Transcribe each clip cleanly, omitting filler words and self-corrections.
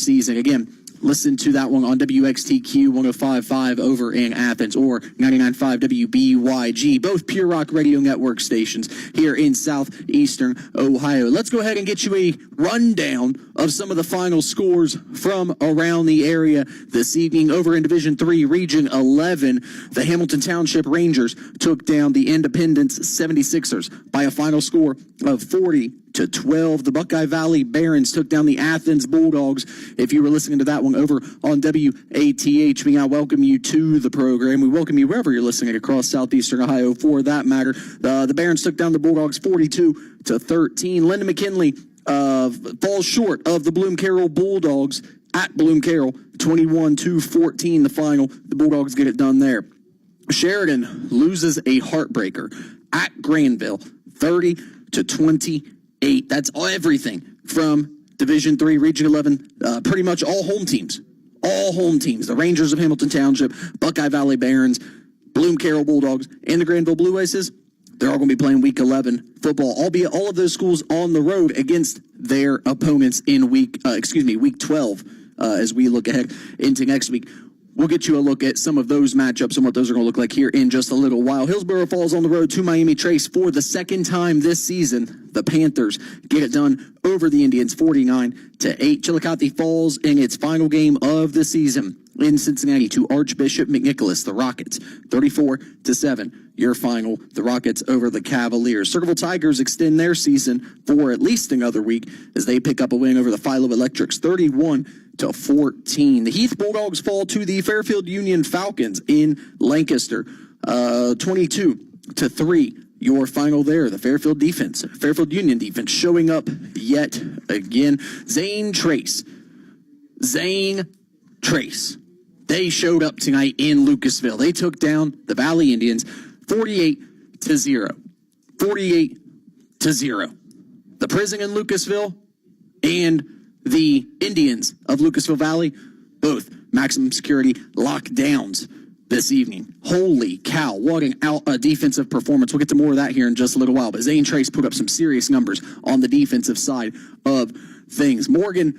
season. Again, listen to that one on WXTQ 105.5 over in Athens or 99.5 WBYG, both Pure Rock Radio Network stations here in southeastern Ohio. Let's go ahead and get you a rundown of some of the final scores from around the area this evening. Over in Division III, Region 11, the Hamilton Township Rangers took down the Independence 76ers by a final score of 40-12. The Buckeye Valley Barons took down the Athens Bulldogs. If you were listening to that one over on WATH, we now welcome you to the program. We welcome you wherever you're listening across southeastern Ohio for that matter. The Barons took down the Bulldogs 42-13. Linda McKinley falls short of the Bloom Carroll Bulldogs at Bloom Carroll, 21-14 the final. The Bulldogs get it done there. Sheridan loses a heartbreaker at Granville, 30-28. That's everything from Division III, Region 11, pretty much all home teams. All home teams. The Rangers of Hamilton Township, Buckeye Valley Barons, Bloom Carroll Bulldogs, and the Granville Blue Aces. They're all going to be playing Week 11 football, albeit all of those schools on the road against their opponents in Week 12 as we look ahead into next week. We'll get you a look at some of those matchups and what those are going to look like here in just a little while. Hillsborough falls on the road to Miami Trace for the second time this season. The Panthers get it done over the Indians, 49-8. Chillicothe falls in its final game of the season in Cincinnati to Archbishop McNicholas, the Rockets, 34-7. Your final, the Rockets over the Cavaliers. Circleville Tigers extend their season for at least another week as they pick up a win over the Philo Electrics, 31-14. The Heath Bulldogs fall to the Fairfield Union Falcons in Lancaster, 22-3. Your final there, the Fairfield Union defense showing up yet again. Zane Trace. They showed up tonight in Lucasville. They took down the Valley Indians 48-0. 48-0. The Prison in Lucasville and the Indians of Lucasville Valley, both maximum security lockdowns this evening. Holy cow, what a defensive performance. We'll get to more of that here in just a little while. But Zane Trace put up some serious numbers on the defensive side of things. Morgan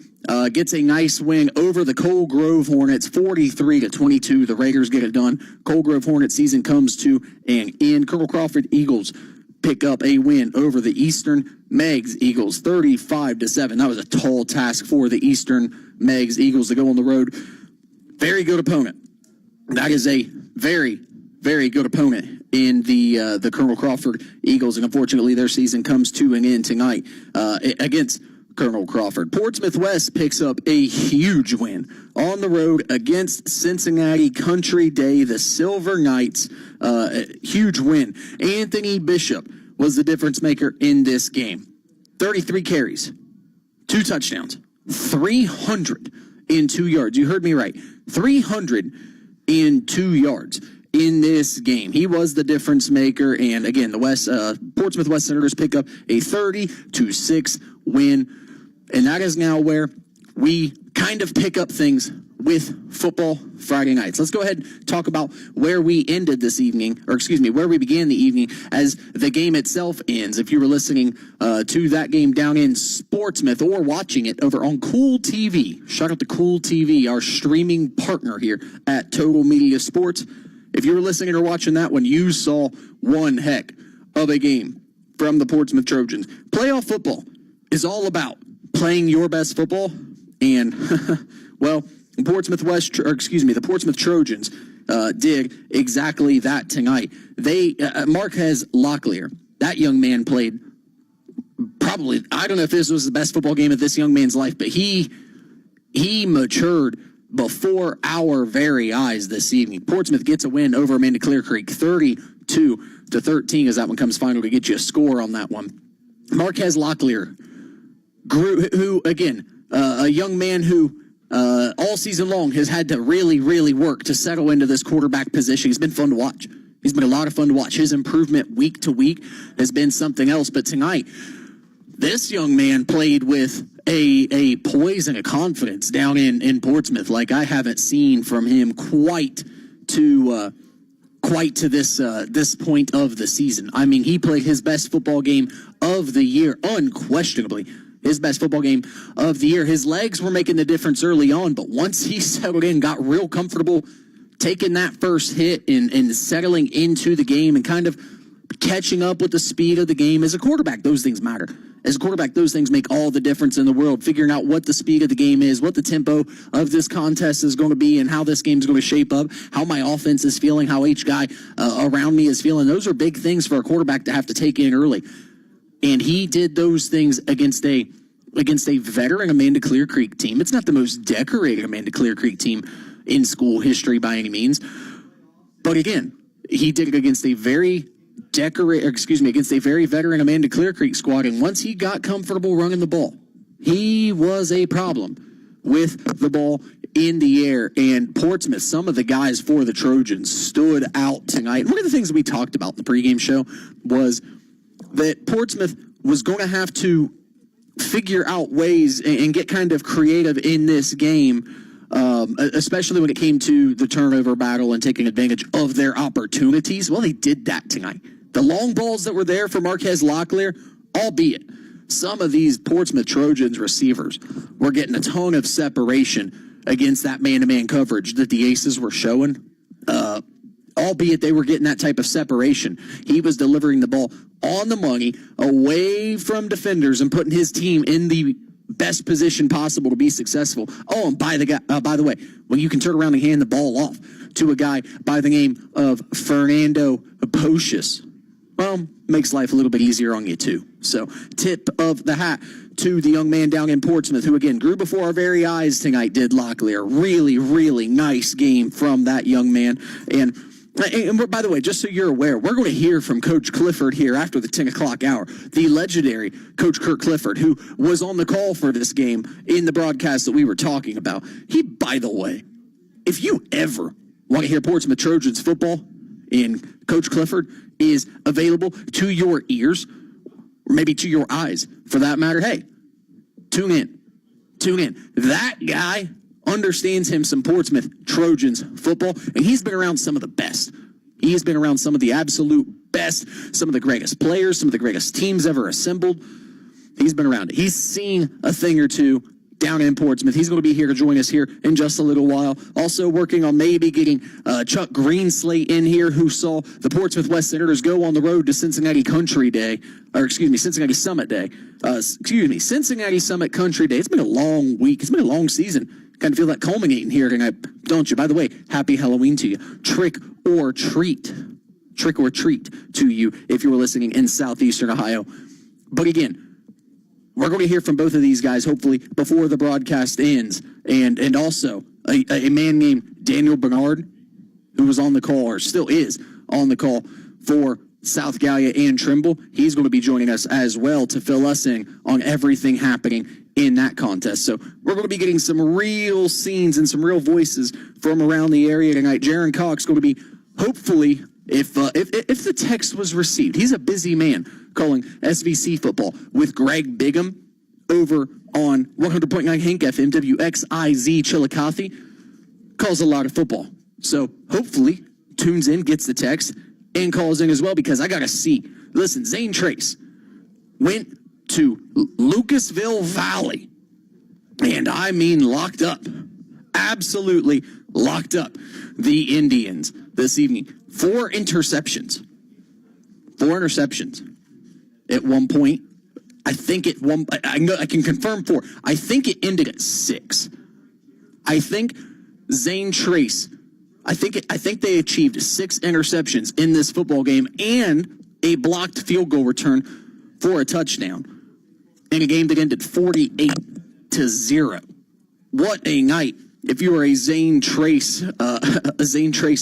gets a nice win over the Coal Grove Hornets, 43-22. The Raiders get it done. Coal Grove Hornets season comes to an end. Colonel Crawford Eagles pick up a win over the Eastern Megs Eagles, 35-7. That was a tall task for the Eastern Megs Eagles to go on the road. Very good opponent. That is a very, very good opponent in the Colonel Crawford Eagles, and unfortunately their season comes to an end tonight against Colonel Crawford. Portsmouth West picks up a huge win on the road against Cincinnati Country Day, the Silver Knights. Huge win. Anthony Bishop was the difference maker in this game. 33 carries, 2 touchdowns, 302 yards. You heard me right. 302 yards in this game. He was the difference maker. And again, the Portsmouth West Senators pick up a 30-6 win. And that is now where we kind of pick up things with football Friday nights. Let's go ahead and talk about where we ended this evening, where we began the evening as the game itself ends. If you were listening to that game down in Portsmouth or watching it over on Cool TV, shout out to Cool TV, our streaming partner here at Total Media Sports. If you were listening or watching that one, you saw one heck of a game from the Portsmouth Trojans. Playoff football is all about playing your best football, and well, the Portsmouth Trojans did exactly that tonight. Marquez Locklear, that young man played probably, I don't know if this was the best football game of this young man's life, but he matured before our very eyes this evening. Portsmouth gets a win over Amanda-Clearcreek, 32-13, as that one comes final to get you a score on that one. Marquez Locklear, who again, a young man who all season long has had to really, really work to settle into this quarterback position. He's been fun to watch. He's been a lot of fun to watch. His improvement week to week has been something else. But tonight, this young man played with a poise and a confidence down in Portsmouth like I haven't seen from him quite to this point of the season. I mean, he played his best football game of the year, unquestionably. his best football game of the year. His legs were making the difference early on, but once he settled in, got real comfortable, taking that first hit and settling into the game and kind of catching up with the speed of the game. As a quarterback, those things matter. As a quarterback, those things make all the difference in the world. Figuring out what the speed of the game is, what the tempo of this contest is going to be, and how this game is going to shape up, how my offense is feeling, how each guy around me is feeling. Those are big things for a quarterback to have to take in early. And he did those things against a veteran Amanda-Clearcreek team. It's not the most decorated Amanda-Clearcreek team in school history by any means. But again, he did it against a very veteran Amanda-Clearcreek squad. And once he got comfortable running the ball, he was a problem with the ball in the air. And Portsmouth, some of the guys for the Trojans stood out tonight. One of the things we talked about in the pregame show was that Portsmouth was going to have to figure out ways and get kind of creative in this game, especially when it came to the turnover battle and taking advantage of their opportunities. Well, they did that tonight. The long balls that were there for Marquez Locklear, albeit some of these Portsmouth Trojans receivers were getting a ton of separation against that man-to-man coverage that the Aces were showing. Albeit they were getting that type of separation, he was delivering the ball on the money, away from defenders, and putting his team in the best position possible to be successful. Oh, and by the way, when you can turn around and hand the ball off to a guy by the name of Fernando Pocius, well, makes life a little bit easier on you too. So, tip of the hat to the young man down in Portsmouth, who again grew before our very eyes tonight, did Locklear. Really, really nice game from that young man. And by the way, just so you're aware, we're going to hear from Coach Clifford here after the 10 o'clock hour. The legendary Coach Kirk Clifford, who was on the call for this game in the broadcast that we were talking about. He, by the way, if you ever want to hear Portsmouth Trojans football, and Coach Clifford is available to your ears, or maybe to your eyes for that matter, hey, tune in. That guy understands him some Portsmouth Trojans football, and he's been around some of the best. He has been around some of the absolute best, some of the greatest players, some of the greatest teams ever assembled. He's been around it. He's seen a thing or two down in Portsmouth. He's going to be here to join us here in just a little while. Also working on maybe getting Chuck Greenslate in here, who saw the Portsmouth West Senators go on the road to Cincinnati Summit Day. Cincinnati Summit Country Day. It's been a long week. It's been a long season. Kind of feel that culminating here tonight, don't you? By the way, happy Halloween to you. Trick or treat to you if you were listening in southeastern Ohio. But again, we're going to hear from both of these guys, hopefully, before the broadcast ends. And also a man named Daniel Bernard, who was on the call, or still is on the call for South Gallia and Trimble. He's going to be joining us as well to fill us in on everything happening in that contest. So we're going to be getting some real scenes and some real voices from around the area tonight. Jaron Cox going to be, hopefully, if the text was received, he's a busy man calling SVC football with Greg Bigham over on 100.9 Hank FM, WXIZ Chillicothe. Calls a lot of football. So hopefully tunes in, gets the text, and calls in as well, because I got to see. Listen, Zane Trace went to Lucasville Valley, and I mean locked up. Absolutely locked up the Indians this evening. 4 interceptions. At one point. I can confirm 4. I think it ended at 6. I think Zane Trace, I think they achieved 6 interceptions in this football game and a blocked field goal return for a touchdown in a game that ended 48-0. What a night. If you are a Zane Trace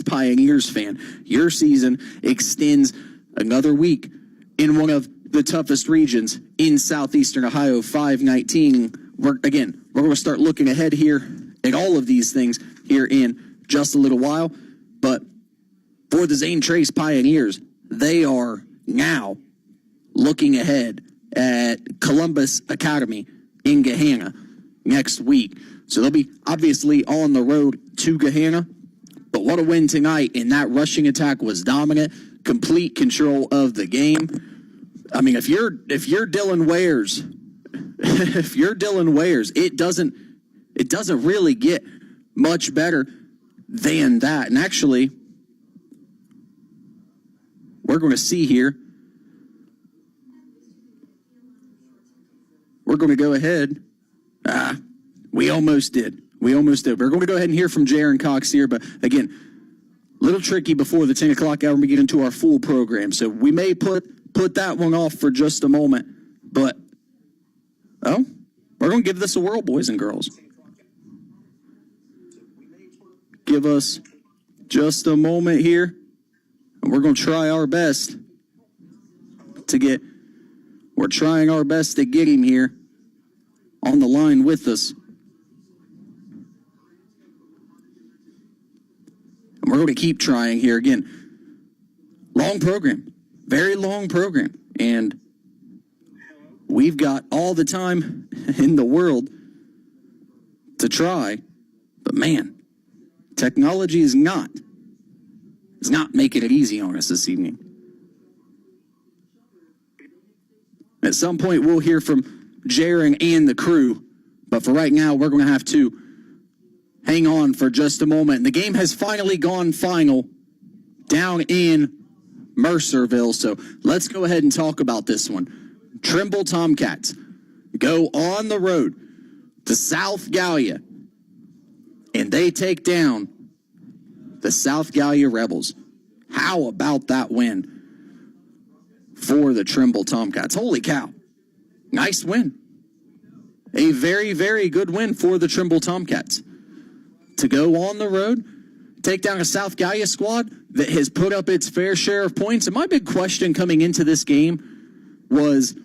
Pioneers fan, your season extends another week in one of the toughest regions in southeastern Ohio. 519. We're going to start looking ahead here at all of these things here in just a little while. But for the Zane Trace Pioneers, they are now looking ahead at Columbus Academy in Gahanna next week. So they'll be obviously on the road to Gahanna. But what a win tonight, and that rushing attack was dominant, complete control of the game. I mean, if you're Dylan Wares if you're Dylan Wayers, it doesn't really get much better than that. And actually, we're going to see here. We're going to go ahead. We almost did. We're going to go ahead and hear from Jaron Cox here. But again, a little tricky before the 10 o'clock hour when we get into our full program. So we may put that one off for just a moment. But, we're going to give this a whirl, boys and girls. Give us just a moment here. And we're going to try our best to get... We're trying our best to get him here on the line with us. And we're going to keep trying here. Again, long program, very long program. And we've got all the time in the world to try. But man, technology is not making it easy on us this evening. At some point, we'll hear from Jaron and the crew. But for right now, we're going to have to hang on for just a moment. And the game has finally gone final down in Mercerville. So let's go ahead and talk about this one. Trimble Tomcats go on the road to South Gallia. And they take down the South Gallia Rebels. How about that win for the Trimble Tomcats? Holy cow. Nice win. A very, very good win for the Trimble Tomcats. To go on the road, take down a South Gallia squad that has put up its fair share of points. And my big question coming into this game was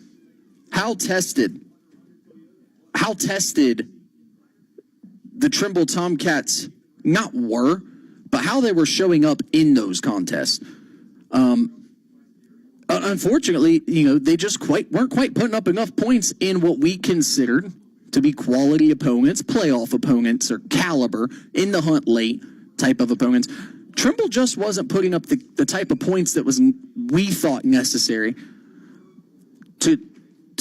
how tested the Trimble Tomcats not were, but how they were showing up in those contests. Unfortunately, they just weren't quite putting up enough points in what we considered to be quality opponents, playoff opponents, or caliber in the hunt late type of opponents. Trimble just wasn't putting up the type of points that we thought necessary to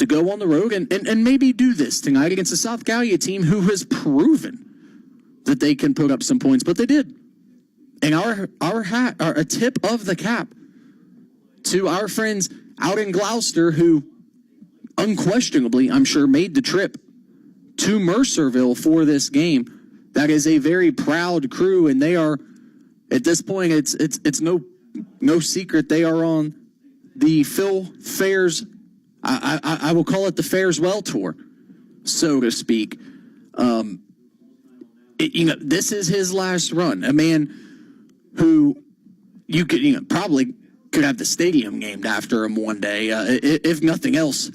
go on the road and maybe do this tonight against the South Gallia team who has proven that they can put up some points, but they did. And a tip of the cap to our friends out in Gloucester who unquestionably, I'm sure, made the trip to Mercerville for this game. That is a very proud crew, and they are, at this point, it's no secret they are on the Phil Fairs. I will call it the Fairs-Well tour, so to speak. This is his last run. A man who you could, probably could have the stadium named after him one day. If nothing else,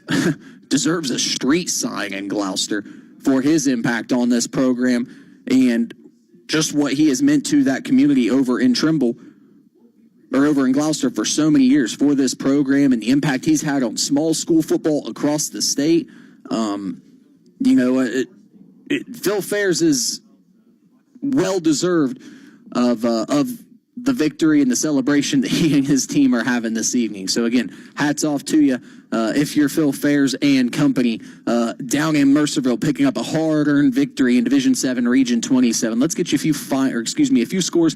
deserves a street sign in Gloucester for his impact on this program and just what he has meant to that community over in Trimble or over in Gloucester for so many years for this program and the impact he's had on small school football across the state. Phil Fairs is well deserved of the victory and the celebration that he and his team are having this evening. So again, hats off to you if you're Phil Fairs and company down in Mercerville picking up a hard-earned victory in Division 7, Region 27. Let's get you a few scores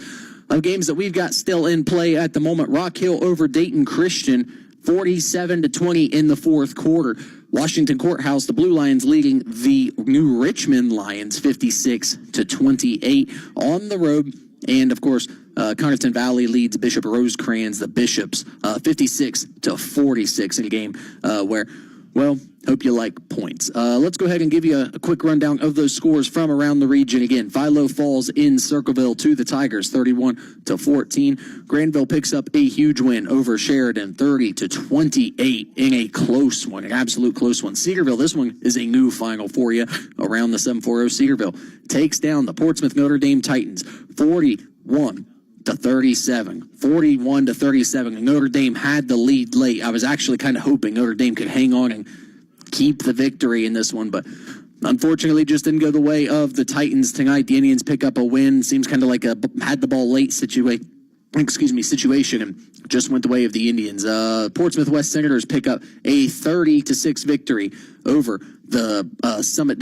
of games that we've got still in play at the moment. Rock Hill over Dayton Christian, 47-20 in the fourth quarter. Washington Courthouse, the Blue Lions leading the New Richmond Lions 56-28 on the road. And, of course, Connerton Valley leads Bishop Rosecrans, the Bishops, 56-46 in a game where, hope you like points. Let's go ahead and give you a quick rundown of those scores from around the region. Again, Philo falls in Circleville to the Tigers, 31-14. Granville picks up a huge win over Sheridan, 30-28 in a close one, an absolute close one. Cedarville, this one is a new final for you around the 740. Cedarville takes down the Portsmouth Notre Dame Titans, 41-37. 41-37. Notre Dame had the lead late. I was actually kind of hoping Notre Dame could hang on and keep the victory in this one, but unfortunately just didn't go the way of the Titans tonight. The Indians pick up a win. Seems kind of like a had the ball late situation and just went the way of the Indians. Portsmouth West Senators pick up a 30-6 victory over the Summit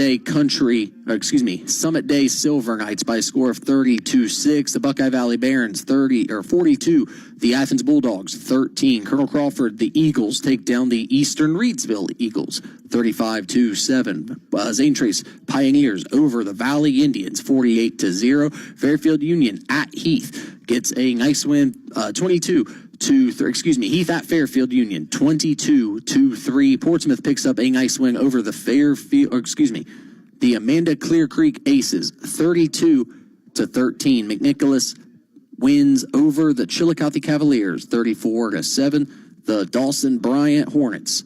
Day Silver Knights by a score of 32-6. The Buckeye Valley Barons 42. The Athens Bulldogs 13. Colonel Crawford, the Eagles take down the Eastern Reedsville Eagles 35-7. Zane Trace Pioneers over the Valley Indians 48-0. Fairfield Union at Heath gets a nice win, Heath at Fairfield Union, 22-3. Portsmouth picks up a nice win over the the Amanda-Clearcreek Aces, 32-13. McNicholas wins over the Chillicothe Cavaliers, 34-7. The Dawson Bryant Hornets,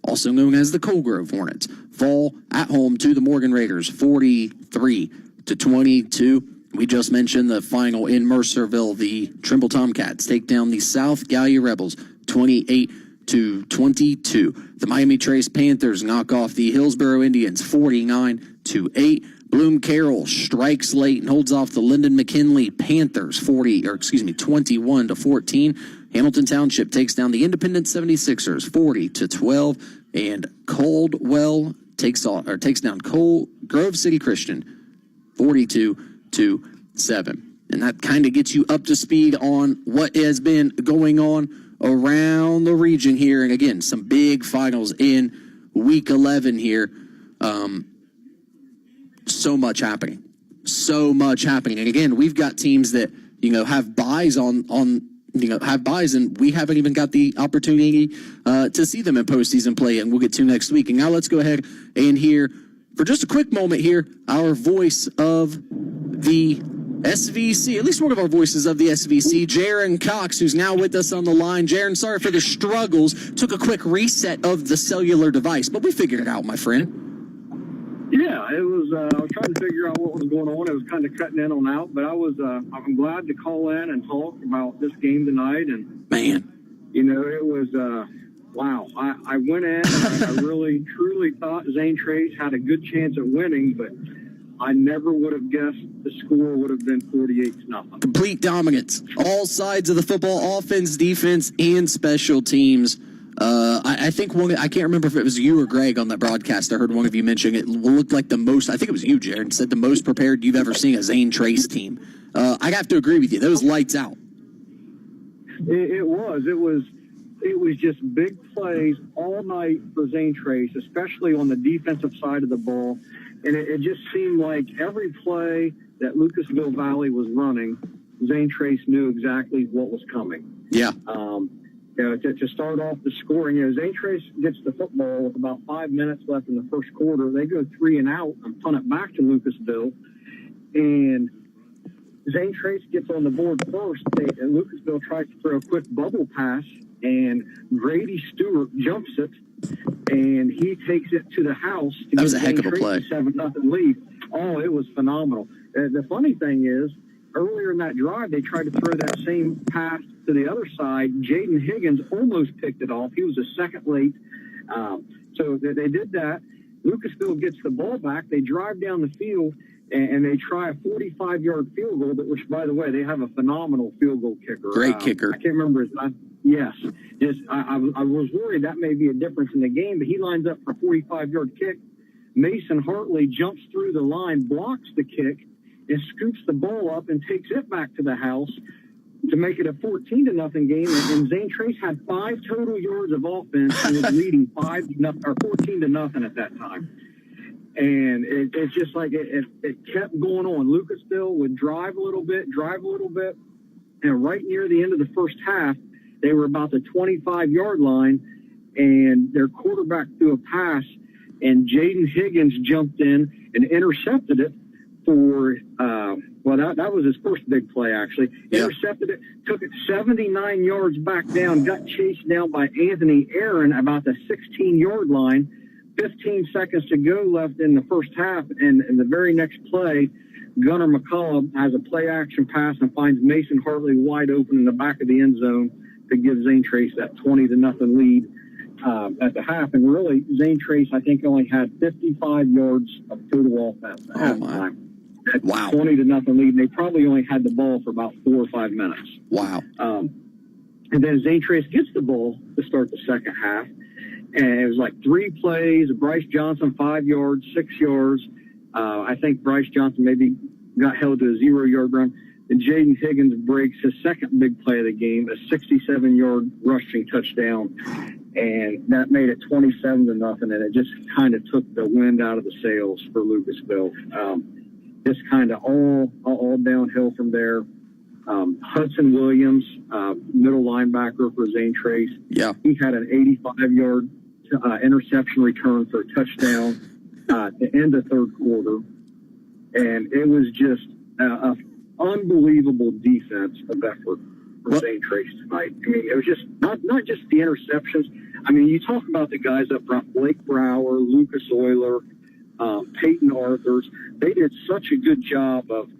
also known as the Colgrove Hornets, fall at home to the Morgan Raiders, 43-22. We just mentioned the final in Mercerville. The Trimble Tomcats take down the South Gallia Rebels 28-22. The Miami Trace Panthers knock off the Hillsborough Indians 49-8. Bloom Carroll strikes late and holds off the Lyndon McKinley Panthers 21-14. Hamilton Township takes down the Independent 76ers 40-12. And Caldwell takes down Grove City Christian 42-7. And that kind of gets you up to speed on what has been going on around the region here. And again, some big finals in week 11 here. So much happening. And again, we've got teams that, have buys have buys, and we haven't even got the opportunity to see them in postseason play, and we'll get to next week. And now let's go ahead and hear, for just a quick moment here, our voice of the SVC, at least one of our voices of the SVC, Jaron Cox, who's now with us on the line. Jaron, sorry for the struggles. Took a quick reset of the cellular device, but we figured it out, my friend. Yeah, it was. I was trying to figure out what was going on. It was kind of cutting in and out, but I'm glad to call in and talk about this game tonight. And man, it was. Wow, I went in and I really, truly thought Zane Trace had a good chance at winning, but I never would have guessed the score would have been 48-0. Complete dominance. All sides of the football, offense, defense, and special teams. I think I can't remember if it was you or Greg on that broadcast. I heard one of you mention it looked like the most, I think it was you, Jared, said the most prepared you've ever seen a Zane Trace team. I have to agree with you. Those lights out. It was just big plays all night for Zane Trace, especially on the defensive side of the ball. And it just seemed like every play that Lucasville Valley was running, Zane Trace knew exactly what was coming. Yeah. To start off the scoring, Zane Trace gets the football with about 5 minutes left in the first quarter. They go 3 and out and punt it back to Lucasville. And Zane Trace gets on the board first. And Lucasville tries to throw a quick bubble pass, and Grady Stewart jumps it, and he takes it to the house. That was a heck of a play. 7-0 lead. Oh, it was phenomenal. The funny thing is, earlier in that drive, they tried to throw that same pass to the other side. Jaden Higgins almost picked it off. He was a second late. So they did that. Lucasville gets the ball back. They drive down the field, and they try a 45-yard field goal, which, by the way, they have a phenomenal field goal kicker. Great kicker. I can't remember his name. Yes. I was worried that may be a difference in the game, but he lines up for a 45-yard kick. Mason Hartley jumps through the line, blocks the kick, and scoops the ball up and takes it back to the house to make it a 14-0 game. And Zane Trace had 5 total yards of offense and was leading 14-0 at that time. And it's just like it kept going on. Lucasville would drive a little bit, and right near the end of the first half, they were about the 25-yard line, and their quarterback threw a pass, and Jaden Higgins jumped in and intercepted it for that was his first big play, actually. Yeah. Intercepted it, took it 79 yards back down, got chased down by Anthony Aaron about the 16-yard line. 15 seconds to go left in the first half, and in the very next play, Gunnar McCullough has a play-action pass and finds Mason Hartley wide open in the back of the end zone to give Zane Trace that 20-0 lead at the half. And really, Zane Trace, I think, only had 55 yards of total offense at halftime. Wow. 20-0 lead. And they probably only had the ball for about 4 or 5 minutes. Wow. And then Zane Trace gets the ball to start the second half. And it was like 3 plays. Bryce Johnson, 5 yards, 6 yards. I think Bryce Johnson maybe got held to a 0-yard run. And Jaden Higgins breaks his second big play of the game, a 67-yard rushing touchdown. And that made it 27-0, and it just kind of took the wind out of the sails for Lucasville. Just kind of all downhill from there. Hudson Williams, middle linebacker for Zane Trace. Yeah. He had an 85-yard interception return for a touchdown at the end of third quarter. And it was just an unbelievable defensive effort for Zane Trace tonight. I mean, it was just not just the interceptions. I mean, you talk about the guys up front, Blake Brower, Lucas Euler, Peyton Arthurs. They did such a good job of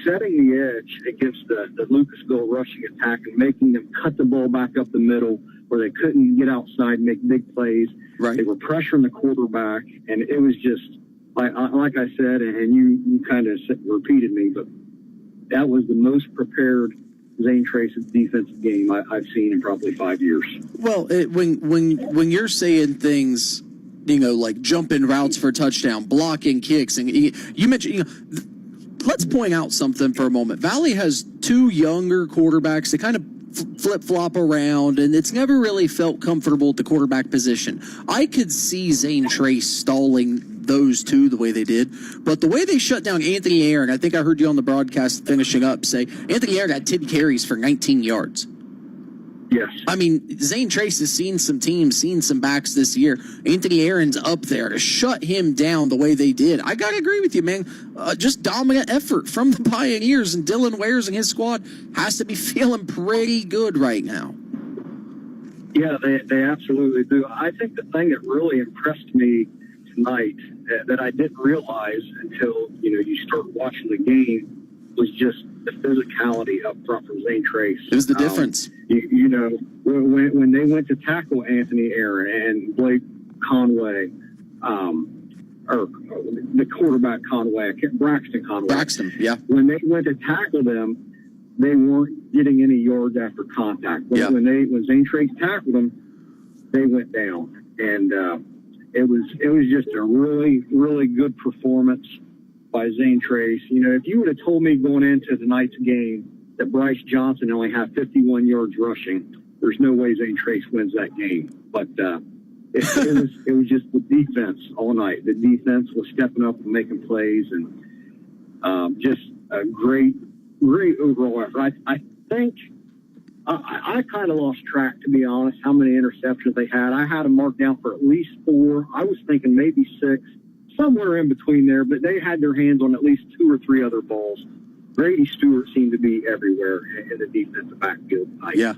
setting the edge against the Lucasville rushing attack and making them cut the ball back up the middle where they couldn't get outside and make big plays. Right. They were pressuring the quarterback, and it was just, like I said, and you kind of repeated me, but that was the most prepared Zane Trace's defensive game I've seen in probably 5 years. Well, when you're saying things, like jumping routes for a touchdown, blocking kicks, and you mentioned, let's point out something for a moment. Valley has 2 younger quarterbacks that kind of flip-flop around, and it's never really felt comfortable at the quarterback position. I could see Zane Trace stalling those 2 the way they did, but the way they shut down Anthony Aaron, I think I heard you on the broadcast finishing up say, Anthony Aaron got 10 carries for 19 yards. Yes. I mean, Zane Trace has seen some teams, seen some backs this year. Anthony Aaron's up there to shut him down the way they did. I got to agree with you, man. Just dominant effort from the Pioneers, and Dylan Wares and his squad has to be feeling pretty good right now. Yeah, they absolutely do. I think the thing that really impressed me tonight that I didn't realize until, you start watching the game was just the physicality up front from Zane Trace. It was the difference. When they went to tackle Anthony Aaron and Blake Conway, or the quarterback Conway, Braxton Conway. Braxton, yeah. When they went to tackle them, they weren't getting any yards after contact. When Zane Trace tackled them, they went down. And it was just a really, really good performance by Zane Trace. If you would have told me going into tonight's game that Bryce Johnson only had 51 yards rushing, there's no way Zane Trace wins that game. But it was just the defense all night. The defense was stepping up and making plays, and just a great overall effort. I think I kind of lost track, to be honest, how many interceptions they had. I had them marked down for at least 4. I was thinking maybe 6. Somewhere in between there, but they had their hands on at least 2 or 3 other balls. Grady Stewart seemed to be everywhere in the defensive backfield tonight. Yeah.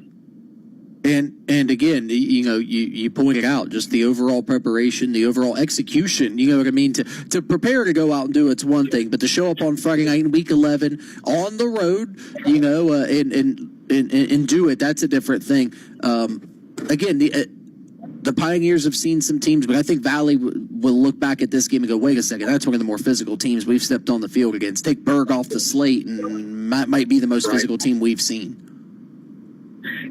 And again, you pointed out just the overall preparation, the overall execution, you know what I mean? To prepare to go out and do it's one thing, but to show up on Friday night in week 11 on the road, and do it, that's a different thing. Again, the Pioneers have seen some teams, but I think Valley will look back at this game and go, wait a second, that's one of the more physical teams we've stepped on the field against. Take Berg off the slate, and might be the most physical team we've seen.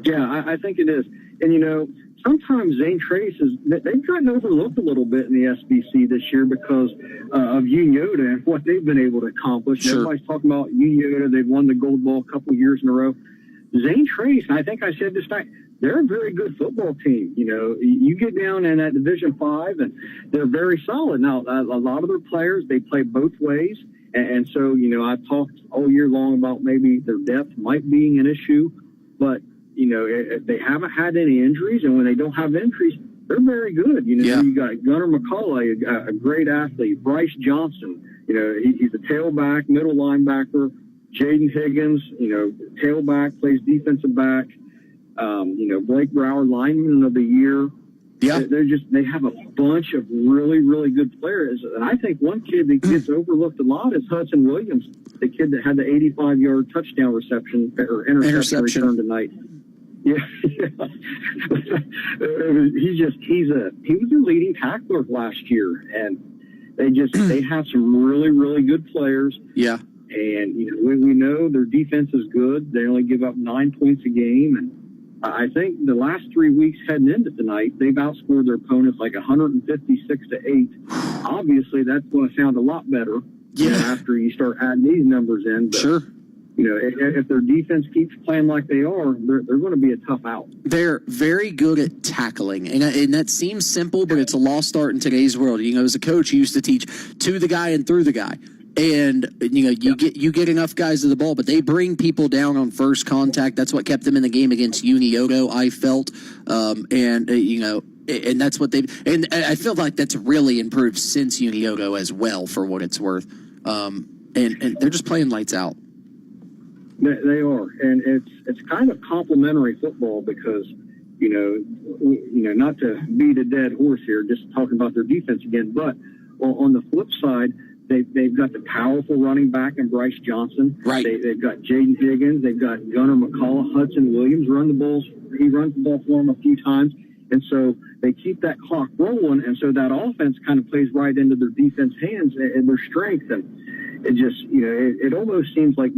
Yeah, I think it is. And, sometimes Zane Trace they've gotten overlooked a little bit in the SBC this year because of Yoda and what they've been able to accomplish. Sure. Everybody's talking about Yoda. They've won the Gold Ball a couple years in a row. Zane Trace, I think I said this night, they're a very good football team. You get down in that Division 5, and they're very solid. Now, a lot of their players, they play both ways. And so, I've talked all year long about maybe their depth might be an issue, but, they haven't had any injuries. And when they don't have injuries, they're very good. You got Gunnar McCauley, a great athlete. Bryce Johnson, he's a tailback, middle linebacker. Jaden Higgins, tailback, plays defensive back. Blake Brower, lineman of the year. Yeah. They have a bunch of really, really good players. And I think one kid that gets overlooked a lot is Hudson Williams, the kid that had the 85-yard touchdown reception or interception return tonight. Yeah. He was their leading tackler last year, and they have some really, really good players. Yeah. And we know their defense is good. They only give up 9 points a game, and I think the last 3 weeks heading into tonight, they've outscored their opponents like 156-8. Obviously, that's going to sound a lot better after you start adding these numbers in. But, sure. You know, if their defense keeps playing like they are, they're going to be a tough out. They're very good at tackling, and that seems simple, but it's a lost art in today's world. You know, as a coach, you used to teach to the guy and through the guy. And, you know, you get enough guys to the ball, but they bring people down on first contact. That's what kept them in the game against Uniogo, I felt. You know, and that's what and I feel like that's really improved since Uniogo as well, for what it's worth. And they're just playing lights out. They are, and it's kind of complimentary football because, you know, not to beat a dead horse here, just talking about their defense again, but on the flip side, they've got the powerful running back in Bryce Johnson. Right. They've got Jaden Higgins. They've got Gunnar McCullough. Hudson Williams he runs the ball for them a few times, and so they keep that clock rolling, and so that offense kind of plays right into their defense hands and their strength, and it just, you know, it almost seems like,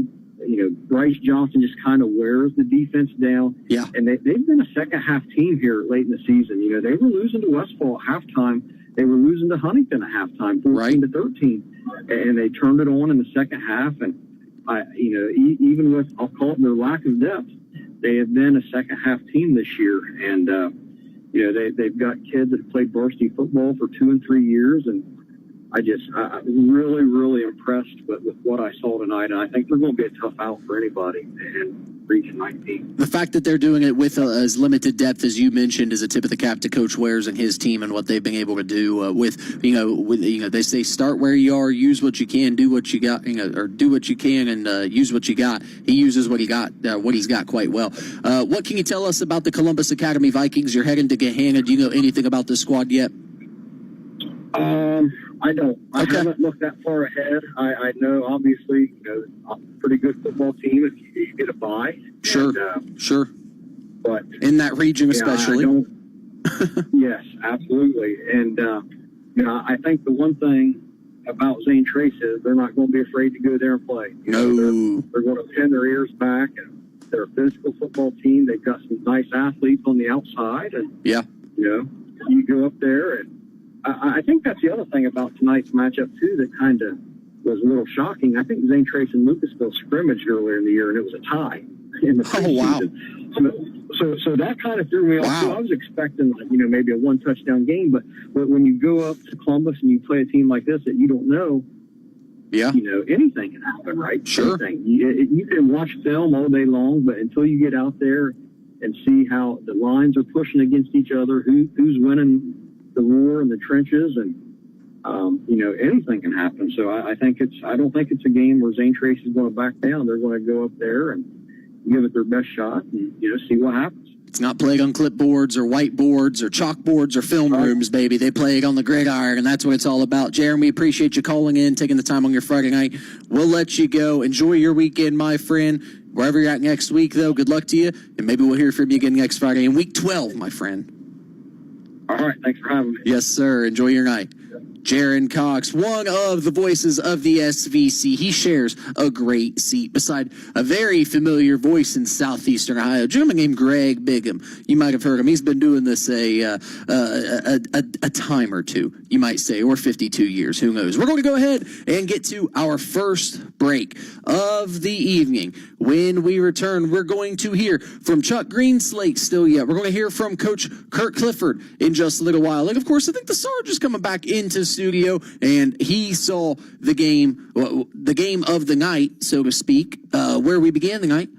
you know, Bryce Johnson just kind of wears the defense down. Yeah. And they've been a second-half team here late in the season. You know, they were losing to Westfall at halftime. They were losing to Huntington at halftime, 14-13. And they turned it on in the second half. And, you know, even with, I'll call it their lack of depth, they have been a second-half team this year. And, you know, they've got kids that have played varsity football for 2 and 3 years. And I'm really, really impressed with what I saw tonight, and I think they're going to be a tough out for anybody in Region 19. The fact that they're doing it with as limited depth as you mentioned is a tip of the cap to Coach Wares and his team and what they've been able to do with they say start where you are, use what you can, do what you got, or do what you can and use what you got. He uses what he's got quite well. What can you tell us about the Columbus Academy Vikings? You're heading to Gahanna. Do you know anything about this squad yet? I don't. I haven't looked that far ahead. I know, obviously, you know, a pretty good football team if you get a bye. Sure, sure. But in that region, especially. Yes, absolutely. And you know, I think the one thing about Zane Trace is they're not going to be afraid to go there and play. You know, they're going to pin their ears back, and they're a physical football team. They've got some nice athletes on the outside, and you know, you go up there and. I think that's the other thing about tonight's matchup, too, that kind of was a little shocking. I think Zane Trace and Lucasville scrimmaged earlier in the year, and it was a tie in the preseason. Wow. So that kind of threw me off, too. I was expecting, you know, maybe a one-touchdown game, but when you go up to Columbus and you play a team like this that you don't know, you know, anything can happen, right? Sure. Anything. You can watch film all day long, but until you get out there and see how the lines are pushing against each other, who's winning the war in the trenches, and you know, anything can happen. So I don't think it's a game where Zane Trace is going to back down. They're going to go up there and give it their best shot and, you know, see what happens. It's not played on clipboards or whiteboards or chalkboards or film rooms, baby. They play it on the gridiron, and that's what it's all about. Jaron, we appreciate you calling in, taking the time on your Friday night. We'll let you go. Enjoy your weekend, my friend. Wherever you're at next week, though, good luck to you, and maybe we'll hear from you again next Friday in Week 12, my friend. All right, thanks for having me. Yes, sir. Enjoy your night. Jaron Cox, one of the voices of the SVC. He shares a great seat beside a very familiar voice in southeastern Ohio, a gentleman named Greg Bigham. You might have heard him. He's been doing this a time or two, you might say, or 52 years. Who knows? We're going to go ahead and get to our first break of the evening. When we return, we're going to hear from Chuck Greenslake still yet. We're going to hear from Coach Kurt Clifford in just a little while. And, of course, I think the Sarge is coming back into studio, and he saw the game of the night, so to speak, where we began the night.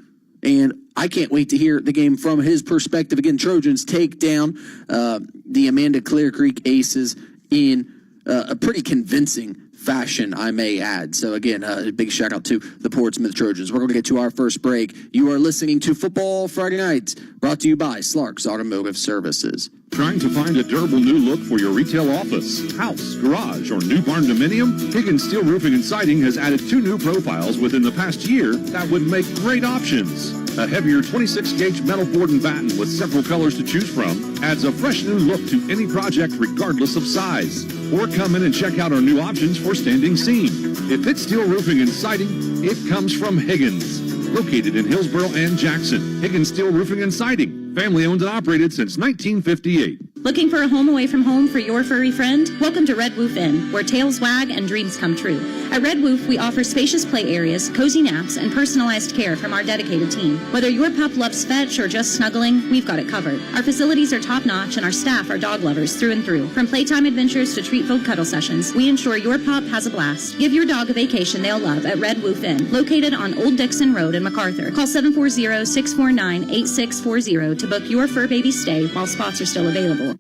And I can't wait to hear the game from his perspective. Again, Trojans take down the Amanda-Clearcreek Aces in a pretty convincing fashion, I may add. So again, a big shout out to the Portsmouth Trojans. We're going to get to our first break. You are listening to Football Friday Nights, brought to you by Slark's Automotive Services. Trying to find a durable new look for your retail office, house, garage, or new barn dominium? Higgins Steel Roofing and Siding has added 2 new profiles within the past year that would make great options. A heavier 26-gauge metal board and batten with several colors to choose from adds a fresh new look to any project regardless of size. Or come in and check out our new options for standing seam. If it's steel roofing and siding, it comes from Higgins. Located in Hillsborough and Jackson, Higgins Steel Roofing and Siding. Family owned and operated since 1958. Looking for a home away from home for your furry friend? Welcome to Red Woof Inn, where tails wag and dreams come true. At Red Woof, we offer spacious play areas, cozy naps, and personalized care from our dedicated team. Whether your pup loves fetch or just snuggling, we've got it covered. Our facilities are top-notch, and our staff are dog lovers through and through. From playtime adventures to treat-filled cuddle sessions, we ensure your pup has a blast. Give your dog a vacation they'll love at Red Woof Inn, located on Old Dixon Road in MacArthur. Call 740-649-8640 to book your fur baby stay while spots are still available.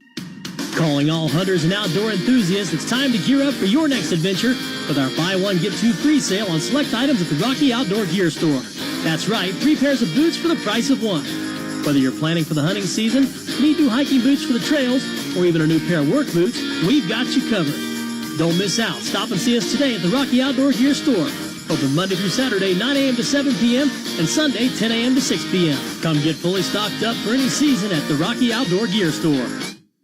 Calling all hunters and outdoor enthusiasts, it's time to gear up for your next adventure with our buy one, get two free sale on select items at the Rocky Outdoor Gear Store. That's right, 3 pairs of boots for the price of 1. Whether you're planning for the hunting season, need new hiking boots for the trails, or even a new pair of work boots, we've got you covered. Don't miss out. Stop and see us today at the Rocky Outdoor Gear Store. Open Monday through Saturday, 9 a.m. to 7 p.m., and Sunday, 10 a.m. to 6 p.m. Come get fully stocked up for any season at the Rocky Outdoor Gear Store.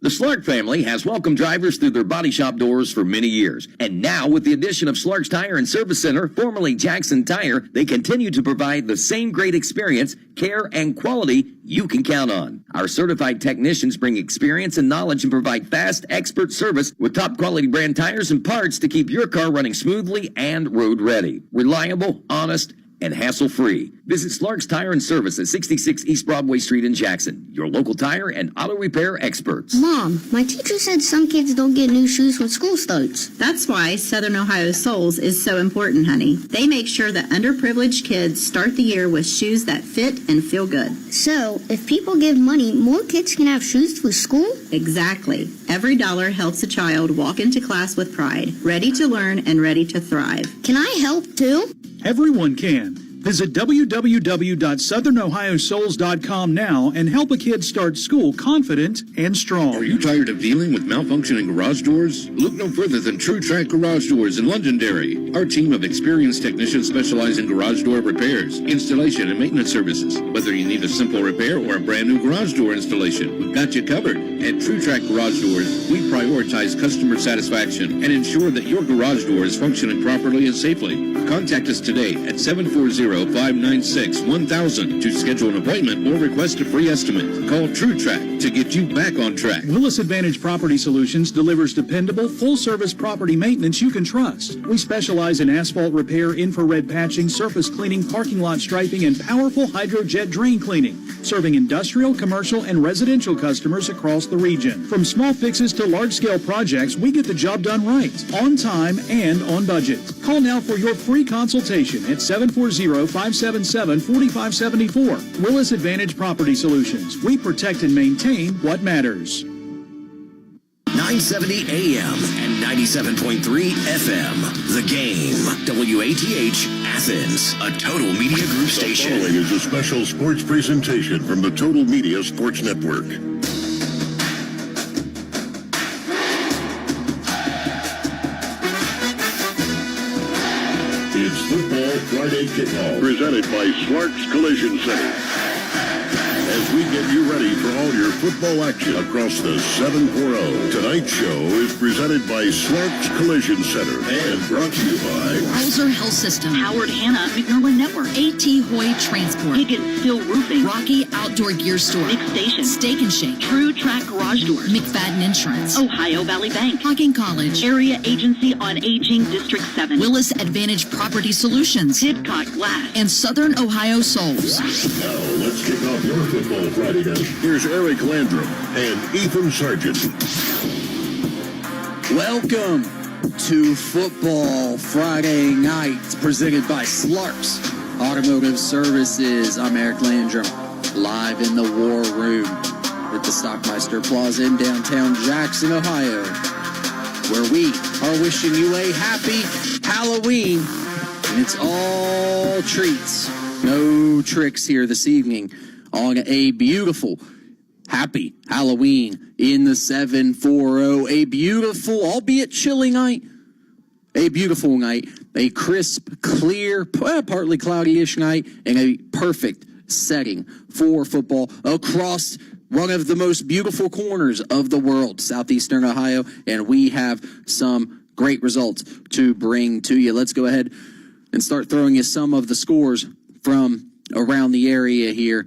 The Slark family has welcomed drivers through their body shop doors for many years. And now, with the addition of Slark's Tire and Service Center, formerly Jackson Tire, they continue to provide the same great experience, care, and quality you can count on. Our certified technicians bring experience and knowledge and provide fast, expert service with top quality brand tires and parts to keep your car running smoothly and road ready. Reliable, honest, and hassle-free. Visit Slark's Tire and Service at 66 East Broadway Street in Jackson, your local tire and auto repair experts. Mom, my teacher said some kids don't get new shoes when school starts. That's why Southern Ohio Soles is so important, honey. They make sure that underprivileged kids start the year with shoes that fit and feel good. So, if people give money, more kids can have shoes for school? Exactly. Every dollar helps a child walk into class with pride, ready to learn and ready to thrive. Can I help too? Everyone can. Visit www.southernohiosoles.com now and help a kid start school confident and strong. Are you tired of dealing with malfunctioning garage doors? Look no further than True Track Garage Doors in Londonderry. Our team of experienced technicians specialize in garage door repairs, installation, and maintenance services. Whether you need a simple repair or a brand new garage door installation, we've got you covered. At True Track Garage Doors, we prioritize customer satisfaction and ensure that your garage door is functioning properly and safely. Contact us today at 740-596-1000 to schedule an appointment or request a free estimate. Call True Track to get you back on track. Willis Advantage Property Solutions delivers dependable, full-service property maintenance you can trust. We specialize in asphalt repair, infrared patching, surface cleaning, parking lot striping, and powerful hydrojet drain cleaning, serving industrial, commercial, and residential customers across the region. From small fixes to large-scale projects, we get the job done right, on time and on budget. Call now for your free consultation at 740-577-4574. Willis Advantage Property Solutions. We protect and maintain what matters. 970 AM and 97.3 FM. The Game. WATH Athens, a Total Media Group station. The following is a special sports presentation from the Total Media Sports Network. It's Football Friday Kickoff, presented by Slark's Collision Center. As we get you ready for all your football action across the 740. Tonight's show is presented by Slark's Collision Center and brought to you by Hauser Health System, Howard Hanna McMillan Network, A.T. Hoy Transport, Higgins Steel Roofing, Rocky Outdoor Gear Store, Nick Station, Steak and Shake, True Track Garage Doors, McFadden Insurance, Ohio Valley Bank, Hocking College, Area Agency on Aging District 7, Willis Advantage Property Solutions, Hidcock Glass, and Southern Ohio Soles. Now let's kick off your Football Friday night. Here's Eric Landrum and Ethan Sargent. Welcome to Football Friday Night, presented by Slark's Automotive Services. I'm Eric Landrum, live in the War Room at the Stockmeister Plaza in downtown Jackson, Ohio, where we are wishing you a happy Halloween, and it's all treats, no tricks here this evening on a beautiful, happy Halloween in the 740. A beautiful, albeit chilly night. A beautiful night. A crisp, clear, partly cloudy-ish night, and a perfect setting for football across one of the most beautiful corners of the world, southeastern Ohio, and we have some great results to bring to you. Let's go ahead and start throwing you some of the scores from around the area here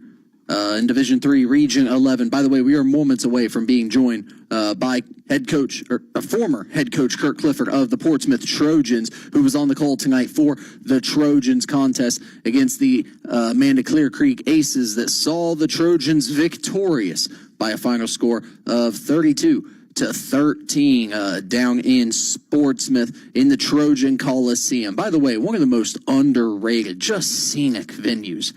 in Division III, Region 11. By the way, we are moments away from being joined by former head coach Kurt Clifford of the Portsmouth Trojans, who was on the call tonight for the Trojans contest against the Amanda-Clearcreek Aces that saw the Trojans victorious by a final score of 32-13 down in Portsmouth in the Trojan Coliseum. By the way, one of the most underrated, just scenic venues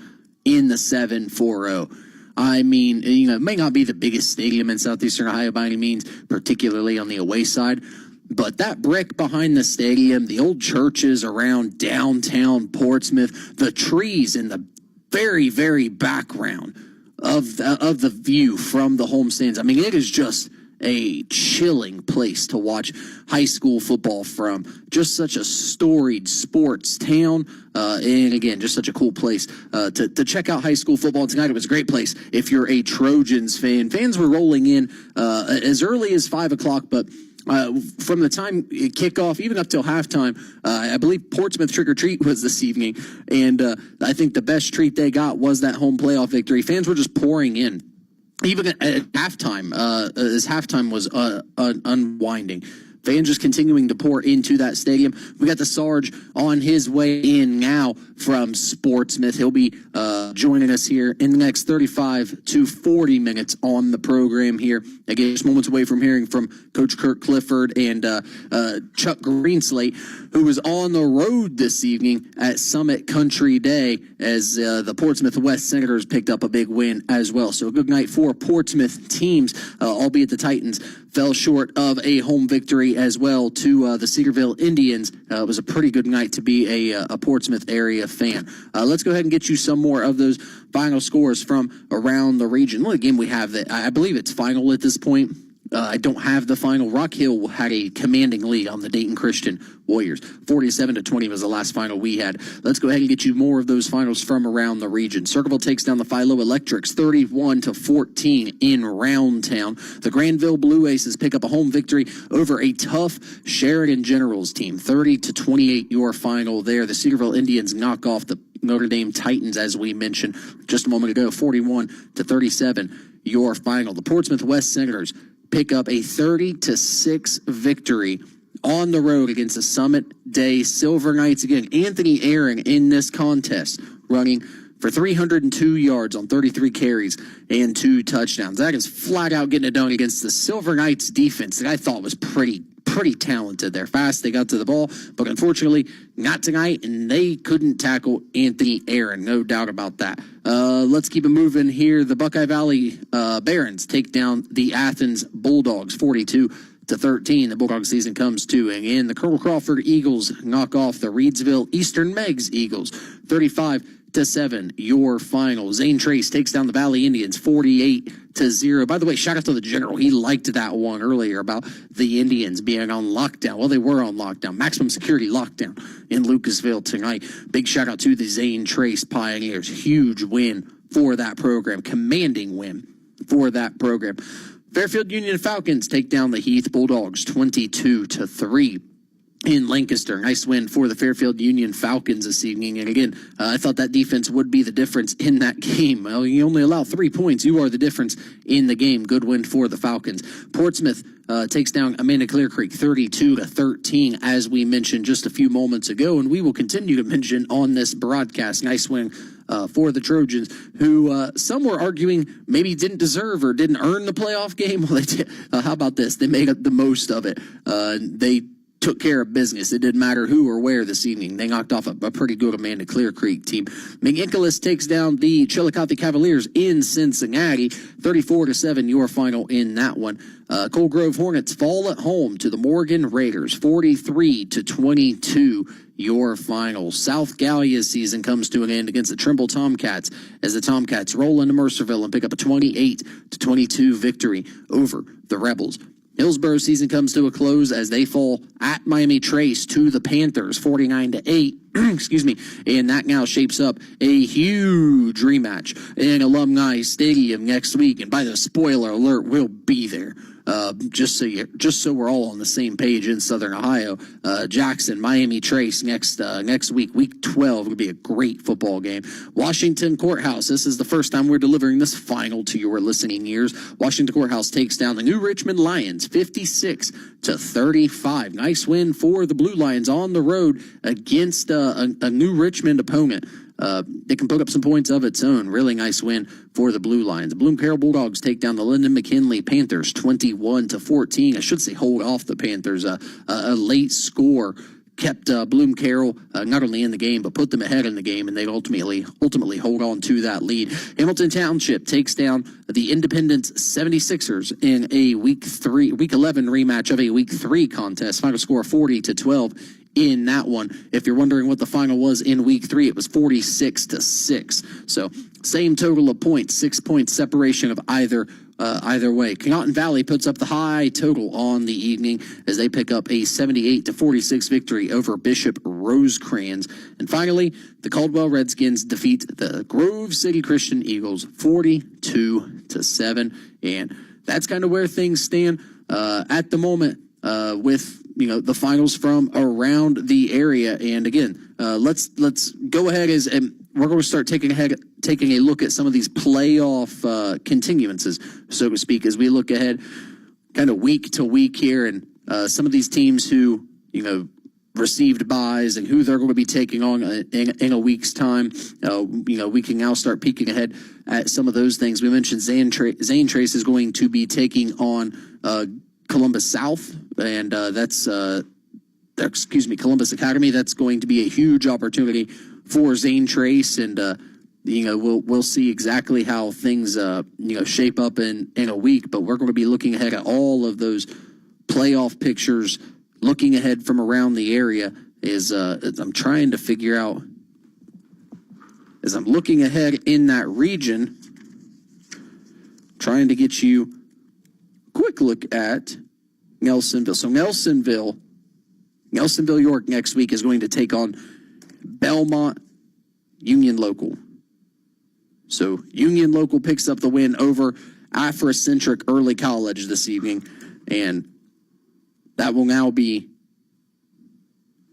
in the 740. I mean, it may not be the biggest stadium in Southeastern Ohio by any means, particularly on the away side, but that brick behind the stadium, the old churches around downtown Portsmouth, the trees in the very, very background of the view from the home stands. I mean, it is just a chilling place to watch high school football from. Just such a storied sports town, and again, just such a cool place to check out high school football tonight. It was a great place if you're a Trojans fan. Fans were rolling in as early as 5 o'clock, but from the time kickoff, even up till halftime, I believe Portsmouth Trick or Treat was this evening, and I think the best treat they got was that home playoff victory. Fans were just pouring in. Even at halftime, as halftime was unwinding, fans just continuing to pour into that stadium. We got the Sarge on his way in now from Portsmouth. He'll be joining us here in the next 35 to 40 minutes on the program here. Again, just moments away from hearing from Coach Kurt Clifford and Chuck Greenslate, who was on the road this evening at Summit Country Day as the Portsmouth West Senators picked up a big win as well. So a good night for Portsmouth teams, albeit the Titans fell short of a home victory as well to the Cedarville Indians. It was a pretty good night to be a Portsmouth area fan. Let's go ahead and get you some more of those final scores from around the region. Well, again, we have that. I believe it's final at this point. I don't have the final. Rock Hill had a commanding lead on the Dayton Christian Warriors. 47-20 was the last final we had. Let's go ahead and get you more of those finals from around the region. Circleville takes down the Philo Electrics 31-14 in Roundtown. The Granville Blue Aces pick up a home victory over a tough Sheridan Generals team. 30-28 your final there. The Cedarville Indians knock off the Notre Dame Titans, as we mentioned just a moment ago. 41-37 your final. The Portsmouth West Senators pick up a 30-6 victory on the road against the Summit Day Silver Knights. Again, Anthony Aaron in this contest running for 302 yards on 33 carries and 2 touchdowns. That is flat out getting it done against the Silver Knights defense that I thought was pretty talented. They're fast, they got to the ball, but unfortunately not tonight, and they couldn't tackle Anthony Aaron, no doubt about that. Let's keep it moving here. The Buckeye Valley Barons take down the Athens Bulldogs 42-13. The Bulldog season comes to an end. The Colonel Crawford Eagles knock off the Reedsville Eastern Megs Eagles 35-7 your final. Zane Trace takes down the Valley Indians 48-0. By the way, shout out to the general. He liked that one earlier about the Indians being on lockdown. Well, they were on lockdown. Maximum security lockdown in Lucasville tonight. Big shout out to the Zane Trace Pioneers. Huge win for that program. Commanding win for that program. Fairfield Union Falcons take down the Heath Bulldogs 22-3. In Lancaster. Nice win for the Fairfield Union Falcons this evening. And again, I thought that defense would be the difference in that game. Well, you only allow 3 points. You are the difference in the game. Good win for the Falcons. Portsmouth takes down Amanda-Clearcreek 32-13, as we mentioned just a few moments ago. And we will continue to mention on this broadcast. Nice win for the Trojans, who some were arguing maybe didn't deserve or didn't earn the playoff game. Well, they did. How about this? They made the most of it. They took care of business. It didn't matter who or where this evening. They knocked off a pretty good Amanda-Clearcreek team. McNicholas takes down the Chillicothe Cavaliers in Cincinnati, 34-7 your final in that one. Coal Grove Hornets fall at home to the Morgan Raiders, 43-22 your final. South Gallia season comes to an end against the Trimble Tomcats as the Tomcats roll into Mercerville and pick up a 28-22 victory over the Rebels. Hillsborough season comes to a close as they fall at Miami Trace to the Panthers, 49-8. Excuse me. And that now shapes up a huge rematch in Alumni Stadium next week. And by the spoiler alert, we'll be there. Just so we're all on the same page in Southern Ohio. Jackson, Miami Trace next week, week 12, will be a great football game. Washington Courthouse. This is the first time we're delivering this final to your listening ears. Washington Courthouse takes down the New Richmond Lions 56-35. Nice win for the Blue Lions on the road against a New Richmond opponent. It can put up some points of its own. Really nice win for the Blue Lions. The Bloom Carroll Bulldogs take down the Lyndon McKinley Panthers 21-14. I should say hold off the Panthers. A late score kept Bloom Carroll not only in the game, but put them ahead in the game, and they ultimately hold on to that lead. Hamilton Township takes down the Independence 76ers in a week 11 rematch of a week 3 contest. Final score 40-12. In that one. If you're wondering what the final was in week 3, it was 46-6. So same total of points, 6 point separation of either way. Conotton Valley puts up the high total on the evening as they pick up a 78-46 victory over Bishop Rosecrans. And finally, the Caldwell Redskins defeat the Grove City Christian Eagles 42-7. And that's kind of where things stand at the moment with the finals from around the area. And again, let's go ahead and we're going to start taking a look at some of these playoff continuances, so to speak, as we look ahead kind of week to week here, and some of these teams who received buys and who they're going to be taking on in a week's time. We can now start peeking ahead at some of those things. We mentioned Zane Trace is going to be taking on Columbus South, and Columbus Academy. That's going to be a huge opportunity for Zane Trace, and we'll see exactly how things shape up in a week. But we're going to be looking ahead at all of those playoff pictures, looking ahead from around the area. As I'm trying to figure out, as I'm looking ahead in that region, trying to get you quick look at Nelsonville. So Nelsonville, York next week is going to take on Belmont Union Local. So Union Local picks up the win over Afrocentric Early College this evening, and that will now be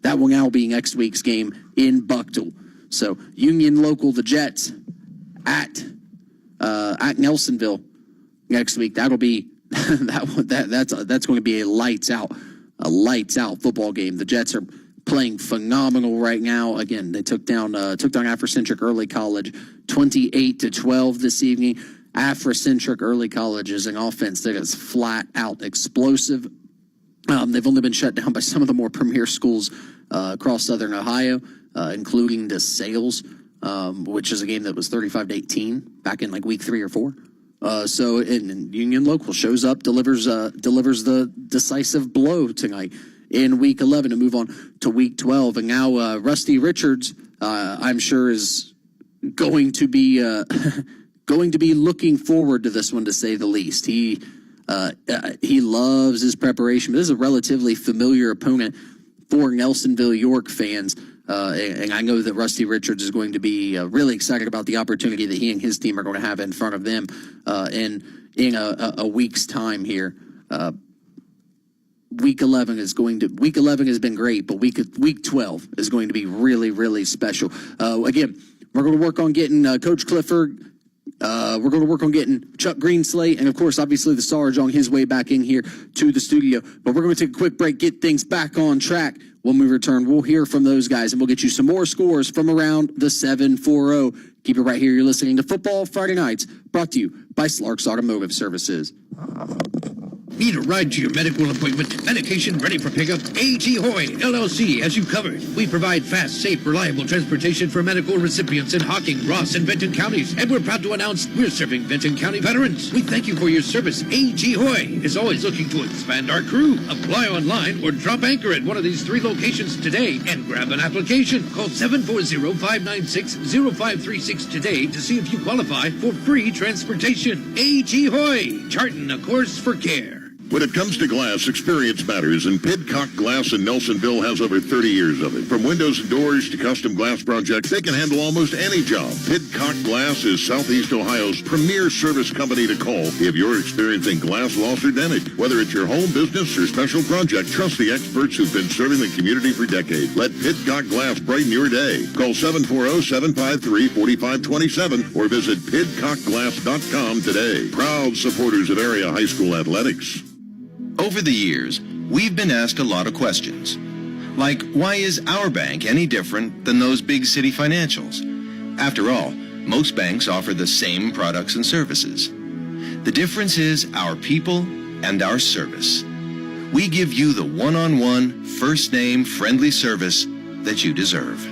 next week's game in Bucktown. So Union Local, the Jets at Nelsonville next week. That'll be that's going to be a lights out football game. The Jets are playing phenomenal right now. Again, they took down Afrocentric Early College 28-12 this evening. Afrocentric Early College is an offense that is flat out explosive. They've only been shut down by some of the more premier schools across Southern Ohio, including DeSales, which is a game that was 35-18 back in like week 3 or 4. So Union Local shows up, delivers the decisive blow tonight in week 11 to move on to week 12. And now Rusty Richards, I'm sure, is going to be looking forward to this one, to say the least. He loves his preparation. But this is a relatively familiar opponent for Nelsonville York fans. And I know that Rusty Richards is going to be really excited about the opportunity that he and his team are going to have in front of them in a week's time here. Week 11 has been great, but week 12 is going to be really, really special. Again, we're going to work on getting Coach Clifford. We're going to work on getting Chuck Greenslate, and of course, obviously, the Sarge on his way back in here to the studio. But we're going to take a quick break, get things back on track. When we return, we'll hear from those guys, and we'll get you some more scores from around the 740. Keep it right here. You're listening to Football Friday Nights, brought to you by Slark's Automotive Services. Need a ride to your medical appointment? Medication ready for pickup? A.T. Hoy, LLC, has you covered. We provide fast, safe, reliable transportation for medical recipients in Hocking, Ross, and Benton counties. And we're proud to announce we're serving Benton County veterans. We thank you for your service. A.T. Hoy is always looking to expand our crew. Apply online or drop anchor at one of these 3 locations today and grab an application. Call 740-596-0536 today to see if you qualify for free transportation. A.T. Hoy, charting a course for care. When it comes to glass, experience matters, and Pidcock Glass in Nelsonville has over 30 years of it. From windows and doors to custom glass projects, they can handle almost any job. Pidcock Glass is Southeast Ohio's premier service company to call if you're experiencing glass loss or damage. Whether it's your home, business, or special project, trust the experts who've been serving the community for decades. Let Pidcock Glass brighten your day. Call 740-753-4527 or visit pidcockglass.com today. Proud supporters of area high school athletics. Over the years, we've been asked a lot of questions. Like, why is our bank any different than those big city financials? After all, most banks offer the same products and services. The difference is our people and our service. We give you the one-on-one, first-name, friendly service that you deserve.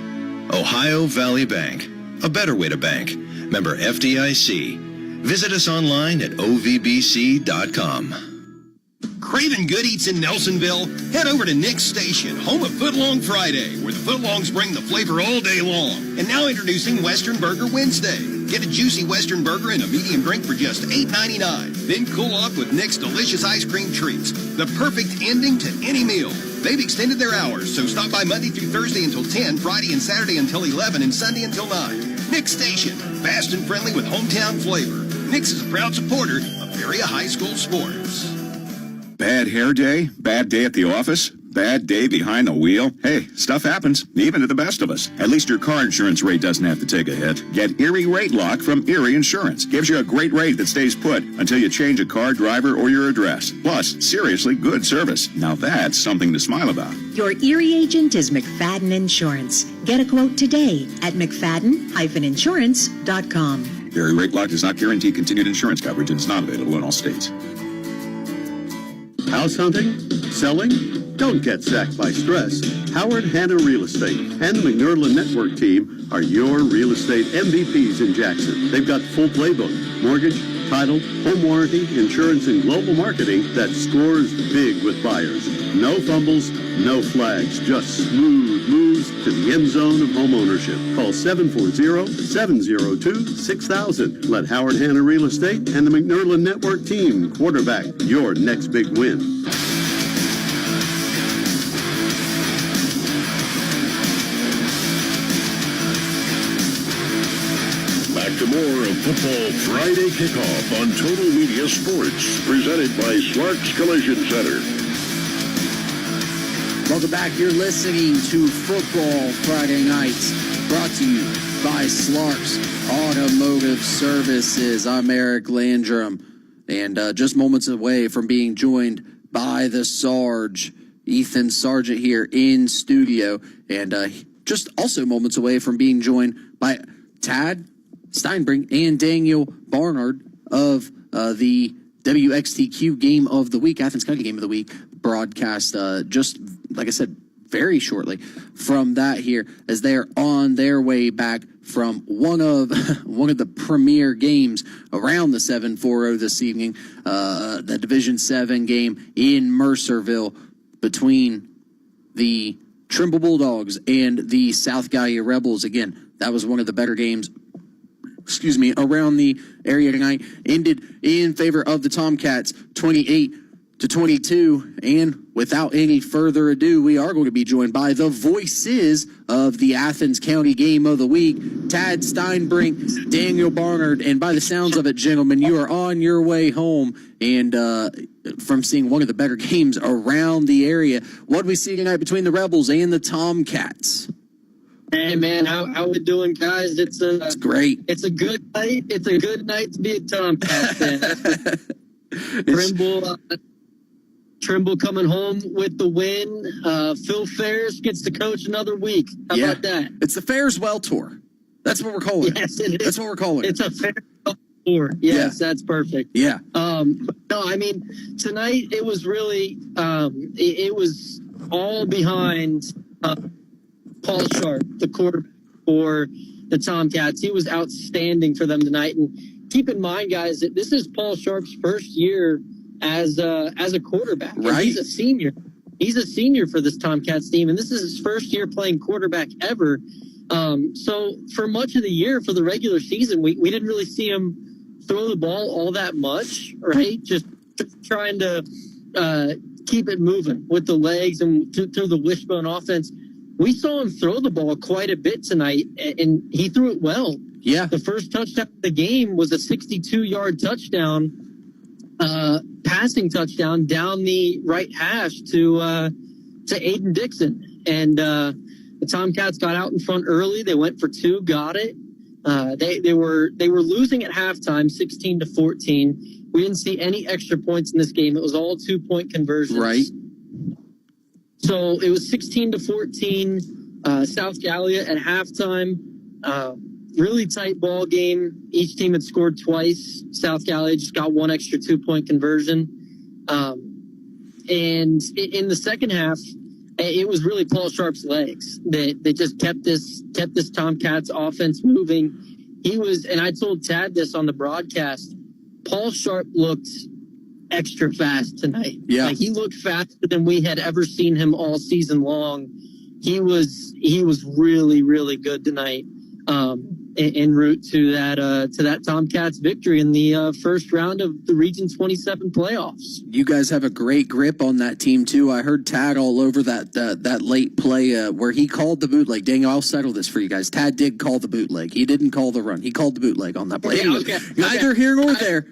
Ohio Valley Bank, a better way to bank. Member FDIC. Visit us online at ovbc.com. Craving good eats in Nelsonville? Head over to Nick's Station, home of Footlong Friday, where the footlongs bring the flavor all day long. And now introducing Western Burger Wednesday. Get a juicy Western burger and a medium drink for just $8.99. Then cool off with Nick's delicious ice cream treats. The perfect ending to any meal. They've extended their hours, so stop by Monday through Thursday until 10, Friday and Saturday until 11, and Sunday until 9. Nick's Station, fast and friendly with hometown flavor. Nick's is a proud supporter of area high school sports. Bad hair day? Bad day at the office? Bad day behind the wheel? Hey, stuff happens, even to the best of us. At least your car insurance rate doesn't have to take a hit. Get Erie Rate Lock from Erie Insurance. Gives you a great rate that stays put until you change a car, driver, or your address. Plus, seriously good service. Now that's something to smile about. Your Erie agent is McFadden Insurance. Get a quote today at mcfadden-insurance.com. Erie Rate Lock does not guarantee continued insurance coverage and is not available in all states. House hunting? Selling? Don't get sacked by stress. Howard Hanna Real Estate and the McNerlin Network team are your real estate MVPs in Jackson. They've got full playbook, mortgage, title, home warranty, insurance, and global marketing that scores big with buyers. No fumbles, no flags, just smooth moves to the end zone of home ownership. Call 740-702-6000. Let Howard Hanna Real Estate and the McNerlin Network team quarterback your next big win. Back to more of Football Friday Kickoff on Total Media Sports, presented by Slark's Collision Center. Welcome back. You're listening to Football Friday Nights, brought to you by Slark's Automotive Services. I'm Eric Landrum, and just moments away from being joined by the Sarge, Ethan Sargent here in studio, and just also moments away from being joined by Tad Steinbrink and Daniel Barnard of the WXTQ Game of the Week, Athens County Game of the Week broadcast, just like I said, very shortly from that here, as they are on their way back from one of the premier games around the 7-4-0 this evening, the Division 7 game in Mercerville between the Trimble Bulldogs and the South Gallia Rebels. Again, that was one of the better games around the area tonight. Ended in favor of the Tomcats, 28-22. And without any further ado, we are going to be joined by the voices of the Athens County Game of the Week, Tad Steinbrink, Daniel Barnard. And by the sounds of it, gentlemen, you are on your way home and from seeing one of the better games around the area. What do we see tonight between the Rebels and the Tomcats? Hey man, how we doing, guys? It's great. It's a good night. It's a good night to be a Tomcat fan. Trimble coming home with the win. Phil Ferris gets to coach another week. How about that? It's the Ferris-Well Tour. That's what we're calling it. Yes, it is. That's what we're calling it. It's a Ferris-Well Tour. Yes, that's perfect. Yeah. No, I mean, tonight it was really, it was all behind Paul Sharp, the quarterback for the Tomcats. He was outstanding for them tonight. And keep in mind, guys, that this is Paul Sharp's first year as a quarterback. Right. And he's a senior. He's a senior for this Tomcats team, and this is his first year playing quarterback ever. So for much of the year, for the regular season, we didn't really see him throw the ball all that much, right? Just trying to keep it moving with the legs and through the wishbone offense. We saw him throw the ball quite a bit tonight, and he threw it well. Yeah. The first touchdown of the game was a 62-yard touchdown, passing touchdown down the right hash to Aiden Dixon. And the Tomcats got out in front early. They went for 2, got it. They were losing at halftime, 16-14. We didn't see any extra points in this game. It was all 2-point conversions. Right. So it was 16-14. South Gallia at halftime. Really tight ball game. Each team had scored twice. South Gallia just got 1 extra 2-point conversion. And in the second half, it was really Paul Sharp's legs that just kept this Tomcats offense moving. He was, and I told Tad this on the broadcast, Paul Sharp looked extra fast tonight. Yeah. Like, he looked faster than we had ever seen him all season long. He was really, really good tonight. En route to that Tomcats victory in the first round of the Region 27 playoffs. You guys have a great grip on that team too. I heard Tad all over that late play where he called the bootleg. Daniel, I'll settle this for you guys. Tad did call the bootleg. He didn't call the run. He called the bootleg on that play. Okay, Neither here nor there.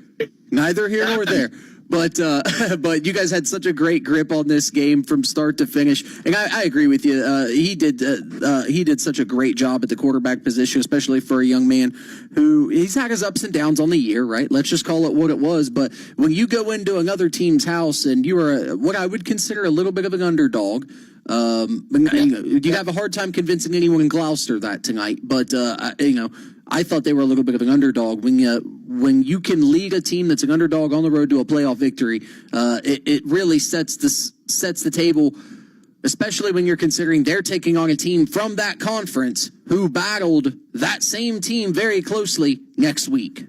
Neither here nor there. But you guys had such a great grip on this game from start to finish, and I agree with you. He did such a great job at the quarterback position, especially for a young man who he's had his ups and downs on the year. Right? Let's just call it what it was. But when you go into another team's house and you are what I would consider a little bit of an underdog. You have a hard time convincing anyone in Gloucester that tonight, but I thought they were a little bit of an underdog. When you can lead a team that's an underdog on the road to a playoff victory, it really sets the table, especially when you're considering they're taking on a team from that conference who battled that same team very closely next week.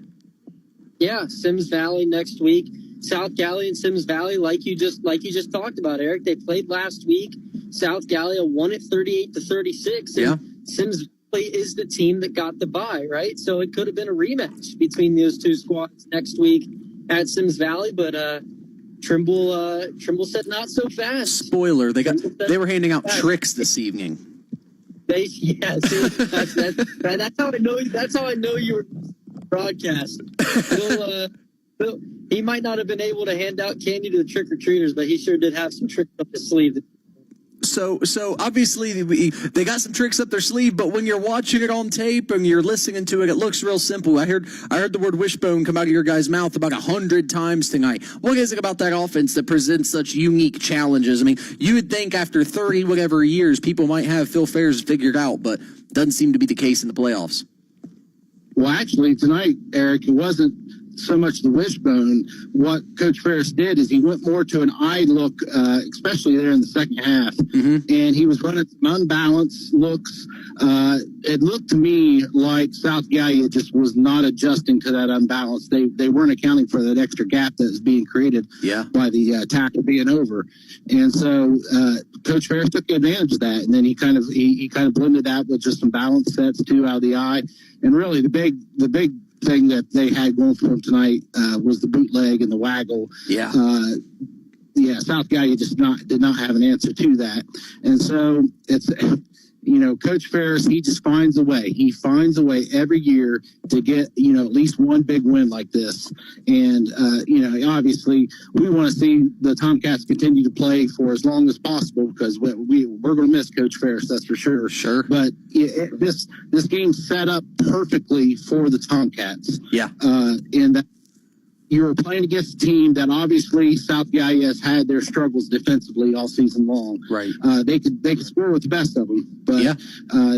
Yeah, Sims Valley next week. South Gallia and Sims Valley, like you just talked about, Eric. They played last week. South Gallia won it 38-36. Yeah. Sims Valley is the team that got the bye, right? So it could have been a rematch between those two squads next week at Sims Valley, but Trimble said not so fast. Spoiler: they were handing out tricks this evening. See, that's how I know. That's how I know you were broadcast. Bill, he might not have been able to hand out candy to the trick-or-treaters, but he sure did have some tricks up his sleeve. So obviously they got some tricks up their sleeve, but when you're watching it on tape and you're listening to it, it looks real simple. I heard the word wishbone come out of your guys' mouth about 100 times tonight. What is it about that offense that presents such unique challenges? I mean, you would think after 30 whatever years, people might have Phil Ferris figured out, but doesn't seem to be the case in the playoffs. Well, actually, tonight, Eric, it wasn't so much the wishbone. What Coach Ferris did is he went more to an eye look, especially there in the second half, and he was running some unbalanced looks. It looked to me like South Gallia just was not adjusting to that unbalance. They weren't accounting for that extra gap that was being created by the tackle being over, and so Coach Ferris took advantage of that, and then he kind of blended that with just some balance sets too out of the eye, and really the big thing that they had going for them tonight was the bootleg and the waggle. South Gallia did not have an answer to that, and so it's Coach Ferris, he just finds a way. He finds a way every year to get at least one big win like this, and obviously we want to see the Tomcats continue to play for as long as possible because we're going to miss Coach Ferris, that's for sure. Sure, but this game set up perfectly for the Tomcats. And that you were playing against a team that obviously South Gallia has had their struggles defensively all season long. Right. They could score with the best of them, but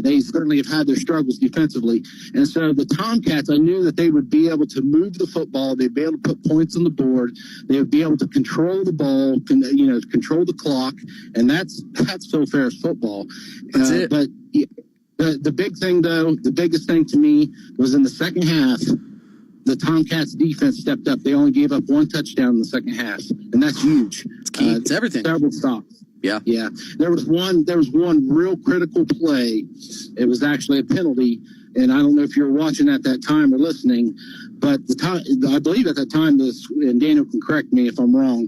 they certainly have had their struggles defensively. And so the Tomcats, I knew that they would be able to move the football. They'd be able to put points on the board. They would be able to control the ball, control the clock, and that's Phil Ferris football. That's it. But the big thing, though, the biggest thing to me was in the second half. The Tomcats defense stepped up. They only gave up one touchdown in the second half, and that's huge. It's key. It's everything. Several stops. Yeah. There was one real critical play. It was actually a penalty, and I don't know if you were watching at that time or listening, but I believe at that time, and Daniel can correct me if I'm wrong,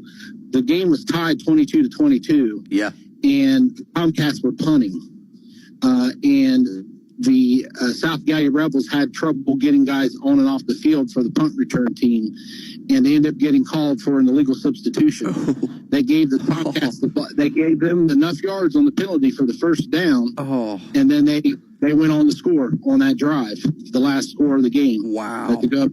the game was tied 22-22. Yeah. And the Tomcats were punting. And the South Gallia Rebels had trouble getting guys on and off the field for the punt return team, and they ended up getting called for an illegal substitution. They gave the Tomcats they gave them enough yards on the penalty for the first down, and then they went on to score on that drive, the last score of the game. Wow. To go up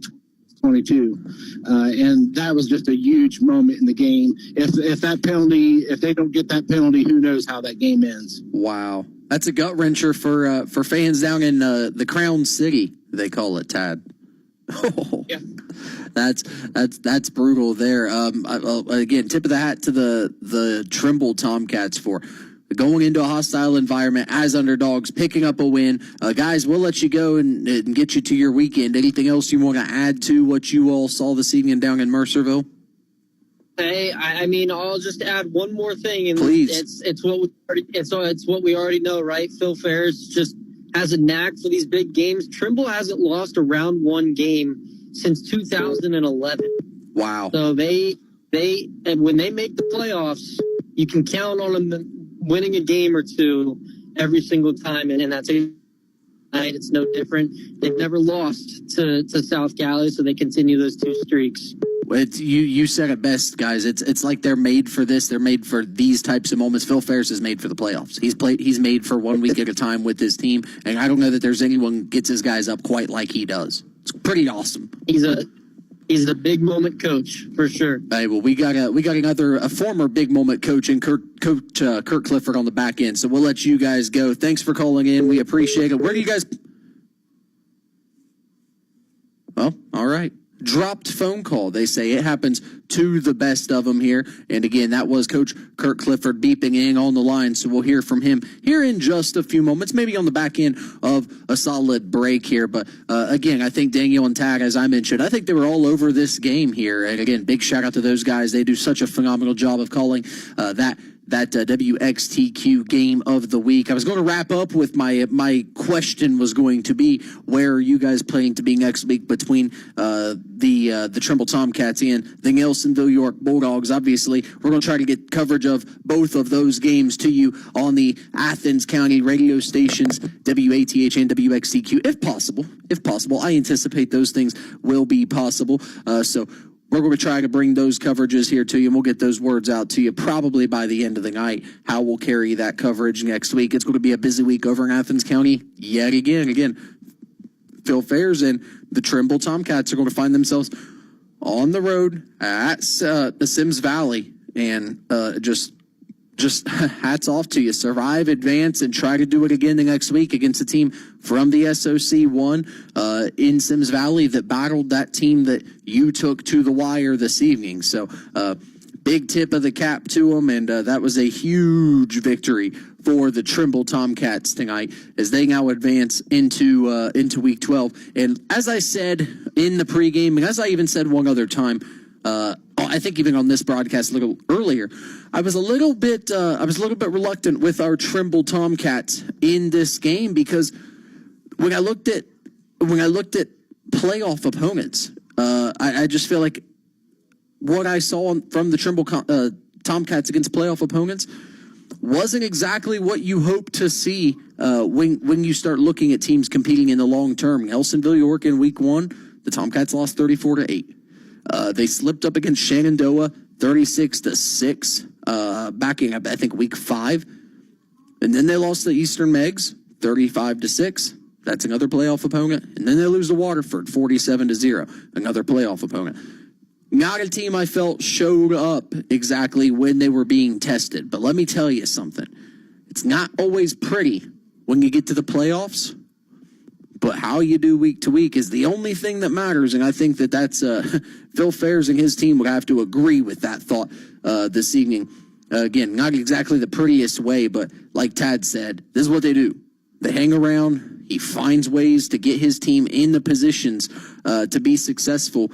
22, and that was just a huge moment in the game. If that penalty, if they don't get that penalty, who knows how that game ends? Wow. That's a gut wrencher for fans down in the Crown City, they call it, Tad. Yeah. That's brutal there. Again, tip of the hat to the Trimble Tomcats for going into a hostile environment as underdogs, picking up a win. Guys, we'll let you go and get you to your weekend. Anything else you want to add to what you all saw this evening down in Mercerville? Hey, I mean, I'll just add one more thing, and please. It's what we already know, right? Phil Ferris just has a knack for these big games. Trimble hasn't lost a round one game since 2011. Wow! So and when they make the playoffs, you can count on them winning a game or two every single time, and that's a night. It's no different. They've never lost to South Gallia, so they continue those two streaks. You said it best, guys. It's like they're made for this. They're made for these types of moments. Phil Ferris is made for the playoffs. He's made for 1 week at a time with his team, and I don't know that there's anyone gets his guys up quite like he does. It's pretty awesome. He's a big moment coach for sure. Hey, well, we got a former big moment coach in Kurt Clifford on the back end. So we'll let you guys go. Thanks for calling in. We appreciate it. Where do you guys? Well, all right. Dropped phone call. They say it happens to the best of them here. And again, that was Coach Kurt Clifford beeping in on the line. So we'll hear from him here in just a few moments, maybe on the back end of a solid break here. But again, I think Daniel and Tad, as I mentioned, I think they were all over this game here. And again, big shout out to those guys. They do such a phenomenal job of calling that WXTQ game of the week. I was going to wrap up with my question was going to be, where are you guys planning to be next week between the Trimble Tomcats and the Nelsonville York Bulldogs? Obviously, we're going to try to get coverage of both of those games to you on the Athens County radio stations, WATH and WXTQ, if possible. If possible, I anticipate those things will be possible. So we're going to try to bring those coverages here to you, and we'll get those words out to you probably by the end of the night, how we'll carry that coverage next week. It's going to be a busy week over in Athens County yet again. Again, Phil Ferris and the Trimble Tomcats are going to find themselves on the road at the Sims Valley, and just hats off to you. Survive, advance, and try to do it again the next week against a team from the SOC1 in Sims Valley that battled that team that you took to the wire this evening. So big tip of the cap to them, and that was a huge victory for the Trimble Tomcats tonight as they now advance into Week 12. And as I said in the pregame, and as I even said one other time, I think even on this broadcast a little earlier, I was a little bit reluctant with our Trimble Tomcats in this game, because when I looked at playoff opponents, I just feel like what I saw from the Trimble Tomcats against playoff opponents wasn't exactly what you hope to see when you start looking at teams competing in the long term. Nelsonville York in Week 1, the Tomcats lost 34-8. They slipped up against Shenandoah 36-6 back in, I think, Week 5. And then they lost to Eastern Megs 35-6. That's another playoff opponent. And then they lose to Waterford 47-0, another playoff opponent. Not a team I felt showed up exactly when they were being tested. But let me tell you something. It's not always pretty when you get to the playoffs. But how you do week to week is the only thing that matters, and I think that's Phil Ferris and his team would have to agree with that thought this evening. Again, not exactly the prettiest way, but like Tad said, this is what they do. They hang around. He finds ways to get his team in the positions to be successful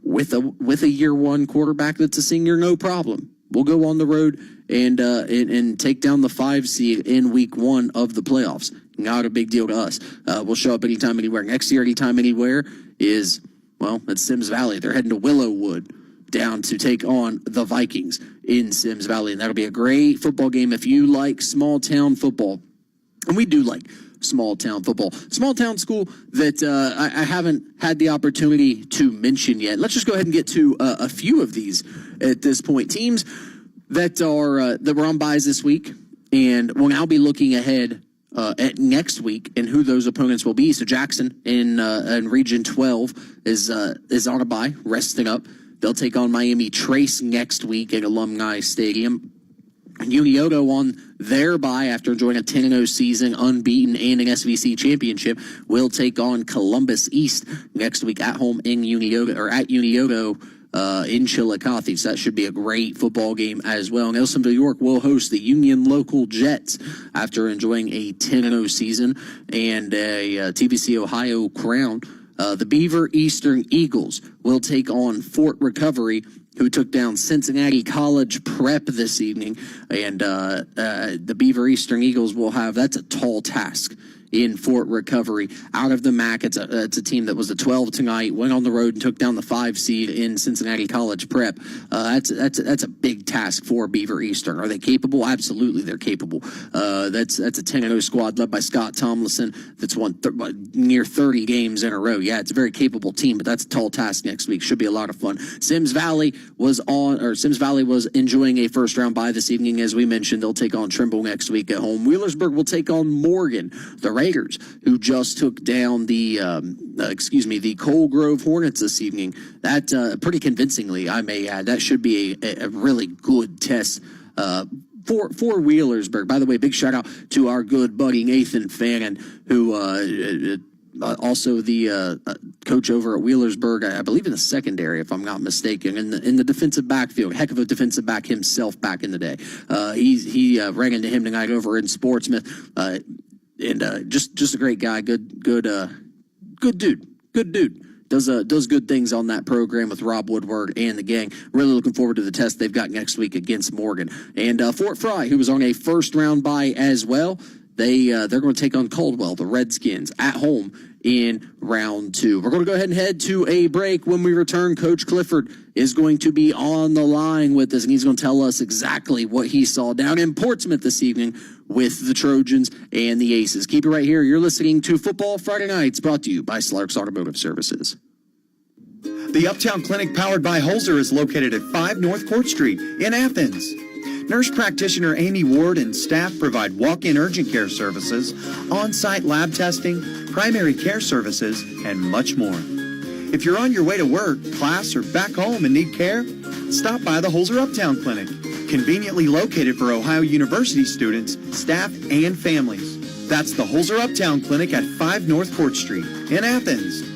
with a year one quarterback that's a senior. No problem. We'll go on the road and take down the 5 seed in Week 1 of the playoffs. Not a big deal to us. We'll show up anytime, anywhere. Next year, anytime, anywhere is, well, it's Sims Valley. They're heading to Willowwood. down to take on the Vikings in Sims Valley. And that'll be a great football game if you like small town football. And we do like small town football. Small town school that I haven't had the opportunity to mention yet. Let's just go ahead and get to a few of these at this point. Teams that were on byes this week, and we'll now be looking ahead at next week and who those opponents will be. So Jackson in Region 12 is on a bye, resting up. They'll take on Miami Trace next week at Alumni Stadium. Unioto on their bye after enjoying a 10-0 season, unbeaten, and an SVC championship, will take on Columbus East next week at home in Unioto in Chillicothe. So that should be a great football game as well. Nelsonville York will host the Union Local Jets after enjoying a 10-0 season and a TVC Ohio crown. The Beaver Eastern Eagles will take on Fort Recovery, who took down Cincinnati College Prep this evening. And the Beaver Eastern Eagles will have, that's a tall task in Fort Recovery. Out of the MAC, it's a team that was the 12 tonight, went on the road and took down the 5 seed in Cincinnati College Prep. That's a big task for Beaver Eastern. Are they capable? Absolutely, they're capable. That's a 10-0 squad led by Scott Tomlinson that's won near 30 games in a row. Yeah, it's a very capable team, but that's a tall task next week. Should be a lot of fun. Sims Valley was enjoying a first-round bye this evening. As we mentioned, they'll take on Trimble next week at home. Wheelersburg will take on Morgan, the Raiders, who just took down the Coal Grove Hornets this evening. That pretty convincingly, I may add. That should be a really good test for Wheelersburg. By the way, big shout out to our good buddy Nathan Fannin, who also the coach over at Wheelersburg, I believe in the secondary, if I'm not mistaken, in the defensive backfield. Heck of a defensive back himself back in the day. He ran into him tonight over in Portsmouth. And just a great guy, good dude. Does good things on that program with Rob Woodward and the gang. Really looking forward to the test they've got next week against Morgan. And Fort Fry, who was on a first round bye as well, they're going to take on Caldwell, the Redskins, at home in round 2. We're going to go ahead and head to a break. When we return, Coach Clifford is going to be on the line with us, and he's going to tell us exactly what he saw down in Portsmouth this evening with the Trojans and the Aces. Keep it right here. You're listening to Football Friday Nights, brought to you by Slark's Automotive Services. The Uptown Clinic powered by Holzer is located at 5 North Court Street in Athens. Nurse practitioner Amy Ward and staff provide walk-in urgent care services, on-site lab testing, primary care services, and much more. If you're on your way to work, class, or back home and need care, stop by the Holzer Uptown Clinic, conveniently located for Ohio University students, staff, and families. That's the Holzer Uptown Clinic at 5 North Court Street in Athens.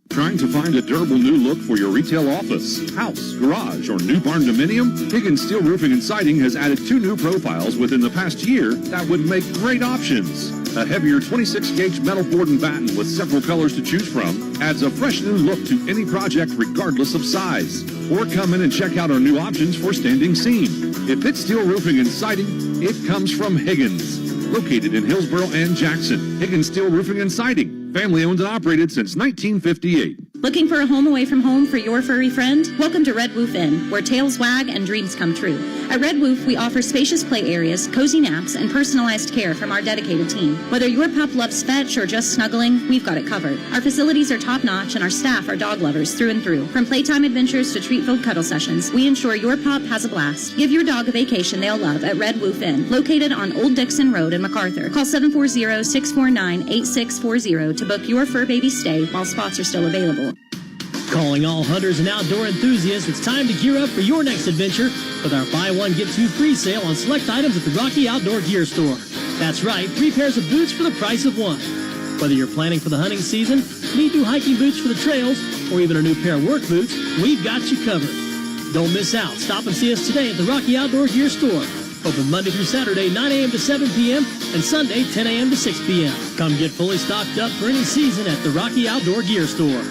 Trying to find a durable new look for your retail office, house, garage, or new barn dominium? Higgins Steel Roofing and Siding has added 2 new profiles within the past year that would make great options. A heavier 26-gauge metal board and batten with several colors to choose from adds a fresh new look to any project regardless of size. Or come in and check out our new options for standing seam. If it's steel roofing and siding, it comes from Higgins. Located in Hillsboro and Jackson, Higgins Steel Roofing and Siding. Family owned and operated since 1958. Looking for a home away from home for your furry friend? Welcome to Red Woof Inn, where tails wag and dreams come true. At Red Woof, we offer spacious play areas, cozy naps, and personalized care from our dedicated team. Whether your pup loves fetch or just snuggling, we've got it covered. Our facilities are top-notch, and our staff are dog lovers through and through. From playtime adventures to treat-filled cuddle sessions, we ensure your pup has a blast. Give your dog a vacation they'll love at Red Woof Inn, located on Old Dixon Road in MacArthur. Call 740-649-8640 to book your fur baby stay while spots are still available. Calling all hunters and outdoor enthusiasts, it's time to gear up for your next adventure with our buy one, get 2 free sale on select items at the Rocky Outdoor Gear Store. That's right, 3 pairs of boots for the price of 1. Whether you're planning for the hunting season, need new hiking boots for the trails, or even a new pair of work boots, we've got you covered. Don't miss out. Stop and see us today at the Rocky Outdoor Gear Store. Open Monday through Saturday, 9 a.m. to 7 p.m., and Sunday, 10 a.m. to 6 p.m. Come get fully stocked up for any season at the Rocky Outdoor Gear Store.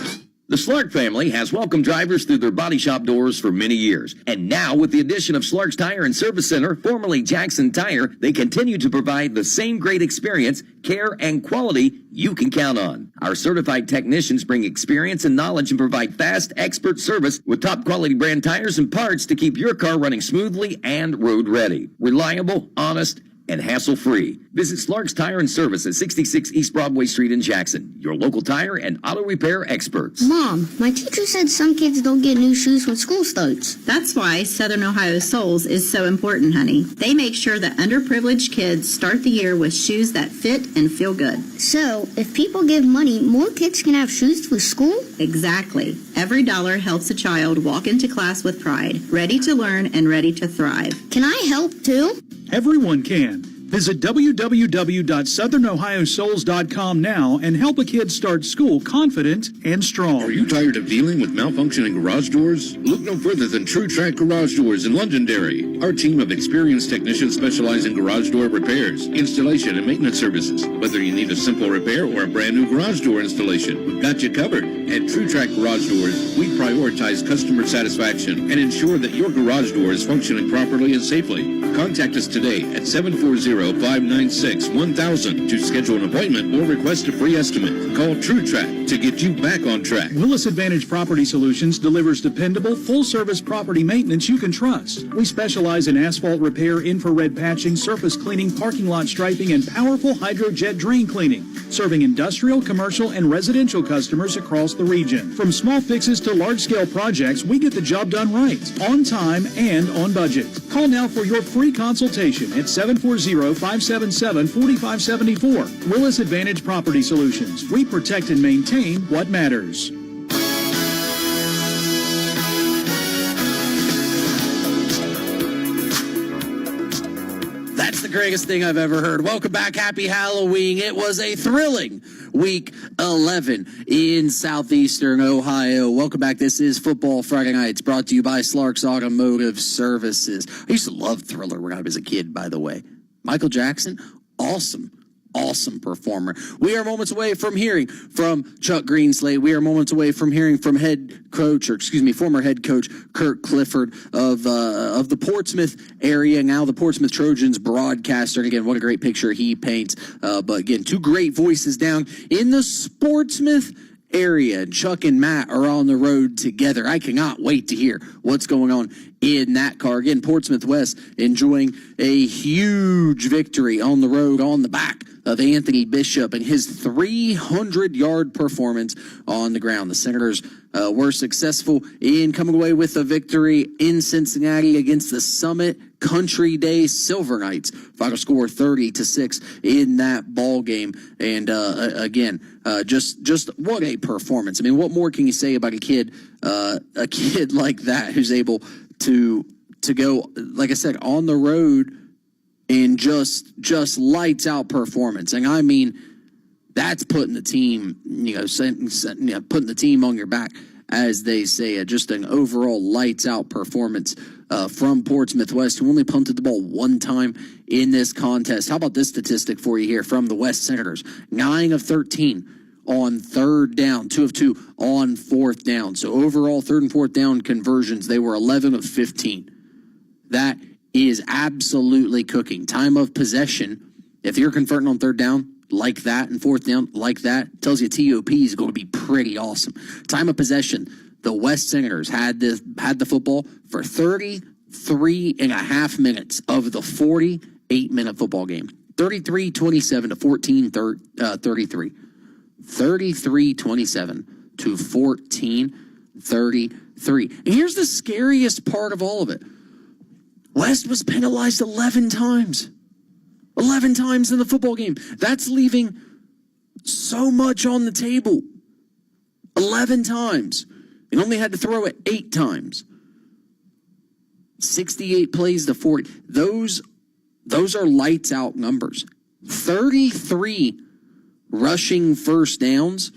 The Slark family has welcomed drivers through their body shop doors for many years. And now, with the addition of Slark's Tire and Service Center, formerly Jackson Tire, they continue to provide the same great experience, care, and quality you can count on. Our certified technicians bring experience and knowledge and provide fast, expert service with top quality brand tires and parts to keep your car running smoothly and road ready. Reliable, honest, and hassle-free. Visit Slark's Tire and Service at 66 East Broadway Street in Jackson, your local tire and auto repair experts. Mom, my teacher said some kids don't get new shoes when school starts. That's why Southern Ohio Soles is so important, honey. They make sure that underprivileged kids start the year with shoes that fit and feel good. So, if people give money, more kids can have shoes for school? Exactly. Every dollar helps a child walk into class with pride, ready to learn and ready to thrive. Can I help too? Everyone can. Visit www.southernohiosoles.com now and help a kid start school confident and strong. Are you tired of dealing with malfunctioning garage doors? Look no further than True Track Garage Doors in Londonderry. Our team of experienced technicians specialize in garage door repairs, installation, and maintenance services. Whether you need a simple repair or a brand new garage door installation, we've got you covered. At True Track Garage Doors, we prioritize customer satisfaction and ensure that your garage door is functioning properly and safely. Contact us today at 740-596-1000 to schedule an appointment or request a free estimate. Call True Track to get you back on track. Willis Advantage Property Solutions delivers dependable, full-service property maintenance you can trust. We specialize in asphalt repair, infrared patching, surface cleaning, parking lot striping, and powerful hydrojet drain cleaning, serving industrial, commercial, and residential customers across the region. From small fixes to large-scale projects, we get the job done right, on time and on budget. Call now for your free consultation at 740-577-4574. Willis Advantage Property Solutions. We protect and maintain what matters. That's the greatest thing I've ever heard. Welcome back. Happy Halloween. It was a thrilling Week 11 in southeastern Ohio. Welcome back. This is Football Friday Nights, brought to you by Slark's Automotive Services. I used to love Thriller when I was a kid, by the way. Michael Jackson, awesome performer. We are moments away from hearing from Chuck Greenslade. We are moments away from hearing from former head coach Kurt Clifford of the Portsmouth area, now the Portsmouth Trojans broadcaster. And again, what a great picture he paints. But again, two great voices down in the Portsmouth area. Chuck and Matt are on the road together. I cannot wait to hear what's going on in that car. Again, Portsmouth West enjoying a huge victory on the road on the back of Anthony Bishop and his 300-yard performance on the ground. The Senators were successful in coming away with a victory in Cincinnati against the Summit Country Day Silver Knights. Final score 30-6 in that ball game. And again, just what a performance. I mean, what more can you say about a kid like that who's able to go, like I said, on the road and just lights out performance. And I mean, that's putting the team, putting the team on your back, as they say. Just an overall lights out performance from Portsmouth West, who only punted the ball one time in this contest. How about this statistic for you here from the West Senators? 9 of 13 on third down, 2 of 2 on fourth down. So overall, third and fourth down conversions, they were 11 of 15. That is absolutely cooking. Time of possession, if you're converting on third down like that and fourth down like that, tells you TOP is going to be pretty awesome. Time of possession, the West Senators had the football for 33 and a half minutes of the 48-minute football game. 33-27 to 14-33. 33-27 to 14-33. And here's the scariest part of all of it. West was penalized 11 times. 11 times in the football game. That's leaving so much on the table. 11 times. They only had to throw it 8 times. 68 plays to 40. Those are lights out numbers. 33 rushing first downs.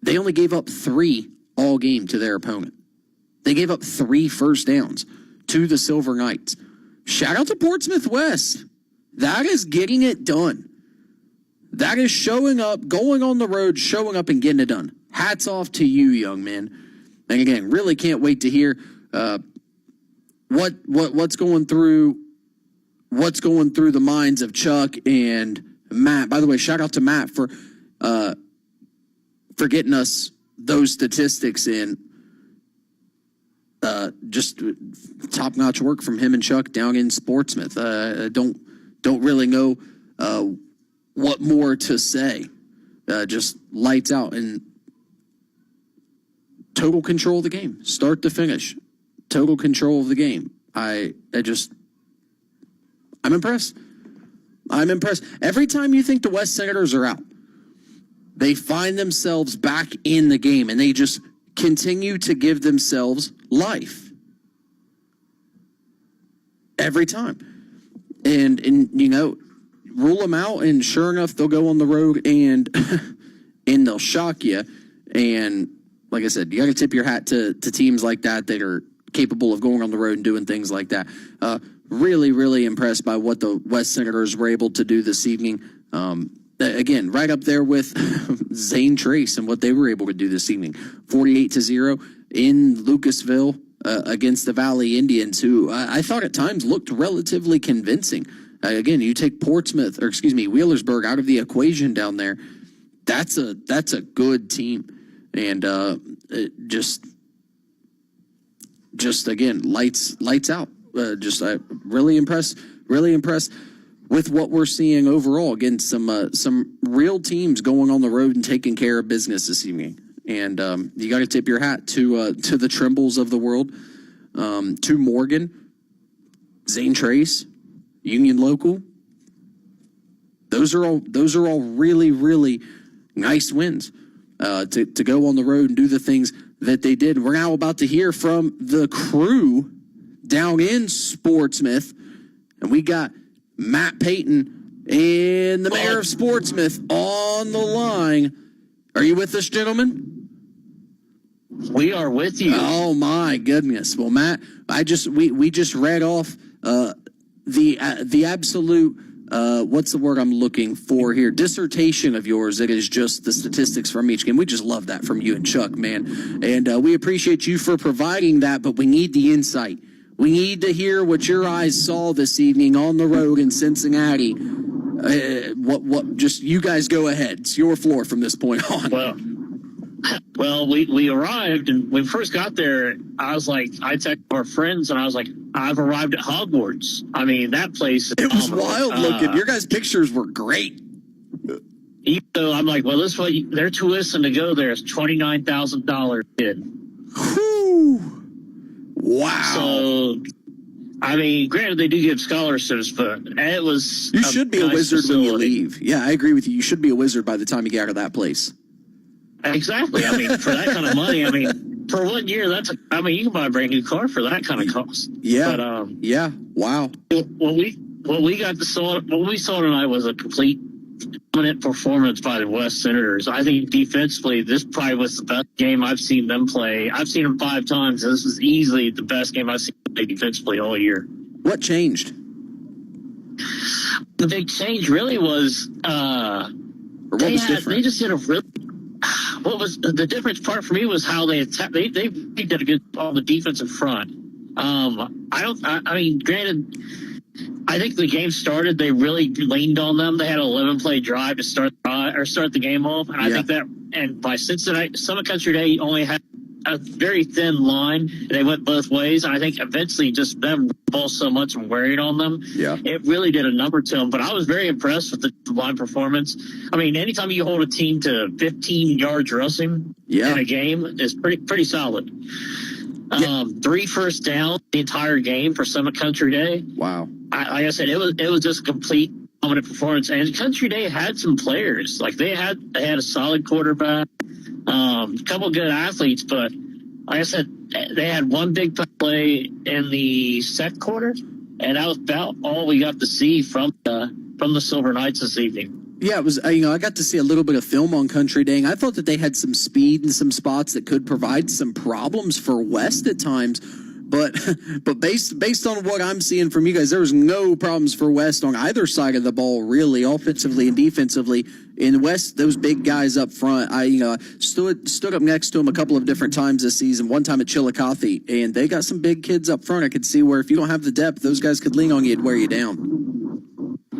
They only gave up 3 all game to their opponent. They gave up 3 first downs to the Silver Knights. Shout out to Portsmouth West. That is getting it done. That is showing up, going on the road, showing up and getting it done. Hats off to you, young man. And again, really can't wait to hear what's going through the minds of Chuck and Matt. By the way, shout out to Matt for getting us those statistics in. Just top-notch work from him and Chuck down in Portsmouth. Don't really know what more to say. Just lights out and total control of the game, start to finish. Total control of the game. I'm impressed. I'm impressed. Every time you think the West Senators are out, they find themselves back in the game, and they just continue to give themselves life. Every time. And rule them out, and sure enough, they'll go on the road and and they'll shock you. And like I said, you got to tip your hat to teams like that are capable of going on the road and doing things like that. Really, really impressed by what the West Senators were able to do this evening. Again, right up there with Zane Trace and what they were able to do this evening. 48-0 in Lucasville against the Valley Indians, who I thought at times looked relatively convincing. Again, you take Wheelersburg out of the equation down there. That's a good team, and just again lights out. Really impressed with what we're seeing overall. Again, some real teams going on the road and taking care of business this evening. And you got to tip your hat to the Trimbles of the world, to Morgan, Zane Trace, Union Local. Those are all really, really nice wins to go on the road and do the things that they did. We're now about to hear from the crew down in Portsmouth, and we got Matt Payton and the mayor of Portsmouth on the line. Are you with us, gentlemen? We are with you. Oh my goodness! Well, Matt, we just read off the absolute what's the word I'm looking for here? Dissertation of yours. It is just the statistics from each game. We just love that from you and Chuck, man, and we appreciate you for providing that. But we need the insight. We need to hear what your eyes saw this evening on the road in Cincinnati. Just you guys go ahead. It's your floor from this point on. Well, we arrived, and when we first got there, I texted our friends, and I was like, I've arrived at Hogwarts. I mean, that place. It was wild looking. Your guys' pictures were great. So I'm like, well, this way, their tuition to go there is $29,000 kid. Whew. Wow. So, I mean, granted, they do give scholarships, but it was. You should be a wizard when you leave. Yeah, I agree with you. You should be a wizard by the time you get out of that place. Exactly. I mean, for that kind of money, I mean, for 1 year, you can buy a brand new car for that kind of cost. Yeah. But, yeah. Wow. What we saw tonight was a complete dominant performance by the West Senators. I think defensively, this probably was the best game I've seen them play. I've seen them 5 times. This was easily the best game I've seen them play defensively all year. What changed? The big change really was they just did a really. What was the difference part for me was how they attacked. They did a good on the defensive front. I mean, granted, I think the game started. They really leaned on them. They had an 11-play drive to start the game off, and I think that. And by Cincinnati, Summit Country Day only had a very thin line. They went both ways, and I think eventually just them ball so much and worried on them. Yeah, it really did a number to them. But I was very impressed with the line performance. I mean, anytime you hold a team to 15 yards rushing in a game is pretty solid. 3 first downs the entire game for Summit Country Day. Wow. Like I said, it was just a complete dominant performance. And Country Day had some players. Like they had a solid quarterback, a couple good athletes, but like I said, they had one big play in the second quarter, and that was about all we got to see from the Silver Knights this evening. Yeah, it was. I got to see a little bit of film on Country Day, and I thought that they had some speed in some spots that could provide some problems for West at times. But based on what I'm seeing from you guys, there was no problems for West on either side of the ball, really, offensively and defensively. In West, those big guys up front, I stood up next to them a couple of different times this season. One time at Chillicothe, and they got some big kids up front. I could see where if you don't have the depth, those guys could lean on you and wear you down.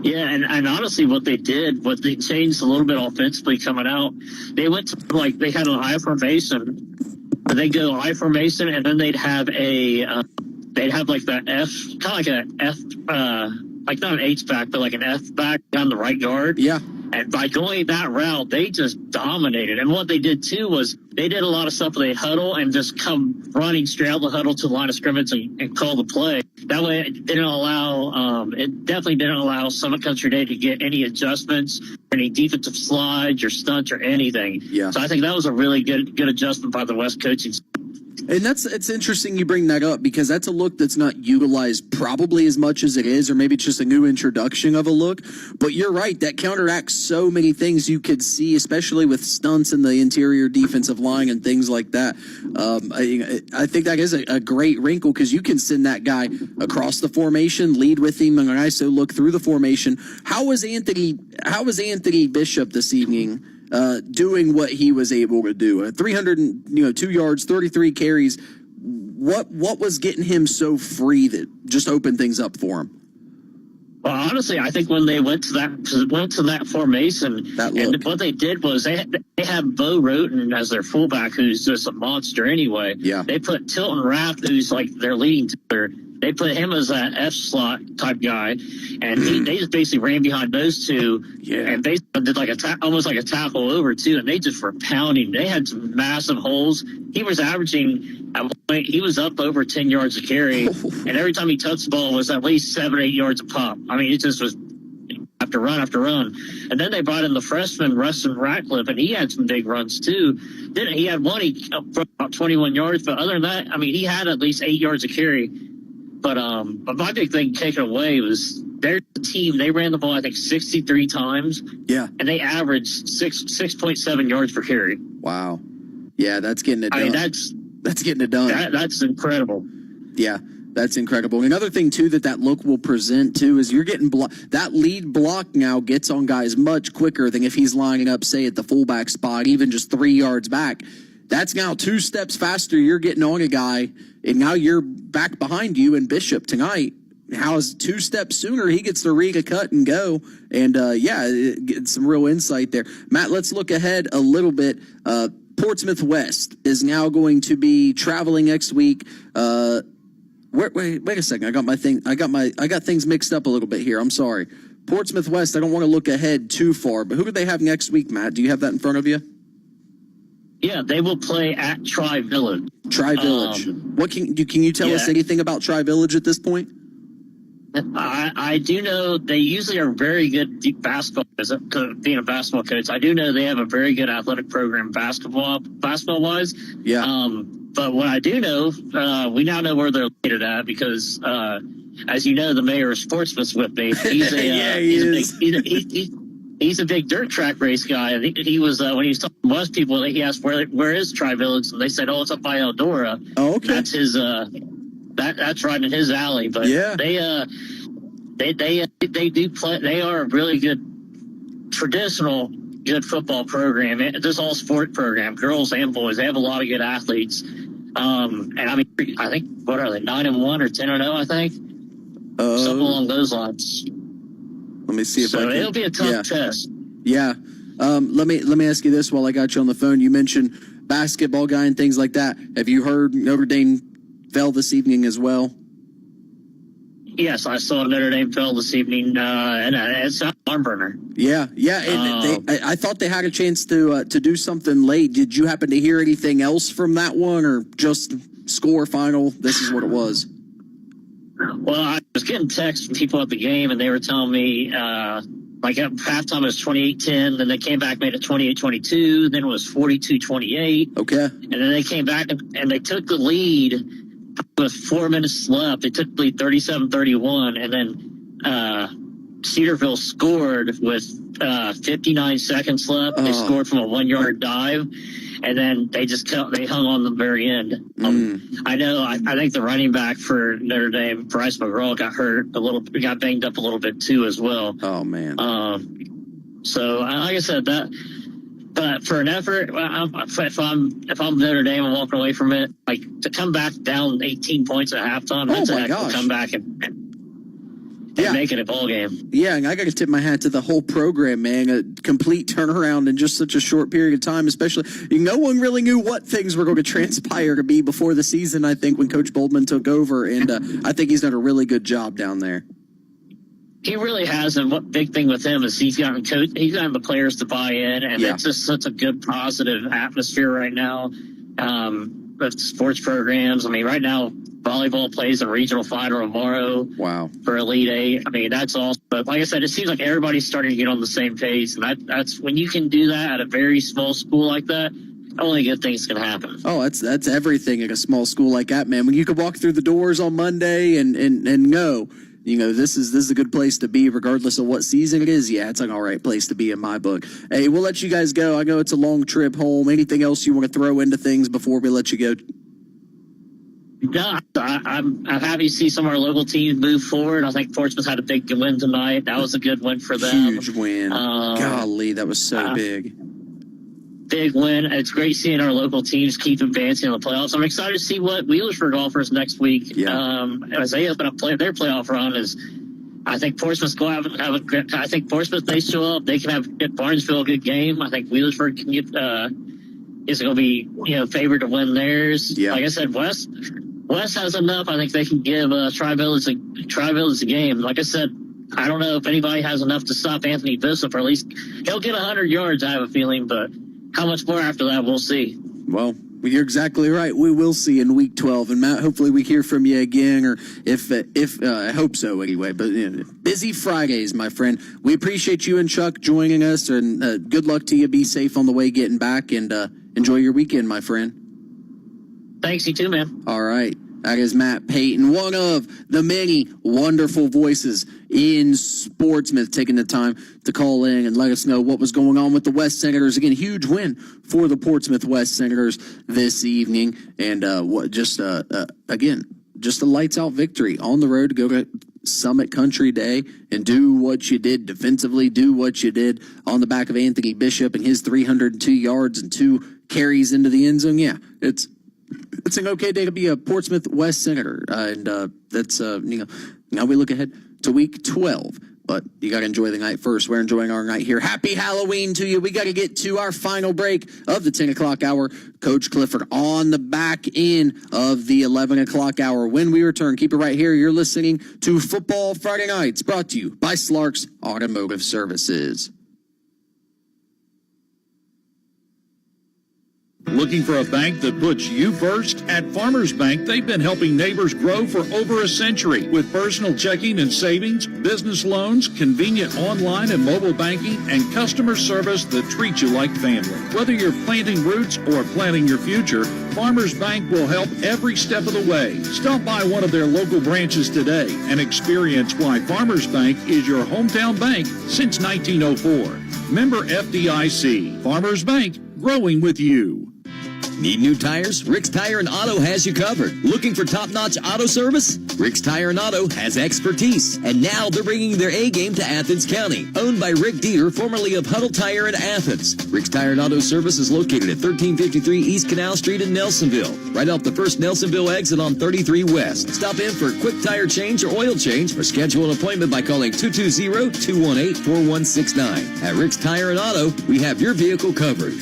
Yeah, and honestly, what they changed a little bit offensively coming out. They went to they had a high formation. They go high formation, and then they'd have like the F, kind of like an F, like not an H back, but like an F back down the right guard. Yeah. And by going that route, they just dominated. And what they did too was they did a lot of stuff where they huddle and just come running straight out the huddle to the line of scrimmage and call the play. That way, it definitely didn't allow Summit Country Day to get any adjustments, any defensive slides or stunts or anything. Yeah. So I think that was a really good adjustment by the West coaching staff. And it's interesting you bring that up because that's a look that's not utilized probably as much as it is, or maybe it's just a new introduction of a look. But you're right, that counteracts so many things you could see, especially with stunts in the interior defensive line and things like that. I think that is a great wrinkle because you can send that guy across the formation, lead with him, and ISO look through the formation. How was Anthony Bishop this evening? Doing what he was able to do, 302 yards, 33 carries. What was getting him so free that just opened things up for him? Well, honestly, I think when they went to that formation, and what they did was they have Bo Roten as their fullback, who's just a monster anyway. Yeah. They put Tilton Raft, who's like their leading tiller. They put him as that F slot type guy, and they just basically ran behind those two, and basically did like almost like a tackle over too, and they just were pounding. They had some massive holes. He was averaging at one point, he was up over 10 yards a carry, and every time he touched the ball was at least 7 or 8 yards a pop. I mean, it just was after run after run. And then they brought in the freshman Rustin Ratcliffe, and he had some big runs too. Then he had one for about 21 yards, but other than that, I mean, he had at least 8 yards a carry. But my big thing taken away was their team. They ran the ball, I think, 63 times. Yeah. And they averaged 6.7 yards per carry. Wow. Yeah, that's getting it done. I mean, that's getting it done. That's incredible. Yeah, that's incredible. And another thing, too, that look will present, too, is you're getting that lead block now gets on guys much quicker than if he's lining up, say, at the fullback spot, even just 3 yards back. That's now 2 steps faster. You're getting on a guy, and now you're back behind you. And Bishop tonight, how's 2 steps sooner? He gets to read a cut and go. And, get some real insight there. Matt, let's look ahead a little bit. Portsmouth West is now going to be traveling next week. Wait a second. I got things mixed up a little bit here. I'm sorry. Portsmouth West, I don't want to look ahead too far, but who do they have next week, Matt? Do you have that in front of you? Yeah, they will play at Tri-Village. Tri-Village. What can you tell us anything about Tri-Village at this point? I do know they usually are very good deep basketball. Being a basketball coach, I do know they have a very good athletic program basketball wise. Yeah. But what I do know, we now know where they're located at because, as you know, the mayor of Portsmouth's with me. He's a big dirt track race guy. I think he was when he was talking to West people. He asked where is Tri-Village, and they said, "Oh, it's up by Eldora." Oh, okay. That's his. That's right in his alley. But yeah, they do play. They are a really good traditional good football program. This all sport program, girls and boys. They have a lot of good athletes. And I mean, I think what are they 9-1 or 10-0? I think something along those lines. Let me see if it'll be a tough test. Yeah. Let me ask you this while I got you on the phone. You mentioned basketball guy and things like that. Have you heard Notre Dame fell this evening as well? Yes, I saw Notre Dame fell this evening, and it's an arm burner. Yeah. And I thought they had a chance to do something late. Did you happen to hear anything else from that one, or just score final? This is what it was. Well, I was getting texts from people at the game, and they were telling me, like at halftime it was 28-10, then they came back, made it 28-22, then it was 42-28. Okay. And then they came back, and they took the lead with 4 minutes left. They took the lead 37-31, and then Cedarville scored with 59 seconds left. They scored from a 1-yard dive, and then they hung on the very end. I think the running back for Notre Dame, Bryce McGraw, got banged up a little bit too as well. Oh man. So like I said, but for an effort, if I'm Notre Dame and walking away from it, like to come back down 18 points at halftime, that's a heck of a comeback and make it a ball game. Yeah, and I got to tip my hat to the whole program, man. A complete turnaround in just such a short period of time, especially. No one really knew what things were going to transpire to be before the season, I think, when Coach Boldman took over, and I think he's done a really good job down there. He really has, and what big thing with him is he's gotten the players to buy in, and it's just such a good, positive atmosphere right now with sports programs. I mean, right now, volleyball plays a regional final tomorrow. Wow. For Elite Eight. I mean, that's awesome. But like I said, it seems like everybody's starting to get on the same page, and that's when you can do that at a very small school like that, only good things can happen. Oh, that's everything at a small school like that, man. When you could walk through the doors on Monday and know, this is a good place to be regardless of what season it is. Yeah, it's an all right place to be in my book. Hey, we'll let you guys go. I know it's a long trip home. Anything else you want to throw into things before we let you go? No, I'm happy to see some of our local teams move forward. I think Portsmouth had a big win tonight. That was a good win for them. Huge win. Golly, that was so big. Big win. It's great seeing our local teams keep advancing in the playoffs. I'm excited to see what Wheelersburg offers next week. As they open up their playoff run. I think Portsmouth's going to have a great. I think Portsmouth, they show up, they can get Barnesville a good game. I think Wheelersburg can get is going to be favored to win theirs. Yeah. Like I said, West has enough. I think they can give Tri-Village a game. Like I said, I don't know if anybody has enough to stop Anthony Bishop, or at least he'll get 100 yards, I have a feeling, but how much more after that, we'll see. Well, you're exactly right. We will see in Week 12. And, Matt, hopefully we hear from you again, or if I hope so anyway. But busy Fridays, my friend. We appreciate you and Chuck joining us, and good luck to you. Be safe on the way getting back, and enjoy your weekend, my friend. Thanks, you too, man. All right. That is Matt Payton, one of the many wonderful voices in Sportsmouth, taking the time to call in and let us know what was going on with the West Senators. Again, huge win for the Portsmouth West Senators this evening. And just a lights-out victory on the road to go to Summit Country Day and do what you did defensively, do what you did on the back of Anthony Bishop and his 302 yards and 2 carries into the end zone. Yeah, it's an okay day to be a Portsmouth West Senator, and that's now we look ahead to Week 12. But you got to enjoy the night first. We're enjoying our night here. Happy Halloween to you. We got to get to our final break of the 10 o'clock hour. Coach Clifford on the back end of the 11 o'clock hour. When we return, keep it right here. You're listening to Football Friday Nights, brought to you by Slark's Automotive Services. Looking for a bank that puts you first? At Farmers Bank, they've been helping neighbors grow for over a century with personal checking and savings, business loans, convenient online and mobile banking, and customer service that treats you like family. Whether you're planting roots or planning your future, Farmers Bank will help every step of the way. Stop by one of their local branches today and experience why Farmers Bank is your hometown bank since 1904. Member FDIC. Farmers Bank, growing with you. Need new tires? Rick's Tire and Auto has you covered. Looking for top-notch auto service? Rick's Tire and Auto has expertise. And now they're bringing their A-game to Athens County. Owned by Rick Dieter, formerly of Huddle Tire in Athens. Rick's Tire and Auto Service is located at 1353 East Canal Street in Nelsonville. Right off the first Nelsonville exit on 33 West. Stop in for a quick tire change or oil change, or schedule an appointment by calling 220-218-4169. At Rick's Tire and Auto, we have your vehicle covered.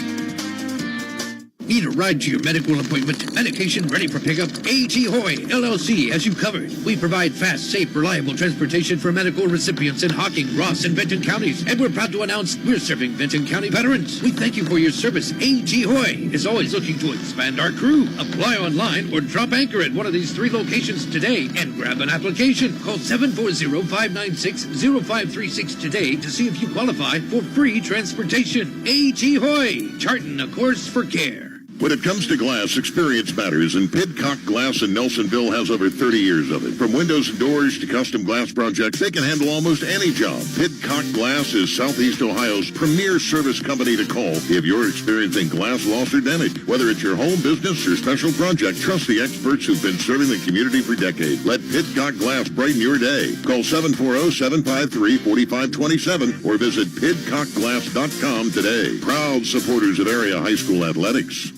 Need a ride to your medical appointment? Medication ready for pickup? A.T. Hoy, LLC has you covered. We provide fast, safe, reliable transportation for medical recipients in Hocking, Ross, and Benton counties. And we're proud to announce we're serving Benton County veterans. We thank you for your service. A.T. Hoy is always looking to expand our crew. Apply online or drop anchor at one of these 3 locations today and grab an application. Call 740-596-0536 today to see if you qualify for free transportation. A.T. Hoy, charting a course for care. When it comes to glass, experience matters, and Pidcock Glass in Nelsonville has over 30 years of it. From windows and doors to custom glass projects, they can handle almost any job. Pidcock Glass is Southeast Ohio's premier service company to call if you're experiencing glass loss or damage. Whether it's your home, business, or special project, trust the experts who've been serving the community for decades. Let Pidcock Glass brighten your day. Call 740-753-4527 or visit pidcockglass.com today. Proud supporters of area high school athletics.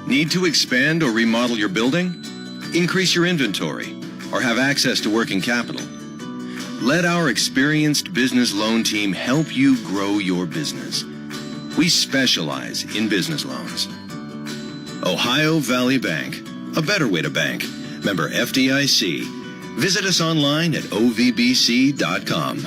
Need to expand or remodel your building? Increase your inventory or have access to working capital? Let our experienced business loan team help you grow your business. We specialize in business loans. Ohio Valley Bank, a better way to bank. Member FDIC. Visit us online at ovbc.com.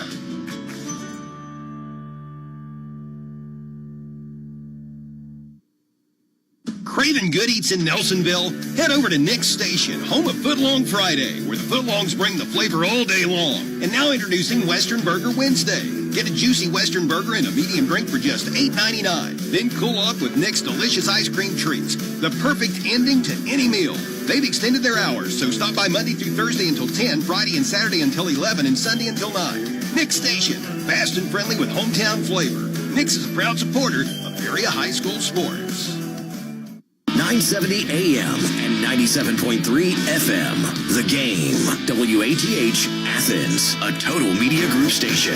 Craving good eats in Nelsonville? Head over to Nick's Station, home of Footlong Friday, where the footlongs bring the flavor all day long. And now introducing Western Burger Wednesday. Get a juicy Western burger and a medium drink for just $8.99. Then cool off with Nick's delicious ice cream treats. The perfect ending to any meal. They've extended their hours, so stop by Monday through Thursday until 10, Friday and Saturday until 11, and Sunday until 9. Nick's Station, fast and friendly with hometown flavor. Nick's is a proud supporter of area high school sports. 970 AM and 97.3 FM. The Game. WATH Athens, a Total Media Group station.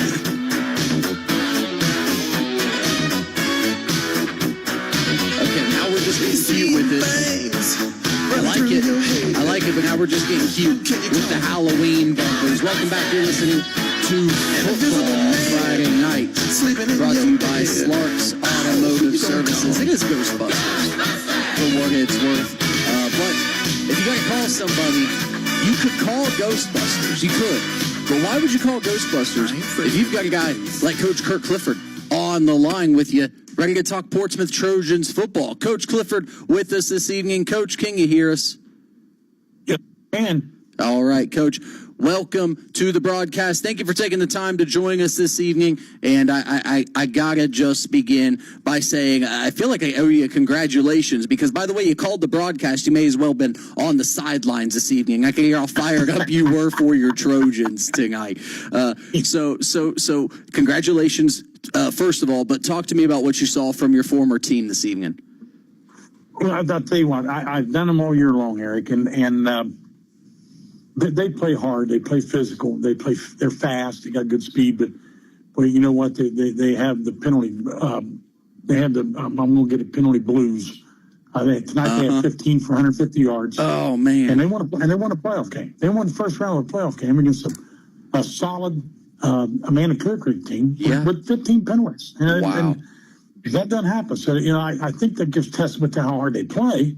Okay, now we're just getting cute with this. I like it, but now we're just getting cute with the Halloween bumpers. Welcome back. You're listening to Football Friday Night, brought to you by Slark's Automotive Services. It is Ghostbusters, for what it's worth. But if you got to call somebody, you could call Ghostbusters. You could. But why would you call Ghostbusters if you've got a guy like Coach Kirk Clifford on the line with you, ready to talk Portsmouth Trojans football? Coach Clifford with us this evening. Coach, can you hear us? Yep, can. All right, Coach. Welcome to the broadcast. Thank you for taking the time to join us this evening. And I gotta just begin by saying I feel like I owe you congratulations because, by the way, you called the broadcast. You may as well have been on the sidelines this evening. I can hear how fired up you were for your Trojans tonight. So congratulations, first of all. But talk to me about what you saw from your former team this evening. Well, I'll tell you what. I've done them all year long, Eric, and they play hard. They play physical. They're fast. They got good speed. But you know what? They have the penalty. They have the. I'm going to get a penalty blues. Tonight they had 15 for 150 yards. Oh man! And they won a playoff game. They won the first round of a playoff game against a solid Amanda-Clearcreek team with 15 penalties. And that doesn't happen. So I think that gives testament to how hard they play,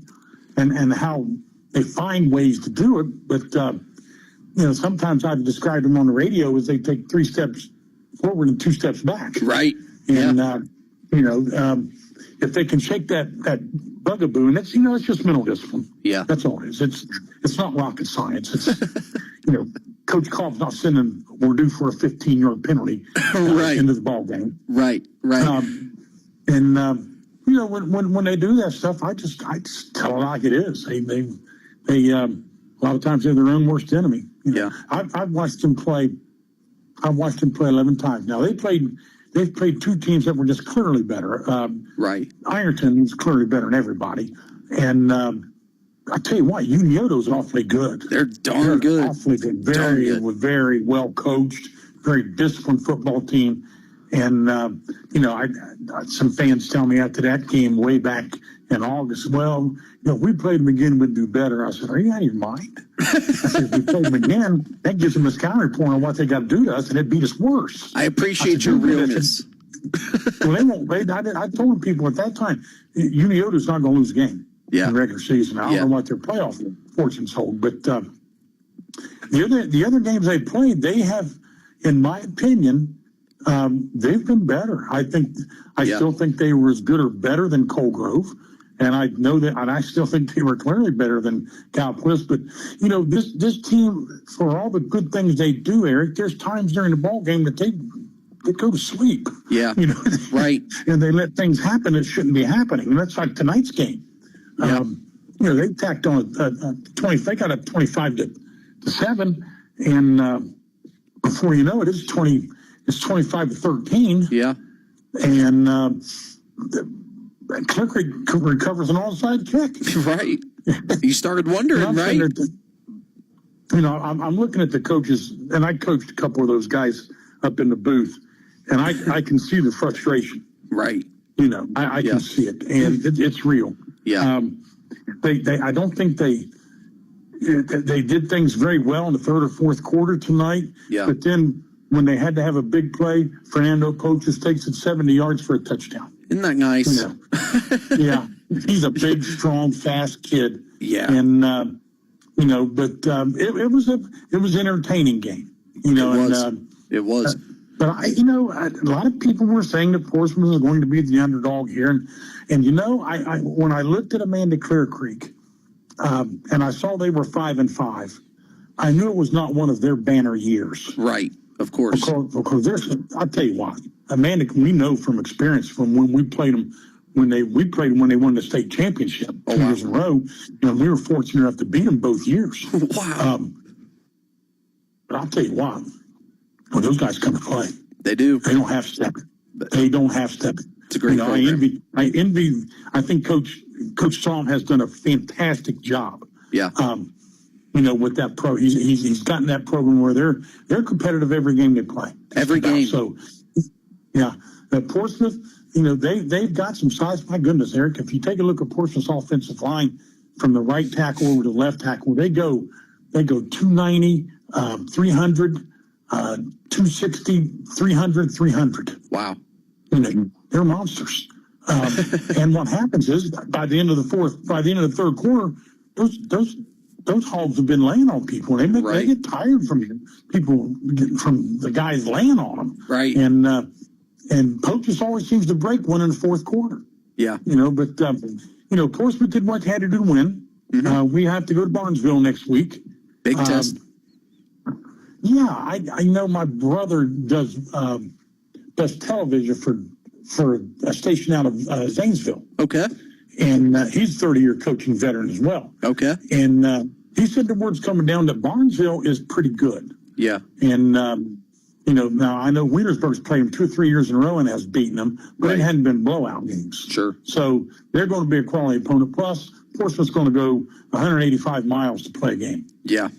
and how they find ways to do it, but sometimes I've described them on the radio as they take 3 steps forward and 2 steps back. Right. And if they can shake that bugaboo, and it's just mental discipline. Yeah. That's all it is. It's not rocket science. It's Coach Cobb's not sending we're due for a 15-yard penalty into the ball game. Right. When they do that stuff, I just tell it like it is. They a lot of times they're their own worst enemy. I've watched them play. I've watched them play 11 times. Now they've played 2 teams that were just clearly better. Right. Ironton was clearly better than everybody, and I tell you what, Unioto's awfully good. They're darn good. Awfully good. Very well coached. Very disciplined football team. And some fans tell me after that game way back in August, well, if we played them again, we'd do better. I said, are you out of your mind? I said, if we played them again, that gives them a scouting report on what they got to do to us, and it'd beat us worse. I appreciate your realness. Well, they won't. I told people at that time, Unioto's not going to lose a game in the regular season. I don't know what their playoff fortunes hold, but the other games they played, they have, in my opinion, they've been better. I still think they were as good or better than Colgrove. And I know that, and I still think they were clearly better than Calquist. But, this team, for all the good things they do, Eric, there's times during the ball game that go to sleep. Yeah. Right. And they let things happen that shouldn't be happening. And that's like tonight's game. Yeah. They tacked on a 20. They got up 25-7, and before you know it, it's 20. It's 25-13. Yeah. And Clearcreek recovers an onside kick. Right. You started wondering, right? I'm looking at the coaches, and I coached a couple of those guys up in the booth, and I can see the frustration. Right. I can see it, and it's real. Yeah. I don't think they did things very well in the third or fourth quarter tonight. Yeah. But then when they had to have a big play, Fernando Poches takes it 70 yards for a touchdown. Isn't that nice? Yeah. He's a big, strong, fast kid. Yeah. And but it was an entertaining game. It was. But a lot of people were saying that Portsmouth was going to be the underdog here, and I when I looked at Amanda-Clearcreek, and I saw they were 5-5, I knew it was not one of their banner years. Right, of course. Because I'll tell you what, Amanda, we know from experience from when we played them. When they won the state championship 2 years in a row, we were fortunate enough to beat them both years. Wow! But I'll tell you what, when those guys come to play, they do. They don't have step. They don't have step. It's a great program. I envy. I think Coach Psalm has done a fantastic job. Yeah. With that pro, he's gotten that program where they're competitive every game they play. Every game. So, yeah, Portsmouth. They've got some size. My goodness, Eric, if you take a look at Portsmouth's offensive line from the right tackle over to the left tackle, they go 290, 300, 260, 300, 300. Wow. They're monsters. And what happens is by the end of the third quarter, those hogs have been laying on people. They get tired from the guys laying on them. Right. And Poches always seems to break one in the fourth quarter. Yeah. But Portsmouth did what they had to do to win. Mm-hmm. We have to go to Barnesville next week. Big test. Yeah, I know my brother does television for a station out of Zanesville. Okay. And he's a 30-year coaching veteran as well. Okay. And he said the word's coming down that Barnesville is pretty good. Yeah. And now I know Wienersburg's played them 2 or 3 years in a row and has beaten them, but it hadn't been blowout games. Sure. So they're going to be a quality opponent. Plus, Portsmouth's going to go 185 miles to play a game. Yeah.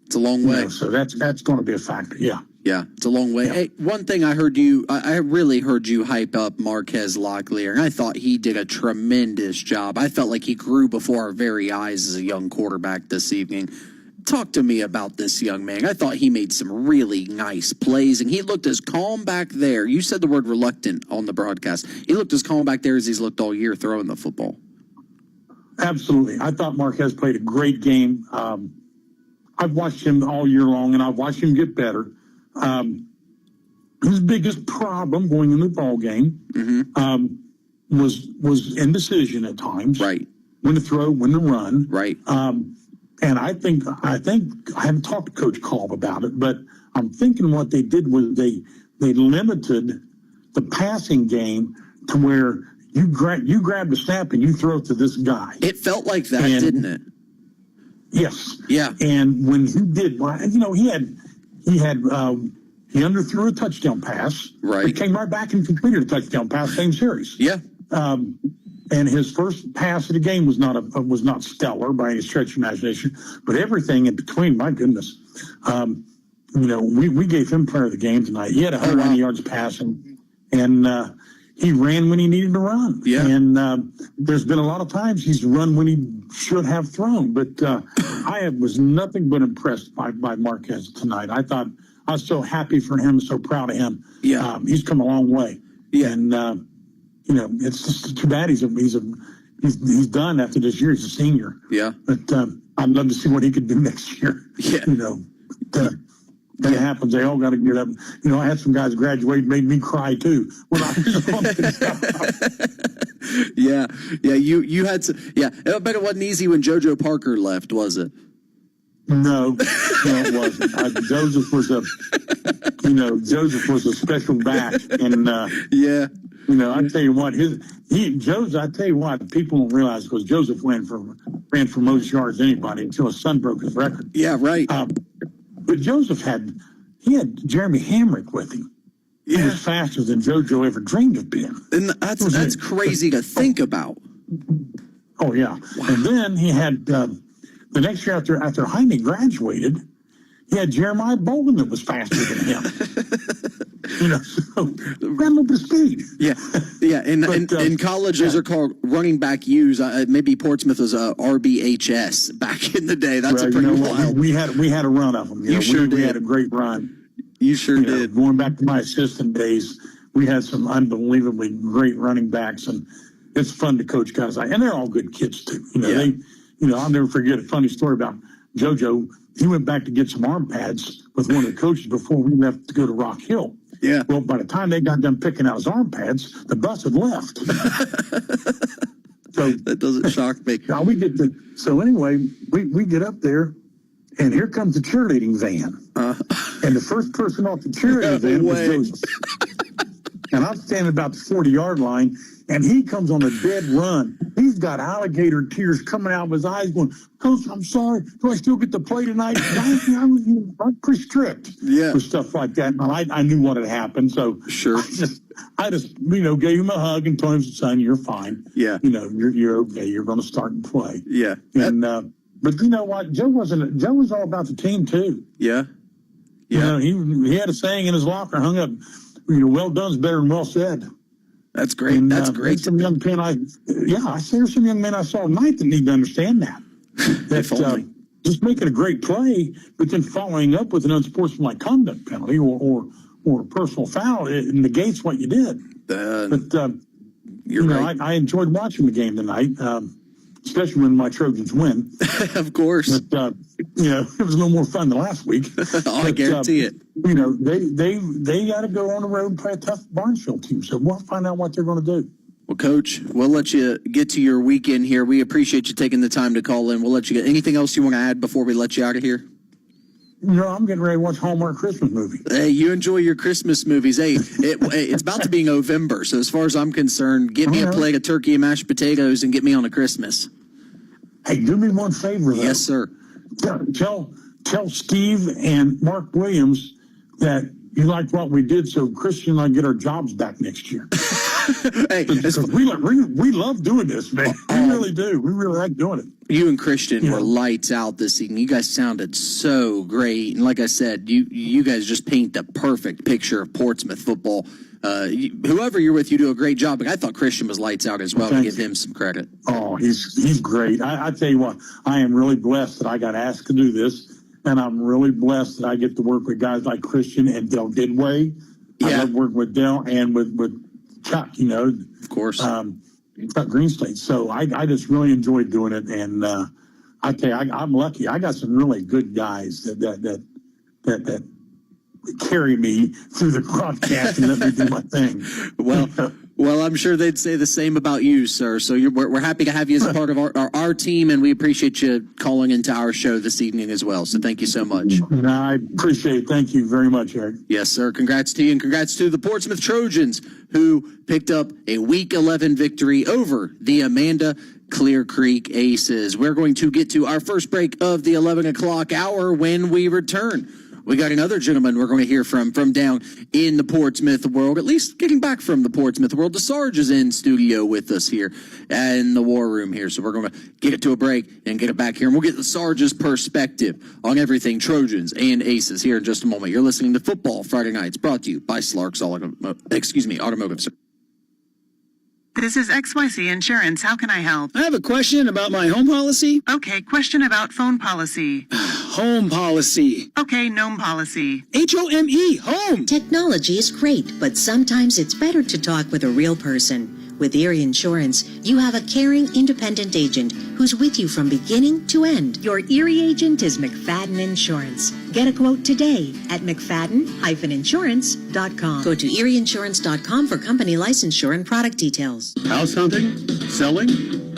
It's a long way. So that's going to be a factor. Yeah. Yeah, it's a long way. Yeah. Hey, one thing I really heard you hype up Marquez Locklear, and I thought he did a tremendous job. I felt like he grew before our very eyes as a young quarterback this evening. Talk to me about this young man. I thought he made some really nice plays, and he looked as calm back there. You said the word reluctant on the broadcast. He looked as calm back there as he's looked all year throwing the football. Absolutely. I thought Marquez played a great game. I've watched him all year long, and I've watched him get better. His biggest problem going into the ball game was indecision at times. Right. When to throw, when to run. Right. And I think I haven't talked to Coach Kolb about it, but I'm thinking what they did was they limited the passing game to where you grab the snap and you throw it to this guy. It felt like that, didn't it? Yes. Yeah. And when he did, he underthrew a touchdown pass. Right. He came right back and completed a touchdown pass, same series. Yeah. And his first pass of the game was not stellar by any stretch of imagination, but everything in between, my goodness. We gave him player of the game tonight. He had 190 yards passing, and he ran when he needed to run. Yeah. And there's been a lot of times he's run when he should have thrown, but I was nothing but impressed by Marquez tonight. I was so happy for him, so proud of him. Yeah. He's come a long way. Yeah. And it's just too bad he's done after this year. He's a senior. Yeah. But I'd love to see what he could do next year. Yeah. That happens. They all got to get up. I had some guys graduate, made me cry too. When I was on Yeah. Yeah. You had some. Yeah. I bet it wasn't easy when JoJo Parker left, was it? No, it wasn't. Joseph was a special back, and yeah. I tell you what, I tell you what, people don't realize because Joseph ran for most yards than anybody until his son broke his record. Yeah, right. But Joseph had Jeremy Hamrick with him. Yeah. He was faster than JoJo ever dreamed of being. And that's crazy to think about. Oh yeah, wow. And then he had the next year after Jaime graduated, he had Jeremiah Bolden that was faster than him. So ran up the speed. Yeah. In college, those are called running back U's. Maybe Portsmouth was a RBHS back in the day. That's a pretty wild. We had a run of them. You sure did. We had a great run. You sure did. Going back to my assistant days, we had some unbelievably great running backs, and it's fun to coach guys like, and they're all good kids too. I'll never forget a funny story about JoJo. He went back to get some arm pads with one of the coaches before we left to go to Rock Hill. Yeah. Well, by the time they got done picking out his arm pads, the bus had left. So that doesn't shock me. So anyway, we get up there, and here comes the cheerleading van. And the first person off the cheerleading van was Joseph. And I'm standing about the 40-yard line, and he comes on a dead run. He's got alligator tears coming out of his eyes going, Coach, I'm sorry. Do I still get to play tonight? I'm pretty strict with stuff like that. And I knew what had happened. So sure. I just gave him a hug and told him, son, you're fine. Yeah. You're okay. You're going to start and play. Yeah. And but you know what? Joe was all about the team, too. Yeah. Yeah. He had a saying in his locker, hung up, well done's better than well said. That's great. And, that's great. Some young men there's some young men I saw tonight that need to understand that. Just making a great play, but then following up with an unsportsmanlike conduct penalty or a personal foul, it negates what you did. You're right. I enjoyed watching the game tonight, especially when my Trojans win. Of course. But, it was a little more fun than last week. I guarantee it. They got to go on the road and play a tough Barnesville team. So we'll find out what they're going to do. Well, Coach, we'll let you get to your weekend here. We appreciate you taking the time to call in. We'll let you get anything else you want to add before we let you out of here? I'm getting ready to watch Hallmark Christmas movie. Hey, you enjoy your Christmas movies. Hey, it's about to be November, so as far as I'm concerned, get me a plate of turkey and mashed potatoes and get me on a Christmas. Hey, do me one favor, though. Yes, sir. Tell Steve and Mark Williams that you liked what we did, so Christian and I get our jobs back next year. Hey, we love doing this, man. We really do. We really like doing it. You and Christian were lights out this evening. You guys sounded so great, and like I said, you guys just paint the perfect picture of Portsmouth football. Whoever you're with, you do a great job. But I thought Christian was lights out as well. To give him some credit. Oh, he's great. I tell you what, I am really blessed that I got asked to do this, and I'm really blessed that I get to work with guys like Christian and Dell Didway. I love working with Dell and with Chuck. Of course, Chuck Greenslade. So I just really enjoyed doing it, and I tell you, I'm lucky. I got some really good guys that carry me through the broadcast and let me do my thing. Well, I'm sure they'd say the same about you, sir. So we're happy to have you as part of our team, and we appreciate you calling into our show this evening as well. So thank you so much. I appreciate it. Thank you very much, Eric. Yes, sir. Congrats to you, and congrats to the Portsmouth Trojans, who picked up a Week 11 victory over the Amanda-Clearcreek Aces. We're going to get to our first break of the 11 o'clock hour when we return. We got another gentleman we're going to hear from down in the Portsmouth world, at least getting back from the Portsmouth world. The Sarge is in studio with us here in the war room here. So we're going to get it to a break and get it back here. And we'll get the Sarge's perspective on everything Trojans and Aces here in just a moment. You're listening to Football Friday Nights, brought to you by Slark's Automotive. This is XYZ Insurance. How can I help? I have a question about my home policy. Okay, question about phone policy. Home policy. Okay, gnome policy. HOME, home. Technology is great, but sometimes it's better to talk with a real person. With Erie Insurance, you have a caring, independent agent who's with you from beginning to end. Your Erie agent is McFadden Insurance. Get a quote today at McFadden-insurance.com. Go to ErieInsurance.com for company licensure and product details. House hunting? Selling?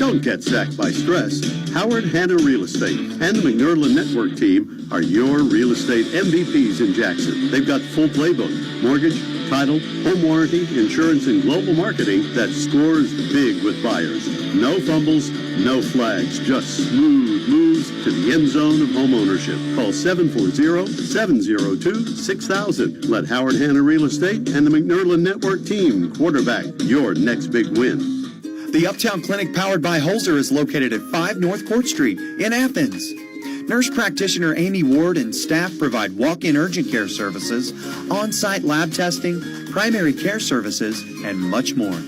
Don't get sacked by stress. Howard Hanna Real Estate and the McNerlin Network team are your real estate MVPs in Jackson. They've got full playbook, mortgage, title, home warranty, insurance, and global marketing that scores big with buyers. No fumbles, no flags, just smooth moves to the end zone of home ownership. Call 740-702-6000. Let Howard Hanna Real Estate and the McNerlin Network team quarterback your next big win. The Uptown Clinic powered by Holzer is located at 5 North Court Street in Athens. Nurse practitioner Amy Ward and staff provide walk-in urgent care services, on-site lab testing, primary care services, and much more.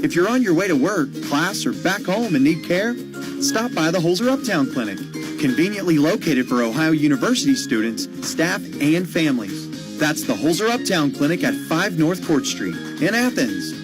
If you're on your way to work, class, or back home and need care, stop by the Holzer Uptown Clinic, conveniently located for Ohio University students, staff, and families. That's the Holzer Uptown Clinic at 5 North Court Street in Athens.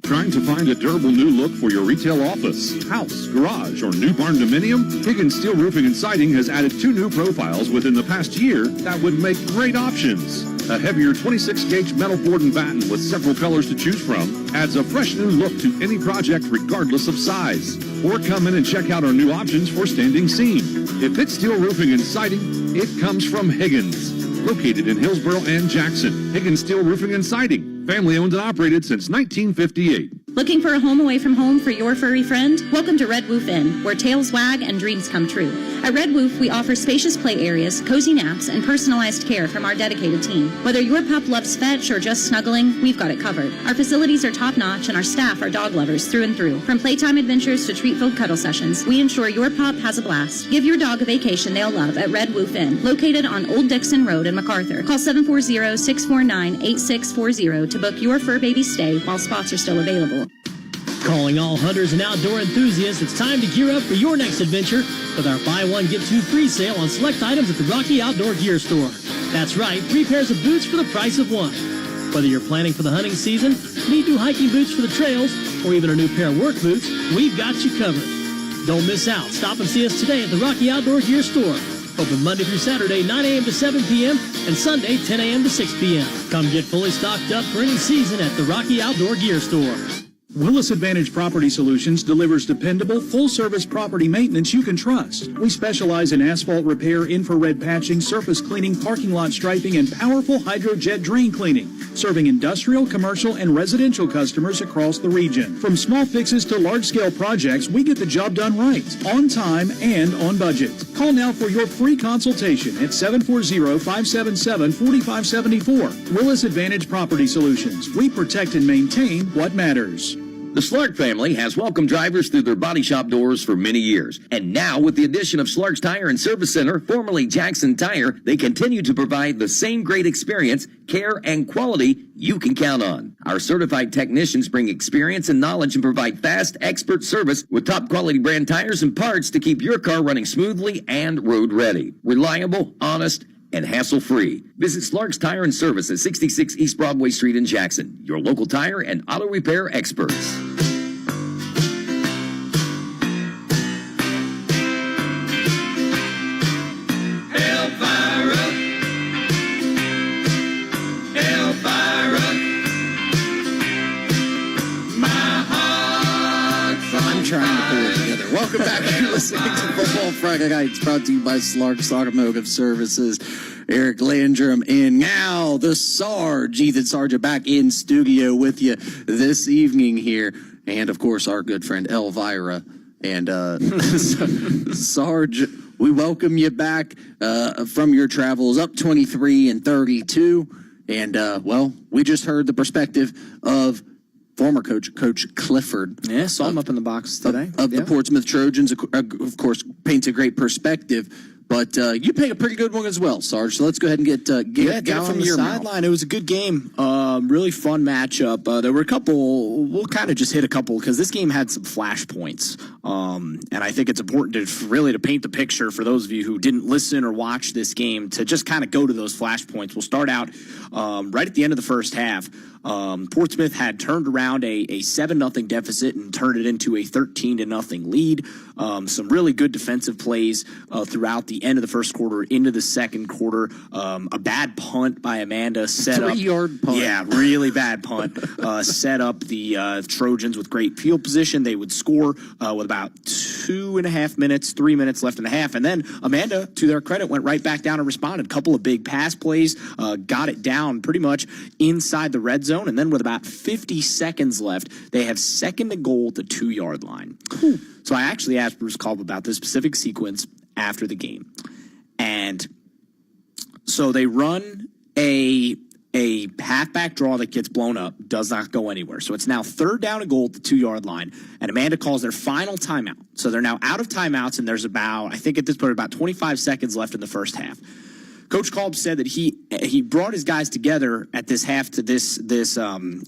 Trying to find a durable new look for your retail office, house, garage, or new barn dominium? Higgins Steel Roofing and Siding has added 2 new profiles within the past year that would make great options. A heavier 26-gauge metal board and batten with several colors to choose from adds a fresh new look to any project regardless of size. Or come in and check out our new options for standing seam. If it's steel roofing and siding, it comes from Higgins. Located in Hillsborough and Jackson, Higgins Steel Roofing and Siding. Family owned and operated since 1958. Looking for a home away from home for your furry friend? Welcome to Red Woof Inn, where tails wag and dreams come true. At Red Woof, we offer spacious play areas, cozy naps, and personalized care from our dedicated team. Whether your pup loves fetch or just snuggling, we've got it covered. Our facilities are top-notch, and our staff are dog lovers through and through. From playtime adventures to treat-filled cuddle sessions, we ensure your pup has a blast. Give your dog a vacation they'll love at Red Woof Inn, located on Old Dixon Road in MacArthur. Call 740-649-8640 to book your fur baby stay while spots are still available. Calling all hunters and outdoor enthusiasts, it's time to gear up for your next adventure with our buy one, get 2 free sale on select items at the Rocky Outdoor Gear Store. That's right, 3 pairs of boots for the price of 1. Whether you're planning for the hunting season, need new hiking boots for the trails, or even a new pair of work boots, we've got you covered. Don't miss out. Stop and see us today at the Rocky Outdoor Gear Store. Open Monday through Saturday, 9 a.m. to 7 p.m., and Sunday, 10 a.m. to 6 p.m. Come get fully stocked up for any season at the Rocky Outdoor Gear Store. Willis Advantage Property Solutions delivers dependable, full-service property maintenance you can trust. We specialize in asphalt repair, infrared patching, surface cleaning, parking lot striping, and powerful hydrojet drain cleaning, serving industrial, commercial, and residential customers across the region. From small fixes to large-scale projects, we get the job done right, on time, and on budget. Call now for your free consultation at 740-577-4574. Willis Advantage Property Solutions. We protect and maintain what matters. The Slark family has welcomed drivers through their body shop doors for many years. And now, with the addition of Slark's Tire and Service Center, formerly Jackson Tire, they continue to provide the same great experience, care, and quality you can count on. Our certified technicians bring experience and knowledge and provide fast, expert service with top quality brand tires and parts to keep your car running smoothly and road ready. Reliable, honest, and hassle-free. Visit Slark's Tire and Service at 66 East Broadway Street in Jackson, your local tire and auto repair experts. I'm trying to pull it together. Welcome back. You're listening to Football Friday Nights, brought to you by Slark's Automotive Services. Eric Landrum in now. The Sarge, Ethan Sarge, back in studio with you this evening here. And, of course, our good friend Elvira. And Sarge, we welcome you back from your travels up 23 and 32. And, well, we just heard the perspective of former Coach Clifford. Yeah, saw him up in the box today. Of the Portsmouth Trojans, of course, paints a great perspective. But you paint a pretty good one as well, Sarge. So let's go ahead and get it from your sideline. It was a good game. Really fun matchup. There were a couple. We'll kind of just hit a couple because this game had some flashpoints. And I think it's important to paint the picture for those of you who didn't listen or watch this game to just kind of go to those flashpoints. We'll start out right at the end of the first half. Portsmouth had turned around a 7-0 deficit and turned it into a 13-0 lead. Some really good defensive plays throughout the the end of the first quarter into the second quarter. A bad punt by Amanda set up. 3-yard punt. Yeah, really bad punt. Set up the Trojans with great field position. They would score with about 2.5 minutes, 3 minutes left in the half. And then Amanda, to their credit, went right back down and responded. A couple of big pass plays, got it down pretty much inside the red zone. And then with about 50 seconds left, they have second and goal at the 2-yard line. So I actually asked Bruce Kolb about this specific sequence after the game. And so they run a halfback draw that gets blown up, does not go anywhere. So it's now third down and goal at the 2-yard line. And Amanda calls their final timeout. So they're now out of timeouts, and there's about, I think at this point, about 25 seconds left in the first half. Coach Kolb said that he brought his guys together at this half to this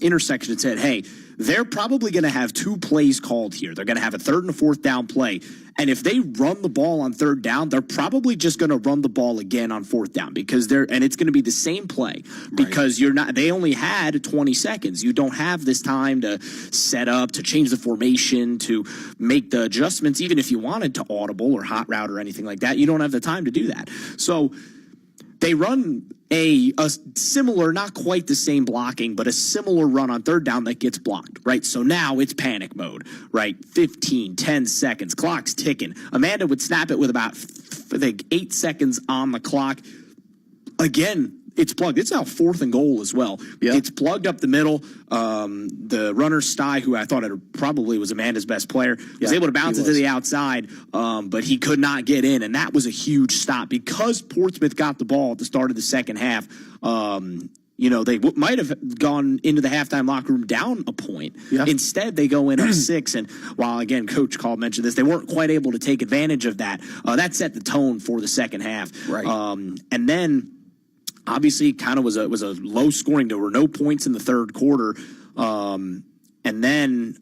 intersection and said, hey, they're probably going to have 2 plays called here. They're going to have a third and a fourth down play. And if they run the ball on third down, they're probably just going to run the ball again on fourth down because it's going to be the same play because they only had 20 seconds. You don't have this time to set up, to change the formation, to make the adjustments, even if you wanted to audible or hot route or anything like that. You don't have the time to do that. So they run a similar, not quite the same blocking, but a similar run on third down that gets blocked, right? So now it's panic mode, right? 10 seconds, clock's ticking. Amanda would snap it with about, I think, 8 seconds on the clock. Again, it's plugged. It's now fourth and goal as well. Yep. It's plugged up the middle. The runner, Sty, who I thought probably was Amanda's best player, was able to bounce it to the outside, but he could not get in, and that was a huge stop. Because Portsmouth got the ball at the start of the second half, they might have gone into the halftime locker room down a point. Yeah. Instead, they go in up 6, and while, again, Coach Kolb mentioned this, they weren't quite able to take advantage of that. That set the tone for the second half. Right. And then obviously, kind of was a low scoring. There were no points in the third quarter, and then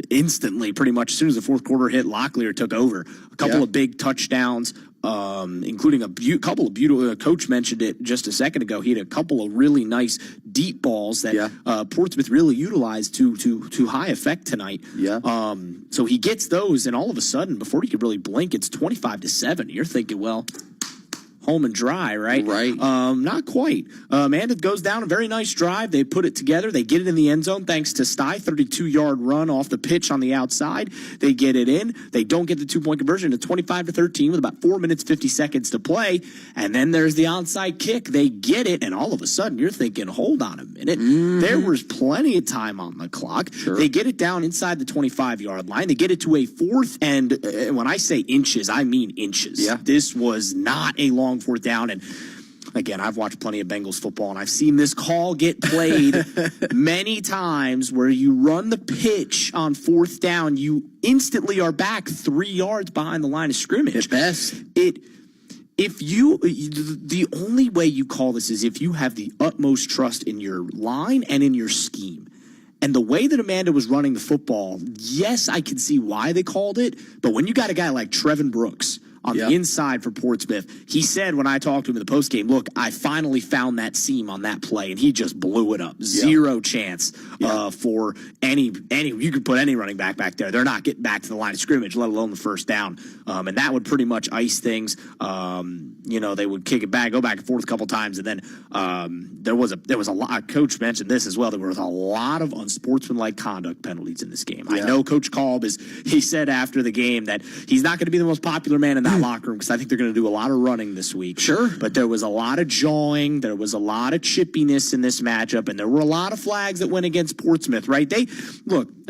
instantly, pretty much as soon as the fourth quarter hit, Locklear took over. A couple of big touchdowns, including a couple of beautiful. Coach mentioned it just a second ago. He had a couple of really nice deep balls that Portsmouth really utilized to high effect tonight. Yeah. So he gets those, and all of a sudden, before he could really blink, it's 25-7. You're thinking, well, home and dry, right? Right. Not quite. Amanda goes down a very nice drive. They put it together. They get it in the end zone thanks to Sty, 32-yard run off the pitch on the outside. They get it in. They don't get the 2-point conversion to 25-13 with about 4 minutes, 50 seconds to play. And then there's the onside kick. They get it, and all of a sudden you're thinking, hold on a minute. Mm-hmm. There was plenty of time on the clock. Sure. They get it down inside the 25-yard line. They get it to a fourth, and when I say inches, I mean inches. Yeah. This was not a long fourth down, and again, I've watched plenty of Bengals football, and I've seen this call get played many times where you run the pitch on fourth down, you instantly are back 3 yards behind the line of scrimmage. At best. The only way you call this is if you have the utmost trust in your line and in your scheme. And the way that Amanda was running the football, yes, I can see why they called it, but when you got a guy like Trevin Brooks on the inside for Portsmouth, he said when I talked to him in the postgame, look, I finally found that seam on that play, and he just blew it up. Zero chance for any. You could put any running back there. They're not getting back to the line of scrimmage, let alone the first down. And that would pretty much ice things. They would kick it back, go back and forth a couple times, and then there was a lot. Coach mentioned this as well. There was a lot of unsportsmanlike conduct penalties in this game. I know Coach Kolb he said after the game that he's not going to be the most popular man in that locker room because I think they're going to do a lot of running this week. Sure. But there was a lot of jawing. There was a lot of chippiness in this matchup, and there were a lot of flags that went against Portsmouth, right?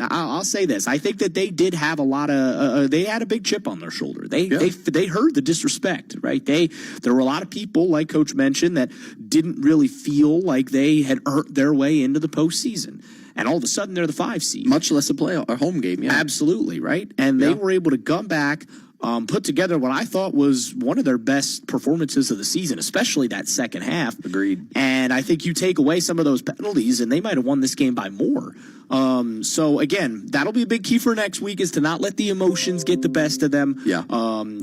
I'll say this. I think that they did have a lot of they had a big chip on their shoulder. They heard the disrespect, right? There were a lot of people, like Coach mentioned, that didn't really feel like they had earned their way into the postseason. And all of a sudden, they're the 5 seed. Much less a home game, yeah. Absolutely, right? And they were able to come back, put together what I thought was one of their best performances of the season, especially that second half. Agreed. And I think you take away some of those penalties, and they might have won this game by more. So, again, that'll be a big key for next week is to not let the emotions get the best of them. Yeah.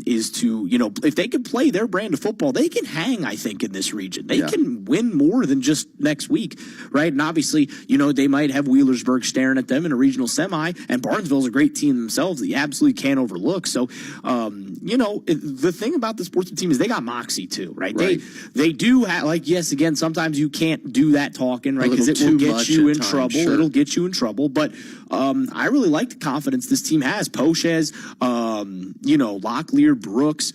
Is to, if they can play their brand of football, they can hang, I think, in this region. They can win more than just next week, right? And obviously, they might have Wheelersburg staring at them in a regional semi, and Barnesville's a great team themselves that you absolutely can't overlook. So, the thing about the Portsmouth team is they got moxie too, right? They do have, yes, again, sometimes you can't do that talking, right? Because it will get you in trouble. Sure. It'll get you in trouble. But I really like the confidence this team has. Poches, Locklear, Brooks,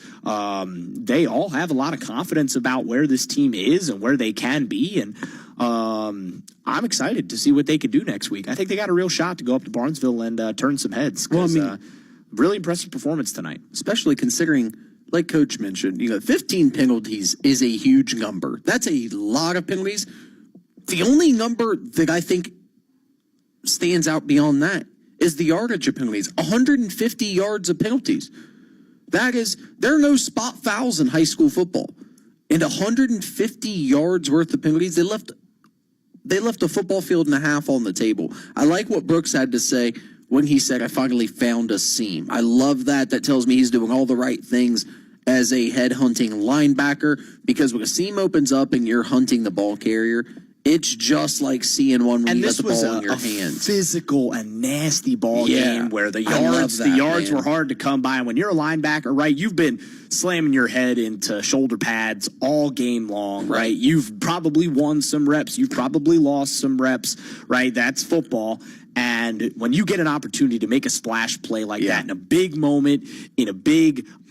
they all have a lot of confidence about where this team is and where they can be. And I'm excited to see what they could do next week. I think they got a real shot to go up to Barnesville and turn some heads. Really impressive performance tonight. Especially considering, like Coach mentioned, 15 penalties is a huge number. That's a lot of penalties. The only number that I think stands out beyond that is the yardage of penalties. 150 yards of penalties. There are no spot fouls in high school football. And 150 yards worth of penalties, they left a football field and a half on the table. I like what Brooks had to say when he said, I finally found a seam. I love that. That tells me he's doing all the right things as a head hunting linebacker, because when a seam opens up and you're hunting the ball carrier, it's just like seeing one when you got the ball in your hands. Physical and nasty ball game where the yards were hard to come by. And when you're a linebacker, right, you've been slamming your head into shoulder pads all game long, right? You've probably won some reps. You've probably lost some reps, right? That's football. And when you get an opportunity to make a splash play like that in a big moment,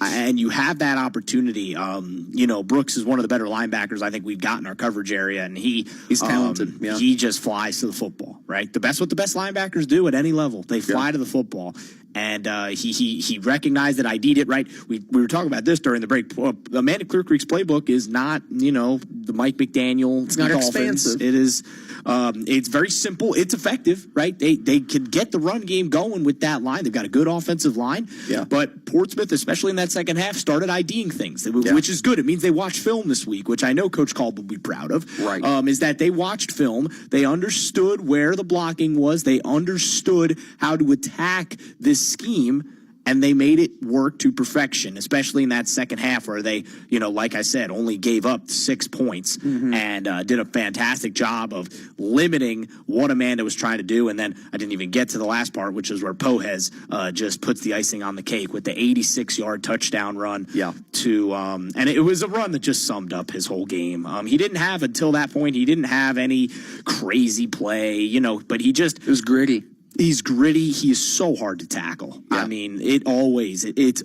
and you have that opportunity, Brooks is one of the better linebackers I think we've got in our coverage area, and he's talented. He just flies to the football, right? What the best linebackers do at any level. They fly to the football. And he recognized that, ID'd it, right? We were talking about this during the break. Amanda-Clearcreek's playbook is not, the Mike McDaniel. It's not expansive. It is. It's very simple. It's effective, right? They can get the run game going with that line. They've got a good offensive line. Yeah. But Portsmouth, especially in that second half, started IDing things, which is good. It means they watched film this week, which I know Coach Call will be proud of. Right. Is that they watched film. They understood where the blocking was. They understood how to attack this scheme, and they made it work to perfection, especially in that second half where they, like I said, only gave up 6 points and did a fantastic job of limiting what Amanda was trying to do. And then I didn't even get to the last part, which is where Pohez just puts the icing on the cake with the 86-yard touchdown run. And it was a run that just summed up his whole game. He didn't have, until that point, he didn't have any crazy play, but it was gritty. He's gritty. He is so hard to tackle. I mean, it's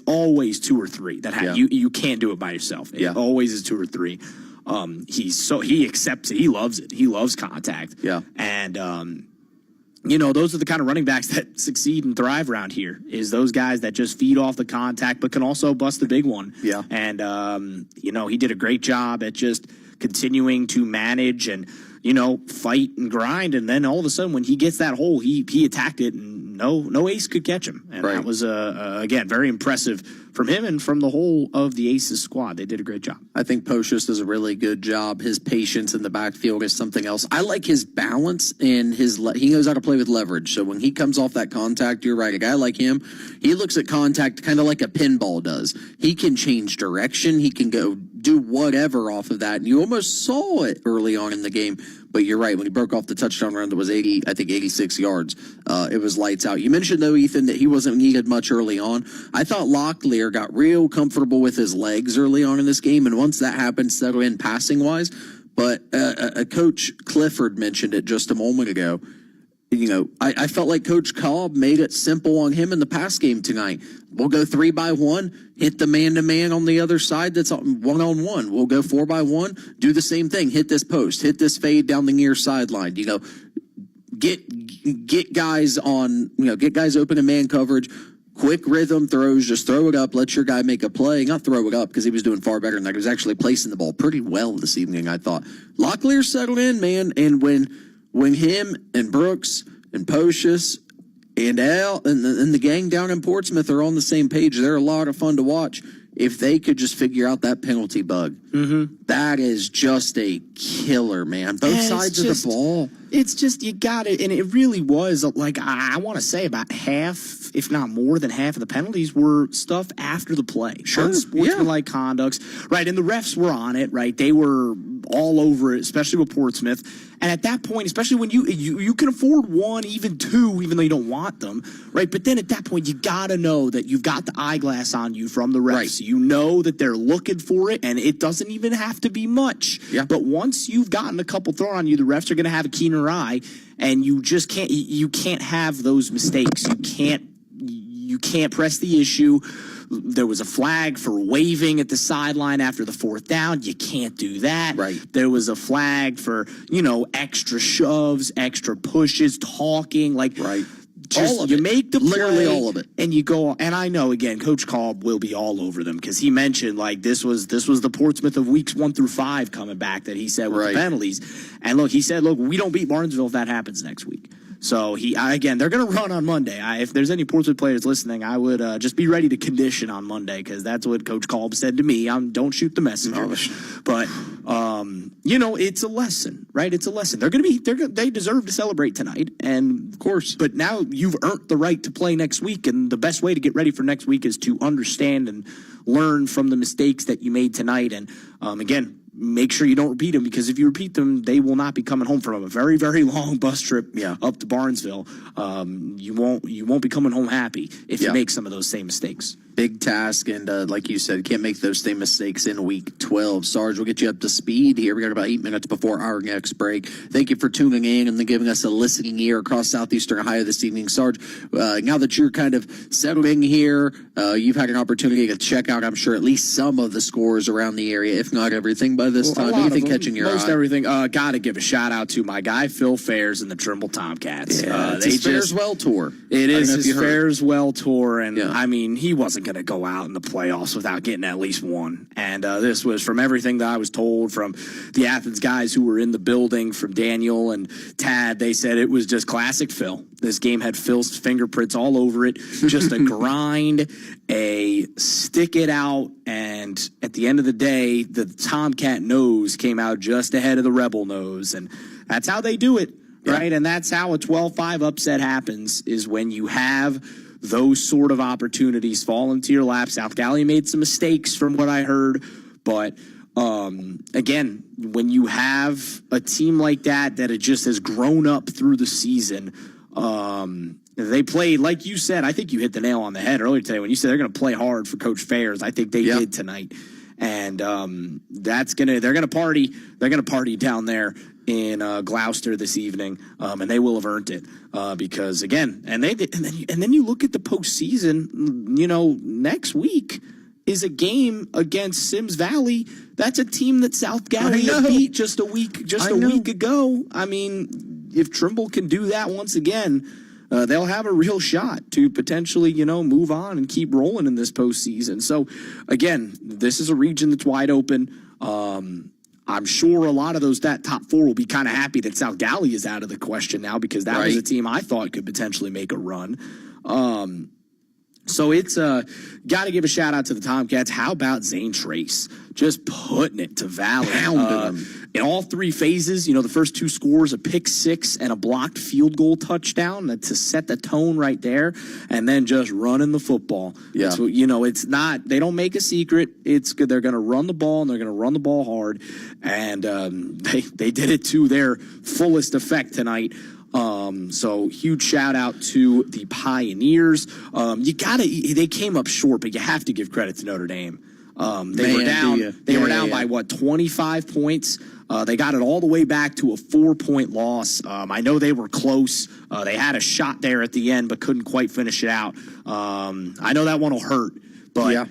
always 2 or 3 that you can't do it by yourself. It always is 2 or 3. He accepts it. He loves it. He loves contact. Yeah. And those are the kind of running backs that succeed and thrive around here. Is those guys that just feed off the contact but can also bust the big one. Yeah. And he did a great job at just continuing to manage and fight and grind, and then all of a sudden when he gets that hole, he attacked it, and no ace could catch him. And that was again very impressive from him and from the whole of the Aces squad. They did a great job. I think Pocious does a really good job. His patience in the backfield is something else. I like his balance and he knows how to play with leverage. So when he comes off that contact, you're right. A guy like him, he looks at contact kind of like a pinball does. He can change direction. He can go do whatever off of that. And you almost saw it early on in the game. But you're right. When he broke off the touchdown run that was 86 yards, it was lights out. You mentioned, though, Ethan, that he wasn't needed much early on. I thought Locklear got real comfortable with his legs early on in this game, and once that happened, settled in passing-wise. But Coach Clifford mentioned it just a moment ago. I felt like Coach Cobb made it simple on him in the pass game tonight. We'll go 3-by-1, hit the man-to-man on the other side that's one-on-one. We'll go 4-by-1, do the same thing, hit this post, hit this fade down the near sideline. Get guys open in man coverage, quick rhythm throws, just throw it up, let your guy make a play. Not throw it up because he was doing far better than that. He was actually placing the ball pretty well this evening, I thought. Locklear settled in, man, and when him and Brooks and Pocious and Al and the gang down in Portsmouth are on the same page, they're a lot of fun to watch. If they could just figure out that penalty bug, that is just a killer, man. Both sides of the ball. It's just, you got it. And it really was, like, I want to say about half, if not more than half of the penalties were stuff after the play. Sure. Unsportsmanlike conducts. Right. And the refs were on it, right? They were all over it, especially with Portsmouth. And at that point, especially when you can afford one, even two, even though you don't want them, right? But then at that point, you got to know that you've got the eyeglass on you from the refs. Right. You know that they're looking for it, and it doesn't even have to be much. Yeah. But once you've gotten a couple thrown on you, the refs are going to have a keener eye, and you just can't. You can't have those mistakes. You can't press the issue. There was a flag for waving at the sideline after the fourth down. You can't do that. Right. There was a flag for, extra shoves, extra pushes, talking. Right. Just, all of you make the literally play, all of it, and you go. And I know, again, Coach Cobb will be all over them because he mentioned this was the Portsmouth of weeks 1 through 5 coming back that he said with the penalties. And he said, we don't beat Barnesville if that happens next week. So again, they're going to run on Monday. If there's any Portsmouth players listening, I would just be ready to condition on Monday because that's what Coach Kolb said to me. Don't shoot the messenger. But it's a lesson, right? It's a lesson. They deserve to celebrate tonight, and of course. But now you've earned the right to play next week, and the best way to get ready for next week is to understand and learn from the mistakes that you made tonight. And again, make sure you don't repeat them, because if you repeat them, they will not be coming home from a very, very long bus trip up to Barnesville. You won't be coming home happy if you make some of those same mistakes. Big task, and like you said, can't make those same mistakes in week 12. Sarge, we'll get you up to speed here. We got about 8 minutes before our next break. Thank you for tuning in and giving us a listening ear across southeastern Ohio this evening. Sarge, now that you're kind of settling here, you've had an opportunity to check out, I'm sure, at least some of the scores around the area, if not everything by this time. What do you think catching your eye? Most everything. Got to give a shout out to my guy Phil Fairs and the Trimble Tomcats. It's his Fairs Well tour. It is his Fairs Well tour, and I mean, he wasn't going to go out in the playoffs without getting at least one. And this was, from everything that I was told from the Athens guys who were in the building, from Daniel and Tad, they said it was just classic Phil. This game had Phil's fingerprints all over it. Just a grind, a stick it out, and at the end of the day, the Tomcat nose came out just ahead of the Rebel nose, and that's how they do it, right? And that's how a 12-5 upset happens, is when you have those sort of opportunities fall into your lap. South Galley made some mistakes from what I heard, but again, when you have a team like that it just has grown up through the season, they played, like you said, I think you hit the nail on the head earlier today when you said they're going to play hard for Coach Fairs. I think they did tonight. And they're going to party. They're going to party down there in Gloucester this evening, and they will have earned it because, again, and then you look at the postseason. Next week is a game against Sims Valley. That's a team that South Galley beat just a week ago. I mean, if Trimble can do that once again, they'll have a real shot to potentially, move on and keep rolling in this postseason. So, again, this is a region that's wide open. I'm sure a lot of that top four will be kind of happy that South Galley is out of the question now, because that was a team I thought could potentially make a run. So it's got to give a shout out to the Tomcats. How about Zane Trace just putting it to Valley? In all three phases, the first two scores, a pick six and a blocked field goal touchdown to set the tone right there, and then just running the football. Yeah. So, it's not, they don't make a secret. It's good. They're going to run the ball, and they're going to run the ball hard. And they did it to their fullest effect tonight. So huge shout out to the Pioneers. They came up short, but you have to give credit to Notre Dame. They were down by 25 points. They got it all the way back to a 4-point loss. I know they were close. They had a shot there at the end, but couldn't quite finish it out. I know that one will hurt. But,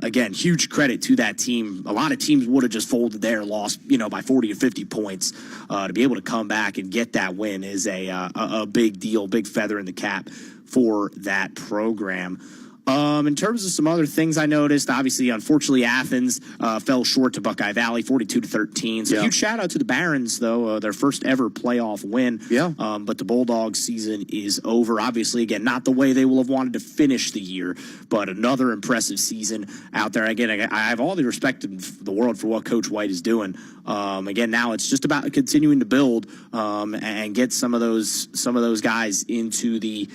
again, huge credit to that team. A lot of teams would have just folded there, lost, by 40 or 50 points. To be able to come back and get that win is a big deal, big feather in the cap for that program. In terms of some other things I noticed, obviously, unfortunately, Athens fell short to Buckeye Valley, 42-13. So huge shout out to the Barons, though, their first ever playoff win. Yeah. But the Bulldogs season is over. Obviously, again, not the way they will have wanted to finish the year, but another impressive season out there. Again, I have all the respect in the world for what Coach White is doing. Again, now it's just about continuing to build and get some of those guys into the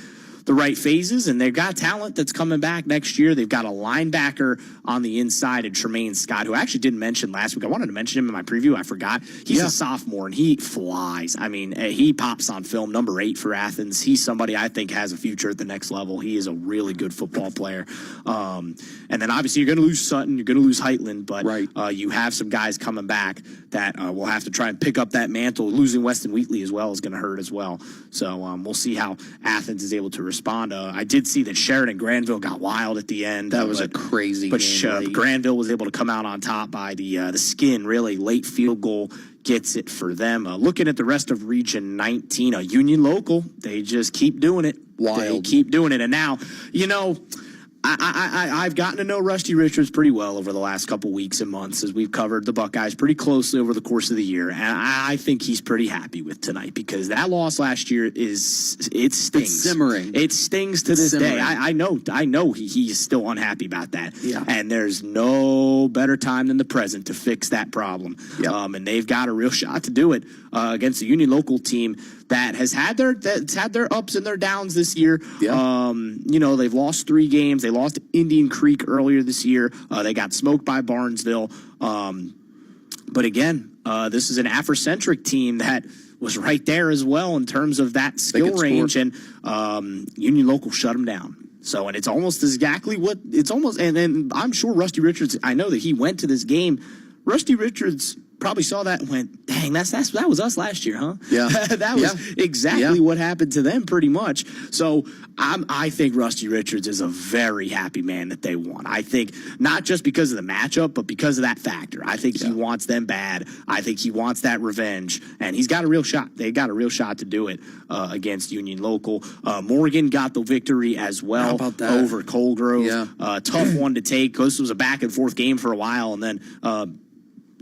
right phases, and they've got talent that's coming back next year. They've got a linebacker on the inside, and Tremaine Scott, who I actually didn't mention last week. I wanted to mention him in my preview. I forgot. He's a sophomore, and he flies. I mean, he pops on film, number 8 for Athens. He's somebody I think has a future at the next level. He is a really good football player. And then, obviously, you're going to lose Sutton. You're going to lose Heitland, but you have some guys coming back that will have to try and pick up that mantle. Losing Weston Wheatley as well is going to hurt as well. So we'll see how Athens is able to respond. I did see that Sheridan Granville got wild at the end. That was a crazy game. But Granville was able to come out on top by the skin, really. Late field goal gets it for them. Looking at the rest of Region 19, Union Local, they just keep doing it. Wild. They keep doing it. And now, I've gotten to know Rusty Richards pretty well over the last couple weeks and months as we've covered the Buckeyes pretty closely over the course of the year. And I think he's pretty happy with tonight because that loss last year it stings. It's simmering. It stings to this day. I know he's still unhappy about that. Yeah. And there's no better time than the present to fix that problem. Yeah. And they've got a real shot to do it against the Union Local team that has had their ups and their downs this year. Yeah. They've lost 3 games. They lost to Indian Creek earlier this year. They got smoked by Barnesville. But again, this is an Afrocentric team that was right there as well in terms of that skill range, and Union Local shut them down. So, and it's almost exactly what it's almost, and I'm sure Rusty Richards, I know that he went to this game. Rusty Richards probably saw that and went, dang, that was us last year, huh? Yeah. That was exactly what happened to them pretty much. So I think Rusty Richards is a very happy man that they won. I think not just because of the matchup, but because of that factor. I think he wants them bad. I think he wants that revenge, and he's got a real shot. They got a real shot to do it against Union Local. Morgan got the victory as well. How about that? Over Colegrove. Yeah. Tough one to take. This was a back and forth game for a while, and then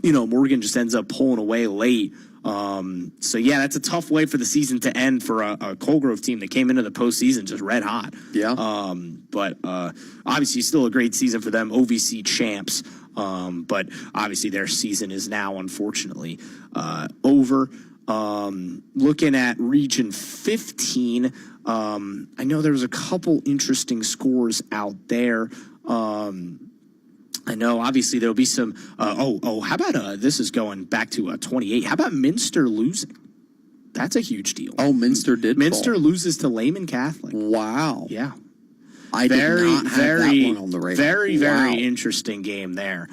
Morgan just ends up pulling away late. That's a tough way for the season to end for a Colegrove team that came into the postseason just red hot. Yeah. But obviously still a great season for them, OVC champs. But obviously their season is now unfortunately over. Looking at Region 15, I know there was a couple interesting scores out there. I know, obviously, there'll be some. How about this is going back to 28. How about Minster losing? That's a huge deal. Oh, Minster did. Minster loses to Lehman Catholic. Wow. Yeah. I did not have that one on the radar. Very interesting game there.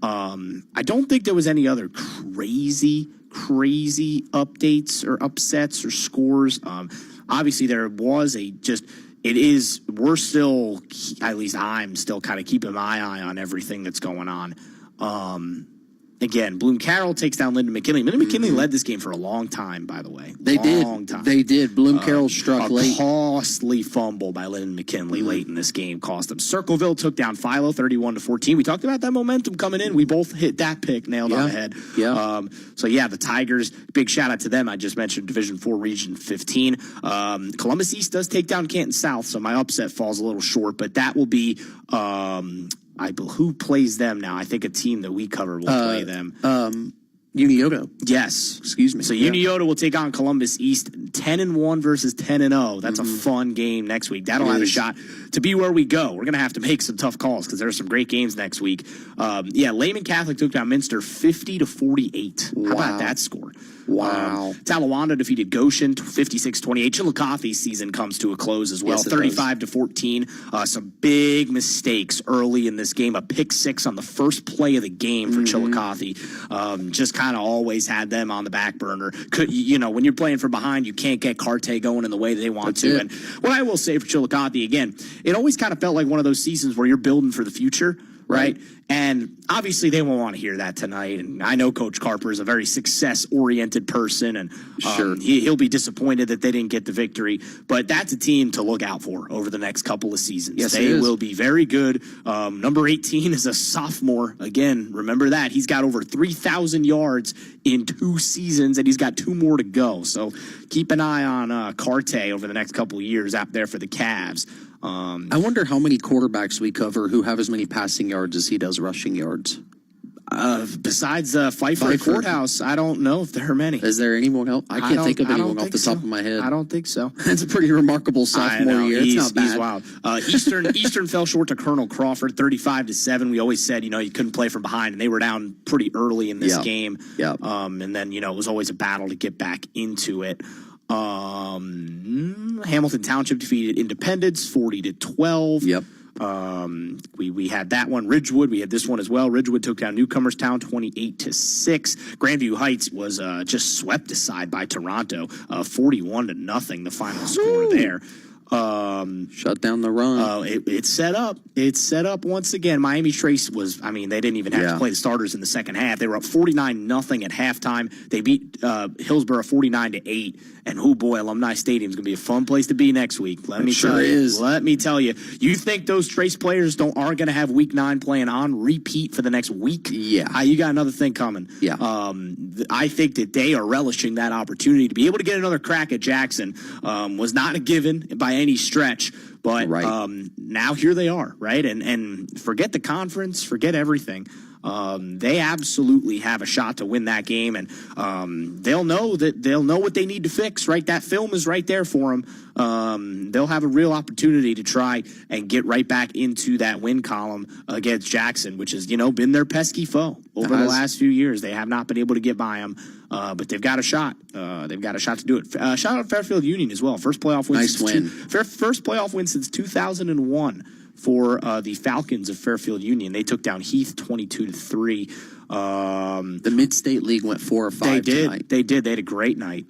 I don't think there was any other crazy updates or upsets or scores. Obviously, there was we're still, at least I'm still kind of keeping my eye on everything that's going on. Again, Bloom Carroll takes down Lyndon McKinley. Lyndon McKinley led this game for a long time, by the way. They did. Bloom Carroll struck late. A costly fumble by Lyndon McKinley late in this game cost them. Circleville took down Philo 31-14. We talked about that momentum coming in. We both hit that pick nailed on the head. Yeah. The Tigers, big shout out to them. I just mentioned Division 4 Region 15. Columbus East does take down Canton South, so my upset falls a little short, but that will be who plays them now? I think a team that we cover will play them. Unioto. Yes. Excuse me. So Unioto will take on Columbus East, 10-1 versus 10-0. That's a fun game next week. That'll have a shot to be where we go. We're going to have to make some tough calls because there are some great games next week. Lehman Catholic took down Minster 50-48. Wow. How about that score? Wow. Talawanda defeated Goshen 56-28. Chillicothe's season comes to a close as well, 35-14. Some big mistakes early in this game. A pick 6 on the first play of the game for Chillicothe. Just kind of always had them on the back burner. When you're playing from behind, you can't get Carte going in the way they want to. And what I will say for Chillicothe, again, it always kind of felt like one of those seasons where you're building for the future. right? And obviously they won't want to hear that tonight. And I know Coach Carper is a very success-oriented person, and he'll be disappointed that they didn't get the victory. But that's a team to look out for over the next couple of seasons. Yes, they will be very good. Number 18 is a sophomore. Again, remember that. He's got over 3,000 yards in 2 seasons, and he's got 2 more to go. So keep an eye on Carte over the next couple of years out there for the Cavs. I wonder how many quarterbacks we cover who have as many passing yards as he does rushing yards. Besides Pfeiffer Courthouse, I don't know if there are many. Is there anyone else? I can't think of anyone off the top of my head. I don't think so. That's a pretty remarkable sophomore year. It's not bad. He's wild. Eastern fell short to Colonel Crawford, 35-7. We always said, you couldn't play from behind, and they were down pretty early in this game. Yep. And then, it was always a battle to get back into it. Hamilton Township defeated Independence 40-12. Yep. We had that one. Ridgewood, we had this one as well. Ridgewood took down Newcomerstown 28-6. Grandview Heights was just swept aside by Toronto, 41-0. The final score there. Shut down the run. It's set up. It's set up once again. Miami Trace was, they didn't even have to play the starters in the second half. They were up 49-0 at halftime. They beat Hillsborough 49-8. And oh boy, Alumni Stadium's going to be a fun place to be next week. Let me tell you. You think those Trace players are going to have week 9 playing on repeat for the next week? Yeah. You got another thing coming. Yeah. I think that they are relishing that opportunity to be able to get another crack at Jackson. Was not a given by any stretch, but now here they are, right? And forget the conference, forget everything. They absolutely have a shot to win that game, and they'll know what they need to fix, right? That film is right there for them. They'll have a real opportunity to try and get right back into that win column against Jackson, which has, been their pesky foe over the last few years. They have not been able to get by them, but they've got a shot. They've got a shot to do it. Shout out Fairfield Union as well. First playoff win. First playoff win since 2001. For the Falcons of Fairfield Union. They took down Heath 22-3. The Mid-State League went 4 or 5 tonight. They did. They had a great night.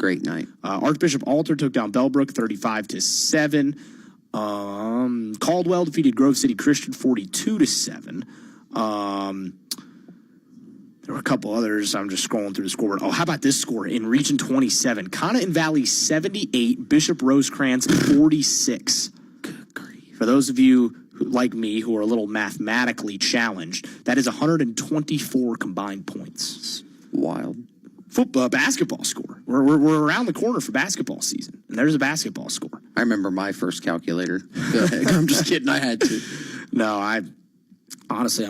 Archbishop Alter took down Bellbrook 35-7. Caldwell defeated Grove City Christian 42-7. There were a couple others. I'm just scrolling through the scoreboard. How about this score? In Region 27, Conotton Valley 78, Bishop Rosecrans 46. Good grief. For those of you like me who are a little mathematically challenged, that is 124 combined points. Wild. Basketball score. We're around the corner for basketball season, and there's a basketball score. I remember my first calculator. Go ahead. I'm just kidding. I had to. No, I'm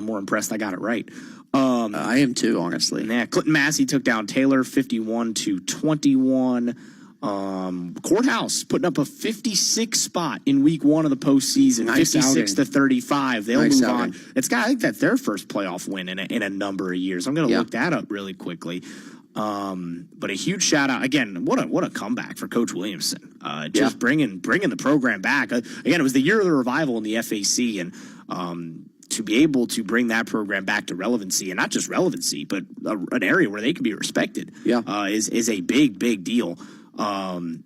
more impressed I got it right. I am too, honestly. Yeah, Clinton Massey took down Taylor 51-21. Courthouse putting up a 56 spot in week 1 of the postseason, 56-35. They'll move on. I think that's their first playoff win in a number of years. I'm going to look that up really quickly. But a huge shout out again. What a comeback for Coach Williamson. Just bringing the program back. Again, it was the year of the revival in the FAC, and to be able to bring that program back to relevancy, and not just relevancy, but an area where they can be respected, is a big deal.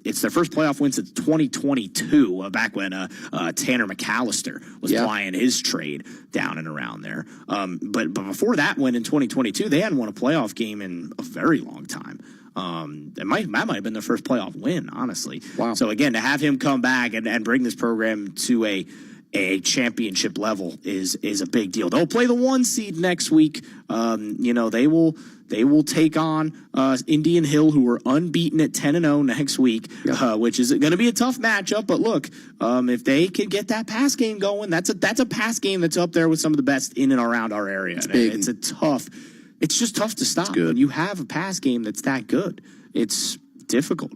It's their first playoff win since 2022, back when Tanner McAllister was plying his trade down and around there. But before that win in 2022, they hadn't won a playoff game in a very long time. That might have been their first playoff win, honestly. Wow. So again, to have him come back and bring this program to a championship level is a big deal. They'll play the 1 seed next week. They will take on Indian Hill, who are unbeaten at 10-0 next week, which is going to be a tough matchup. But look, if they can get that pass game going, that's a pass game that's up there with some of the best in and around our area. It's just tough to stop when you have a pass game that's that good. It's difficult.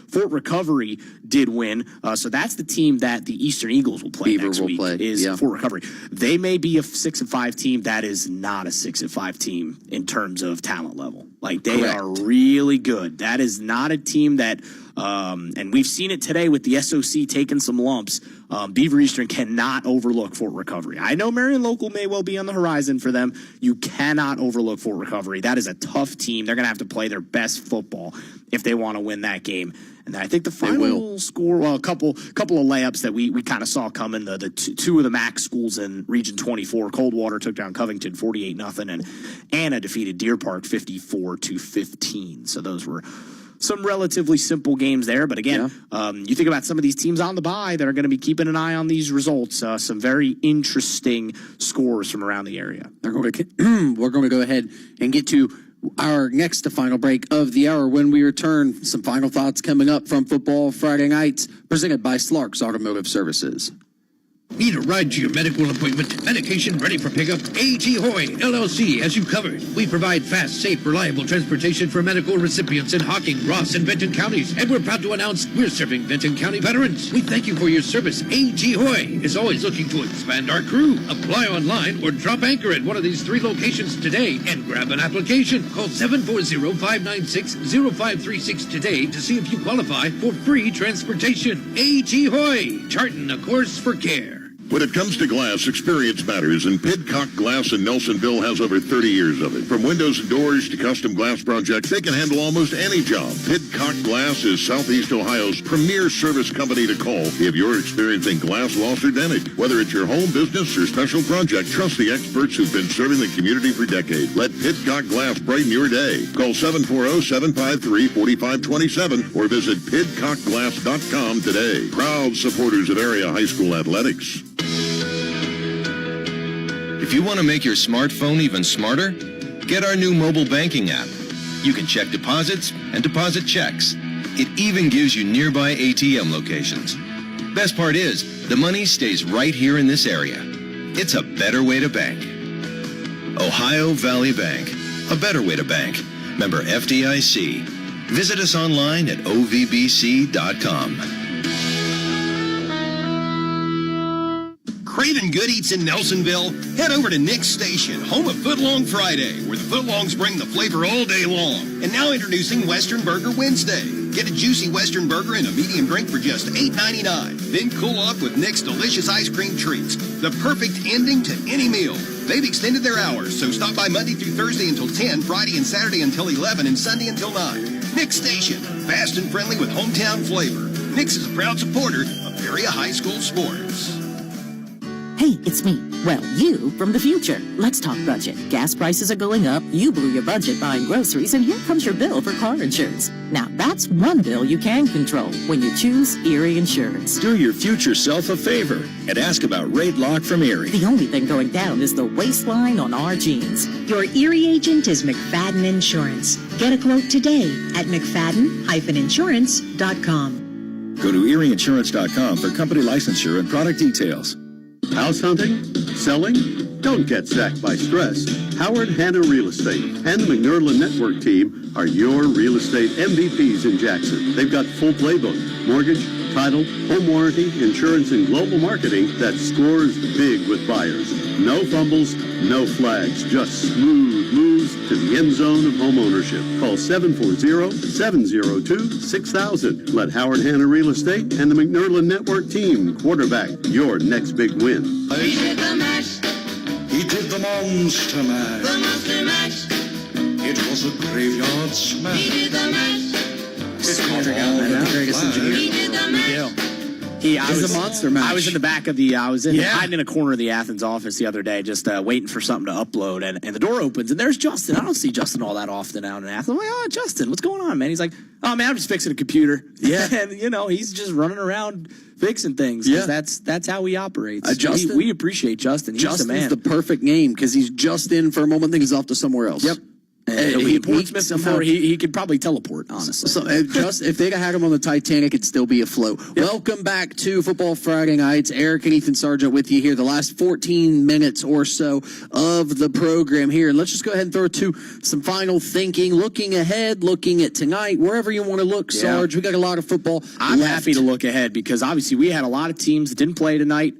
Fort Recovery did win, so that's the team that the Eastern Eagles will play next week. Fort Recovery. They may be a 6-5 team. That is not a 6-5 team in terms of talent level. Like, they are really good. That is not a team that, and we've seen it today with the SOC taking some lumps. Beaver Eastern cannot overlook Fort Recovery. I know Marion Local may well be on the horizon for them. You cannot overlook Fort Recovery. That is a tough team. They're going to have to play their best football if they want to win that game. And then I think the final score, well, a couple of layups that we kind of saw coming. The two of the MAC schools in Region 24, Coldwater took down Covington 48-0, and Anna defeated Deer Park 54-15. So those were some relatively simple games there. But again, you think about some of these teams on the bye that are going to be keeping an eye on these results. Some very interesting scores from around the area. We're going to go ahead and get to our next to final break of the hour. When we return, some final thoughts coming up from Football Friday Nights, presented by Slark's Automotive Services. Need a ride to your medical appointment? Medication ready for pickup? A.T. Hoy, LLC has you covered. We provide fast, safe, reliable transportation for medical recipients in Hocking, Ross, and Benton counties. And we're proud to announce we're serving Benton County veterans. We thank you for your service. A.T. Hoy is always looking to expand our crew. Apply online or drop anchor at one of these 3 locations today and grab an application. Call 740-596-0536 today to see if you qualify for free transportation. A.T. Hoy, charting a course for care. When it comes to glass, experience matters, and Pidcock Glass in Nelsonville has over 30 years of it. From windows and doors to custom glass projects, they can handle almost any job. Pidcock Glass is Southeast Ohio's premier service company to call if you're experiencing glass loss or damage. Whether it's your home, business, or special project, trust the experts who've been serving the community for decades. Let Pidcock Glass brighten your day. Call 740-753-4527 or visit pidcockglass.com today. Proud supporters of area high school athletics. If you want to make your smartphone even smarter, get our new mobile banking app. You can check deposits and deposit checks. It even gives you nearby ATM locations. Best part is, the money stays right here in this area. It's a better way to bank. Ohio Valley Bank, a better way to bank. Member FDIC. Visit us online at ovbc.com. Craving good eats in Nelsonville? Head over to Nick's Station, home of Footlong Friday, where the footlongs bring the flavor all day long. And now introducing Western Burger Wednesday. Get a juicy Western burger and a medium drink for just $8.99. Then cool off with Nick's delicious ice cream treats. The perfect ending to any meal. They've extended their hours, so stop by Monday through Thursday until 10, Friday and Saturday until 11, and Sunday until 9. Nick's Station, fast and friendly with hometown flavor. Nick's is a proud supporter of area high school sports. Hey, it's me. Well, you from the future. Let's talk budget. Gas prices are going up, you blew your budget buying groceries, and here comes your bill for car insurance. Now, that's one bill you can control when you choose Erie Insurance. Do your future self a favor and ask about Rate Lock from Erie. The only thing going down is the waistline on our jeans. Your Erie agent is McFadden Insurance. Get a quote today at mcfadden-insurance.com. Go to erieinsurance.com for company licensure and product details. House hunting? Selling? Don't get sacked by stress. Howard Hanna Real Estate and the McNerlin Network team are your real estate MVPs in Jackson. They've got full playbook, mortgage, title, home warranty, insurance, and global marketing that scores big with buyers. No fumbles, no flags, just smooth moves to the end zone of home ownership. Call 740-702-6000. Let Howard Hanna Real Estate and the McNerlin Network team quarterback your next big win. He did the mash. He did the monster mash. The monster mash. It was a graveyard smash. He did the mash. It's Patrick Allen, the greatest engineer. He did the mash. He's a monster match. I was in the back of the, hiding in a corner of the Athens office the other day, just waiting for something to upload, and the door opens, and there's Justin. I don't see Justin all that often out in Athens. I'm like, oh, Justin, what's going on, man? He's like, oh, man, I'm just fixing a computer. Yeah. And, he's just running around fixing things. Yeah. That's how he operates. Justin, we appreciate Justin. He's Justin's the man. the perfect name because he's just in for a moment, then he's off to somewhere else. Yep. And he Portsmouth before he could probably teleport, honestly. So if they had him on the Titanic, it'd still be afloat. Yep. Welcome back to Football Friday Nights. Eric and Ethan Sargent with you here the last 14 minutes or so of the program here. And let's just go ahead and throw to some final thinking, looking ahead, looking at tonight, wherever you want to look, Sarge. We got a lot of football I'm left. happy to look ahead because obviously we had a lot of teams that didn't play tonight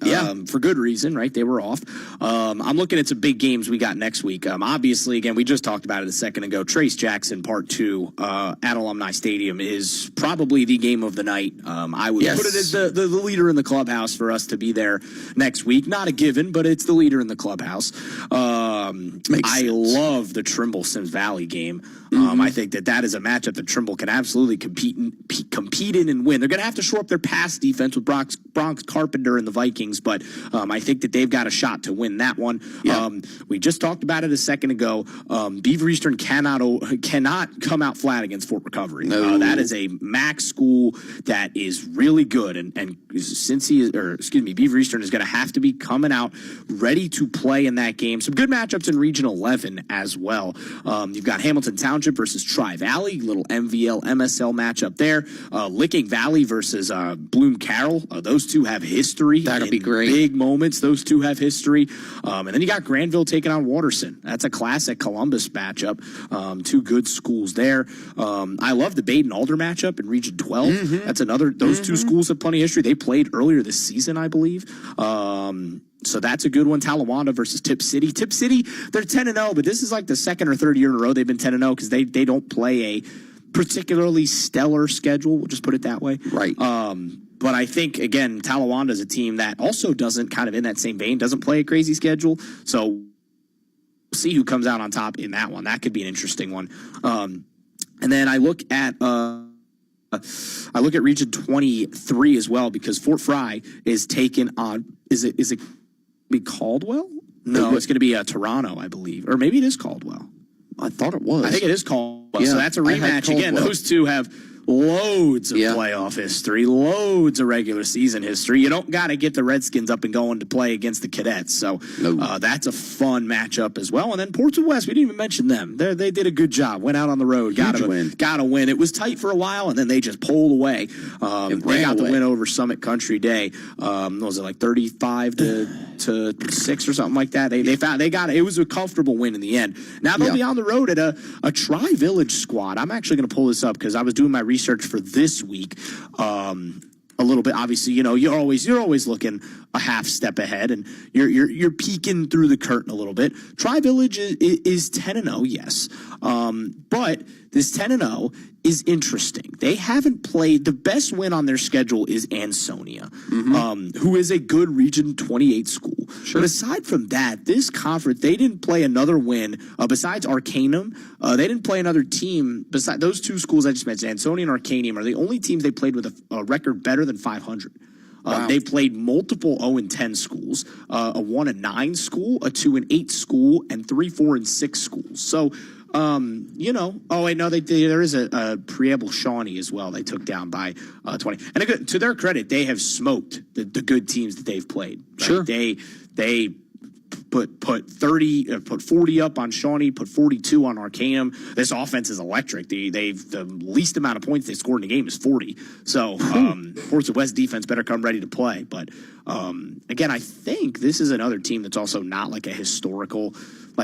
for good reason, right? They were off. I'm looking at some big games we got next week. Obviously, again, we just talked about it. The second ago, Trace Jackson Part 2 at Alumni Stadium is probably the game of the night. I would put it as the leader in the clubhouse for us to be there next week. Not a given, but it's the leader in the clubhouse. I love the Trimble-Sims Valley game. I think that is a matchup that Trimble can absolutely compete in and win. They're going to have to shore up their pass defense with Bronx Carpenter and the Vikings, but I think that they've got a shot to win that one. We just talked about it a second ago. Beaver Eastern cannot come out flat against Fort Recovery. No. That is a MAC school that is really good, and Beaver Eastern is going to have to be coming out ready to play in that game. Some good matchups in Region 11 as well. You've got Hamilton Township versus Tri-Valley, little MVL MSL matchup there. Licking Valley versus Bloom Carroll. Those two have history. That'll be great. Big moments. Those two have history. And then you got Granville taking on Waterson. That's a classic Columbus matchup. Two good schools there. I love the Baden-Alder matchup in Region 12. That's another. Those two schools have plenty of history. They played earlier this season, I believe. So that's a good one. Talawanda versus Tip City. Tip City, they're 10-0, but this is like the second or third year in a row they've been 10-0 because they don't play a particularly stellar schedule. We'll just put it that way. Right. But I think, again, Talawanda is a team that also doesn't, kind of in that same vein, doesn't play a crazy schedule. So we'll see who comes out on top in that one. That could be an interesting one. And then I look at Region 23 as well because Fort Fry is taken on. Is it be Caldwell? No, it's going to be Toronto, I believe, or maybe it is Caldwell. I thought it was. I think it is Caldwell. Yeah, so that's a rematch again. Those two have loads of playoff history, loads of regular season history. You don't got to get the Redskins up and going to play against the Cadets. So that's a fun matchup as well. And then Portsmouth West, we didn't even mention them. They did a good job. Went out on the road. Got to win. It was tight for a while, and then they just pulled away. They got the win over Summit Country Day. Was it like 35 to 6 or something like that? They got it. It was a comfortable win in the end. Now they'll be on the road at a Tri-Village squad. I'm actually going to pull this up because I was doing my research for this week a little bit. Obviously, you're always looking a half step ahead, and you're peeking through the curtain a little bit. Tri-Village is 10-0, yes, but this 10-0 is interesting. They haven't played. The best win on their schedule is Ansonia, who is a good Region 28 school. Sure. But aside from that, this conference, they didn't play another win besides Arcanum. They didn't play another team besides those two schools I just mentioned. Ansonia and Arcanum are the only teams they played with a record better than 500. Wow. They played multiple 0-10 schools, a 1-9 school, a 2-8 school, and 3, 4, and 6 schools. So, there is a Preable Shawnee as well. They took down by 20. And to their credit, they have smoked the good teams that they've played. Right? Sure. They put 40 up on Shawnee, put 42 on Arcanum. This offense is electric. The least amount of points they scored in the game is 40. So Portsmouth West defense better come ready to play. But again, I think this is another team that's also not like a historical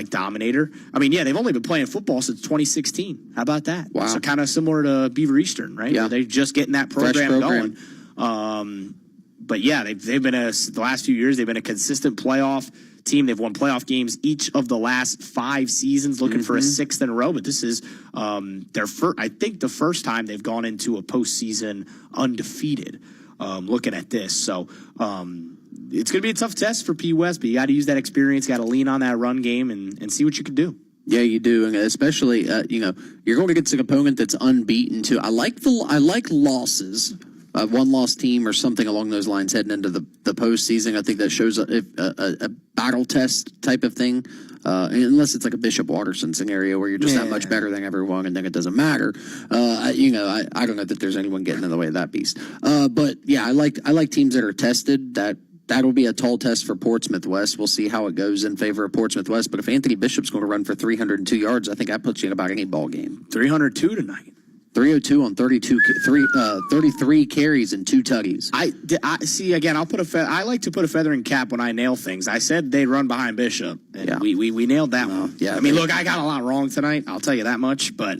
dominator. I mean, they've only been playing football since 2016. How about that? Wow. So kind of similar to Beaver Eastern, right? Yeah. Where they're just getting that program going. But they've been the last few years, they've been a consistent playoff team. They've won playoff games each of the last 5 seasons, looking for a 6th in a row. But this is their first. I think the first time they've gone into a postseason undefeated. Looking at this, so it's going to be a tough test for P West. But you got to use that experience. Got to lean on that run game and see what you can do. Yeah, you do, and especially you're going against an opponent that's unbeaten too. I like losses. A one-loss team or something along those lines heading into the postseason. I think that shows a battle test type of thing, unless it's like a Bishop Watterson scenario where you're just that much better than everyone and then it doesn't matter. I don't know that there's anyone getting in the way of that beast. But yeah, I like teams that are tested. That'll be a tall test for Portsmouth West. We'll see how it goes in favor of Portsmouth West. But if Anthony Bishop's going to run for 302 yards, I think that puts you in about any ball game. 302 tonight. 302 on 33 carries and 2 tutties. I see again. I like to put a feather in cap when I nail things. I said they'd run behind Bishop, and we nailed that one. Yeah, I mean, look, I got a lot wrong tonight. I'll tell you that much. But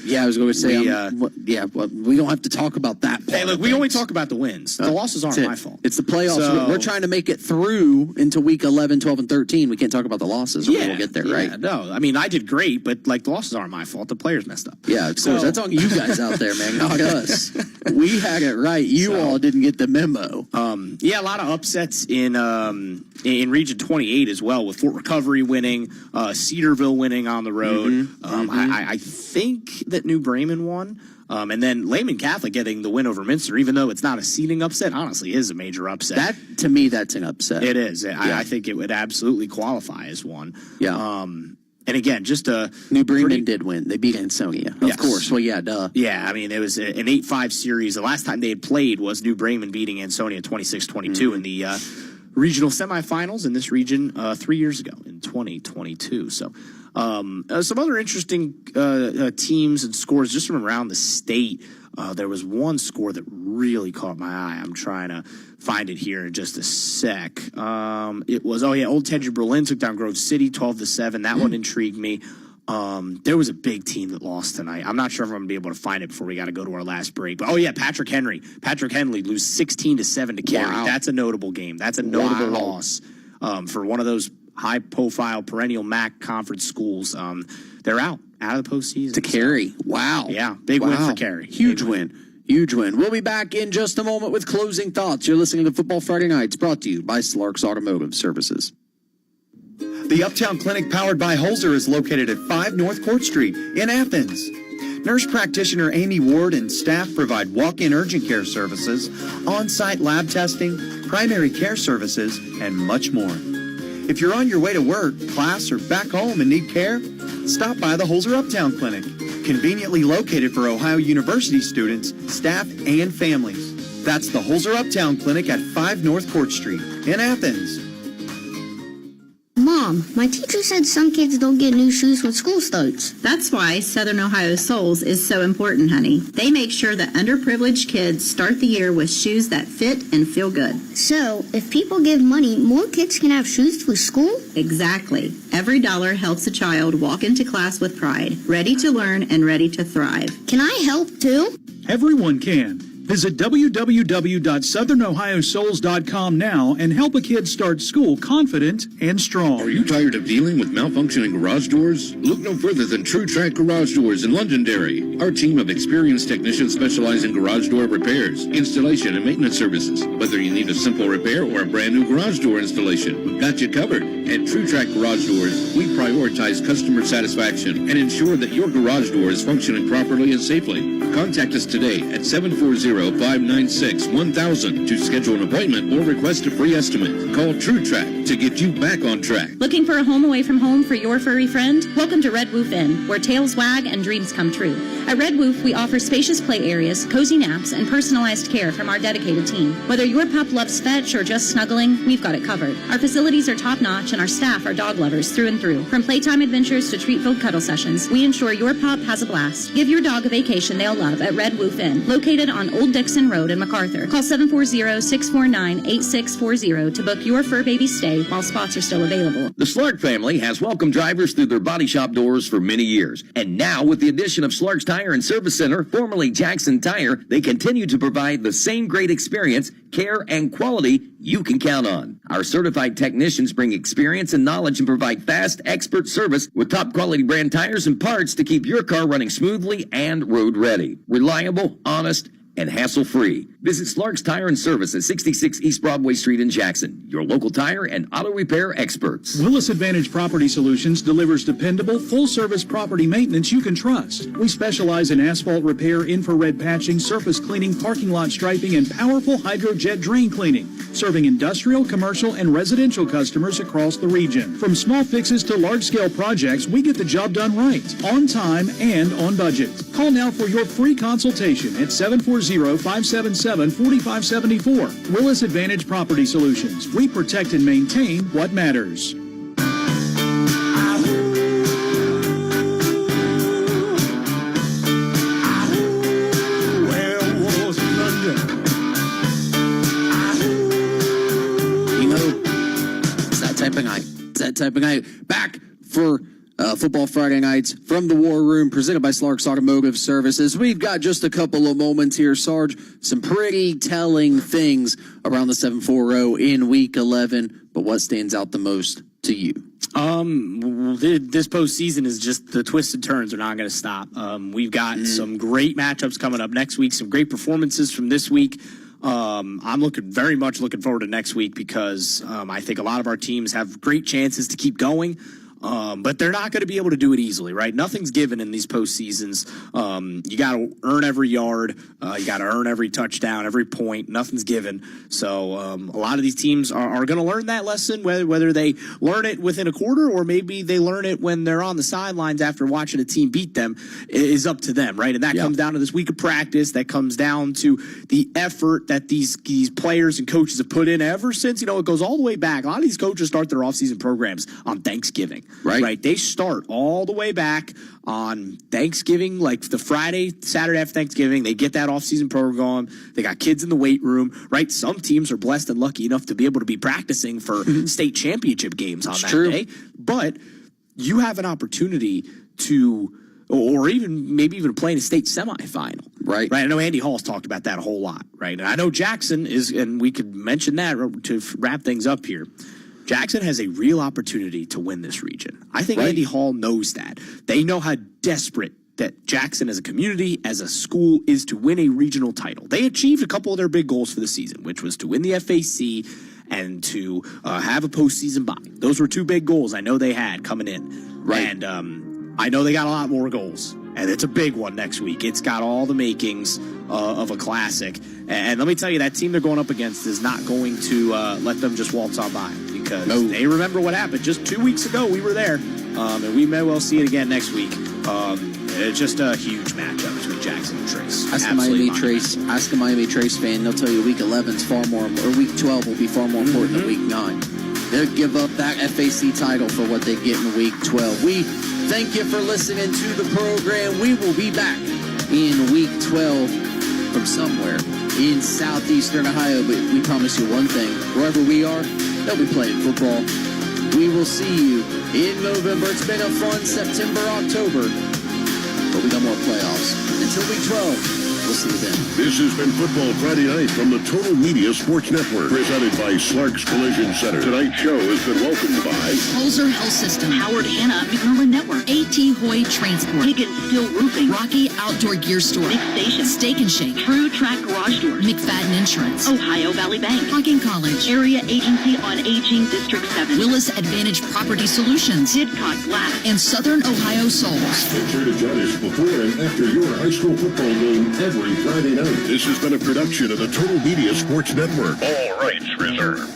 yeah, I was going to say, we don't have to talk about that. Hey, look, we only talk about the wins. The losses aren't my fault. It's the playoffs. So, we're trying to make it through into week 11, 12, and 13. We can't talk about the losses. We'll get there, right? No, I mean, I did great, but like the losses aren't my fault. The players messed up. Yeah, of course. That's on you guys out there, man. Not us. We had it right. You all didn't get the memo. Yeah, a lot of upsets in Region 28 as well, with Fort Recovery winning, Cedarville winning on the road. I think that New Bremen won. And then Lehman Catholic getting the win over Minster, even though it's not a seeding upset, honestly is a major upset. That, to me, that's an upset. It is. I think it would absolutely qualify as one. Yeah. And again, just New Bremen did win. They beat Ansonia, of course. Well, yeah, duh. Yeah, I mean, it was an 8-5 series. The last time they had played was New Bremen beating Ansonia 26-22 in the regional semifinals in this region 3 years ago in 2022. So some other interesting teams and scores just from around the state. There was one score that really caught my eye. I'm trying to find it here in just a sec. It was, Old Tedger Berlin took down Grove City 12-7. That one intrigued me. There was a big team that lost tonight. I'm not sure if I'm going to be able to find it before we got to go to our last break. But, Patrick Henry. Patrick Henry lose 16-7 to Cary. Wow. That's a notable game. That's a notable loss for one of those high-profile perennial MAC conference schools. They're out of the postseason. To Cary. Wow. Yeah, big win for Cary. Huge win. Huge win. We'll be back in just a moment with closing thoughts. You're listening to Football Friday Nights, brought to you by Slark's Automotive Services. The Uptown Clinic powered by Holzer is located at 5 North Court Street in Athens. Nurse practitioner Amy Ward and staff provide walk-in urgent care services, on-site lab testing, primary care services, and much more. If you're on your way to work, class, or back home and need care, stop by the Holzer Uptown Clinic, conveniently located for Ohio University students, staff, and families. That's the Holzer Uptown Clinic at 5 North Court Street in Athens. Mom, my teacher said some kids don't get new shoes when school starts. That's why Southern Ohio Soles is so important, honey. They make sure that underprivileged kids start the year with shoes that fit and feel good. So, if people give money, more kids can have shoes for school? Exactly. Every dollar helps a child walk into class with pride, ready to learn and ready to thrive. Can I help too? Everyone can. Visit www.southernohiosoles.com now and help a kid start school confident and strong. Are you tired of dealing with malfunctioning garage doors? Look no further than True Track Garage Doors in Londonderry. Our team of experienced technicians specialize in garage door repairs, installation, and maintenance services. Whether you need a simple repair or a brand new garage door installation, we've got you covered. At True Track Garage Doors, we prioritize customer satisfaction and ensure that your garage door is functioning properly and safely. Contact us today at 740-596-1000 to schedule an appointment or request a free estimate. Call True Track to get you back on track. Looking for a home away from home for your furry friend? Welcome to Red Woof Inn, where tails wag and dreams come true. At Red Woof, we offer spacious play areas, cozy naps, and personalized care from our dedicated team. Whether your pup loves fetch or just snuggling, we've got it covered. Our facilities are top-notch, and our staff are dog lovers through and through. From playtime adventures to treat-filled cuddle sessions, we ensure your pup has a blast. Give your dog a vacation they'll love at Red Woof Inn, located on Old Dixon Road in MacArthur. Call 740-649-8640 to book your fur baby stay while spots are still available. The Slark family has welcomed drivers through their body shop doors for many years. And now, with the addition of Slark's Tire and Service Center, formerly Jackson Tire, they continue to provide the same great experience, care, and quality you can count on. Our certified technicians bring experience and knowledge and provide fast, expert service with top quality brand tires and parts to keep your car running smoothly and road ready. Reliable, honest, and hassle-free. Visit Slark's Tire and Service at 66 East Broadway Street in Jackson, your local tire and auto repair experts. Willis Advantage Property Solutions delivers dependable, full-service property maintenance you can trust. We specialize in asphalt repair, infrared patching, surface cleaning, parking lot striping, and powerful hydrojet drain cleaning, serving industrial, commercial, and residential customers across the region. From small fixes to large-scale projects, we get the job done right, on time, and on budget. Call now for your free consultation at 740-577-4574. Willis Advantage Property Solutions. We protect and maintain what matters. That type of night. That type of night. Back for Football Friday Nights from the War Room, presented by Slark's Automotive Services. We've got just a couple of moments here, Sarge. Some pretty telling things around the 7-4-0 in Week 11. But what stands out the most to you? This postseason is just, the twists and turns are not going to stop. We've got some great matchups coming up next week, some great performances from this week. I'm very much looking forward to next week because I think a lot of our teams have great chances to keep going. But they're not going to be able to do it easily, right? Nothing's given in these postseasons. You got to earn every yard. You got to earn every touchdown, every point. Nothing's given. So a lot of these teams are going to learn that lesson, whether they learn it within a quarter or maybe they learn it when they're on the sidelines after watching a team beat them, is up to them, right? And that comes down to this week of practice. That comes down to the effort that these players and coaches have put in ever since, it goes all the way back. A lot of these coaches start their offseason programs on Thanksgiving. Right. They start all the way back on Thanksgiving, like the Saturday after Thanksgiving. They get that off-season program going. They got kids in the weight room, right? Some teams are blessed and lucky enough to be able to be practicing for state championship games on that day. But you have an opportunity to, or maybe even play in a state semifinal. Right. I know Andy Hall's talked about that a whole lot, right? And I know Jackson is, and we could mention that to wrap things up here. Jackson has a real opportunity to win this region. I think Andy Hall knows that. They know how desperate that Jackson as a community, as a school, is to win a regional title. They achieved a couple of their big goals for the season, which was to win the FAC and to have a postseason bye. Those were two big goals I know they had coming in. And I know they got a lot more goals. And it's a big one next week. It's got all the makings of a classic. And let me tell you, that team they're going up against is not going to let them just waltz on by, because they remember what happened just 2 weeks ago. We were there, and we may well see it again next week. It's just a huge matchup between Jackson and Trace. Ask the Miami Trace fan. They'll tell you Week 11 is far more, or Week 12 will be far more important than Week 9. They'll give up that FAC title for what they get in Week 12. We thank you for listening to the program. We will be back in Week 12 from somewhere in southeastern Ohio. But we promise you one thing. Wherever we are, they'll be playing football. We will see you in November. It's been a fun September, October. But we got more playoffs. Until Week 12. We'll see you then. This has been Football Friday Night from the Total Media Sports Network, presented by Slark's Collision Center. Tonight's show has been welcomed by Holzer Health System, Howard Hanna, McMillan Network, A.T. Hoy Transport, Higgins Steel Roofing, Rocky Outdoor Gear Store, Nick Station, Steak and Shake, True Track Garage Doors, McFadden Insurance, Ohio Valley Bank, Hocking College, Area Agency on Aging District 7, Willis Advantage Property Solutions, Didcot Glass, and Southern Ohio Souls. Make sure to join us before and after your high school football game every Friday night. This has been a production of the Total Media Sports Network. All rights reserved.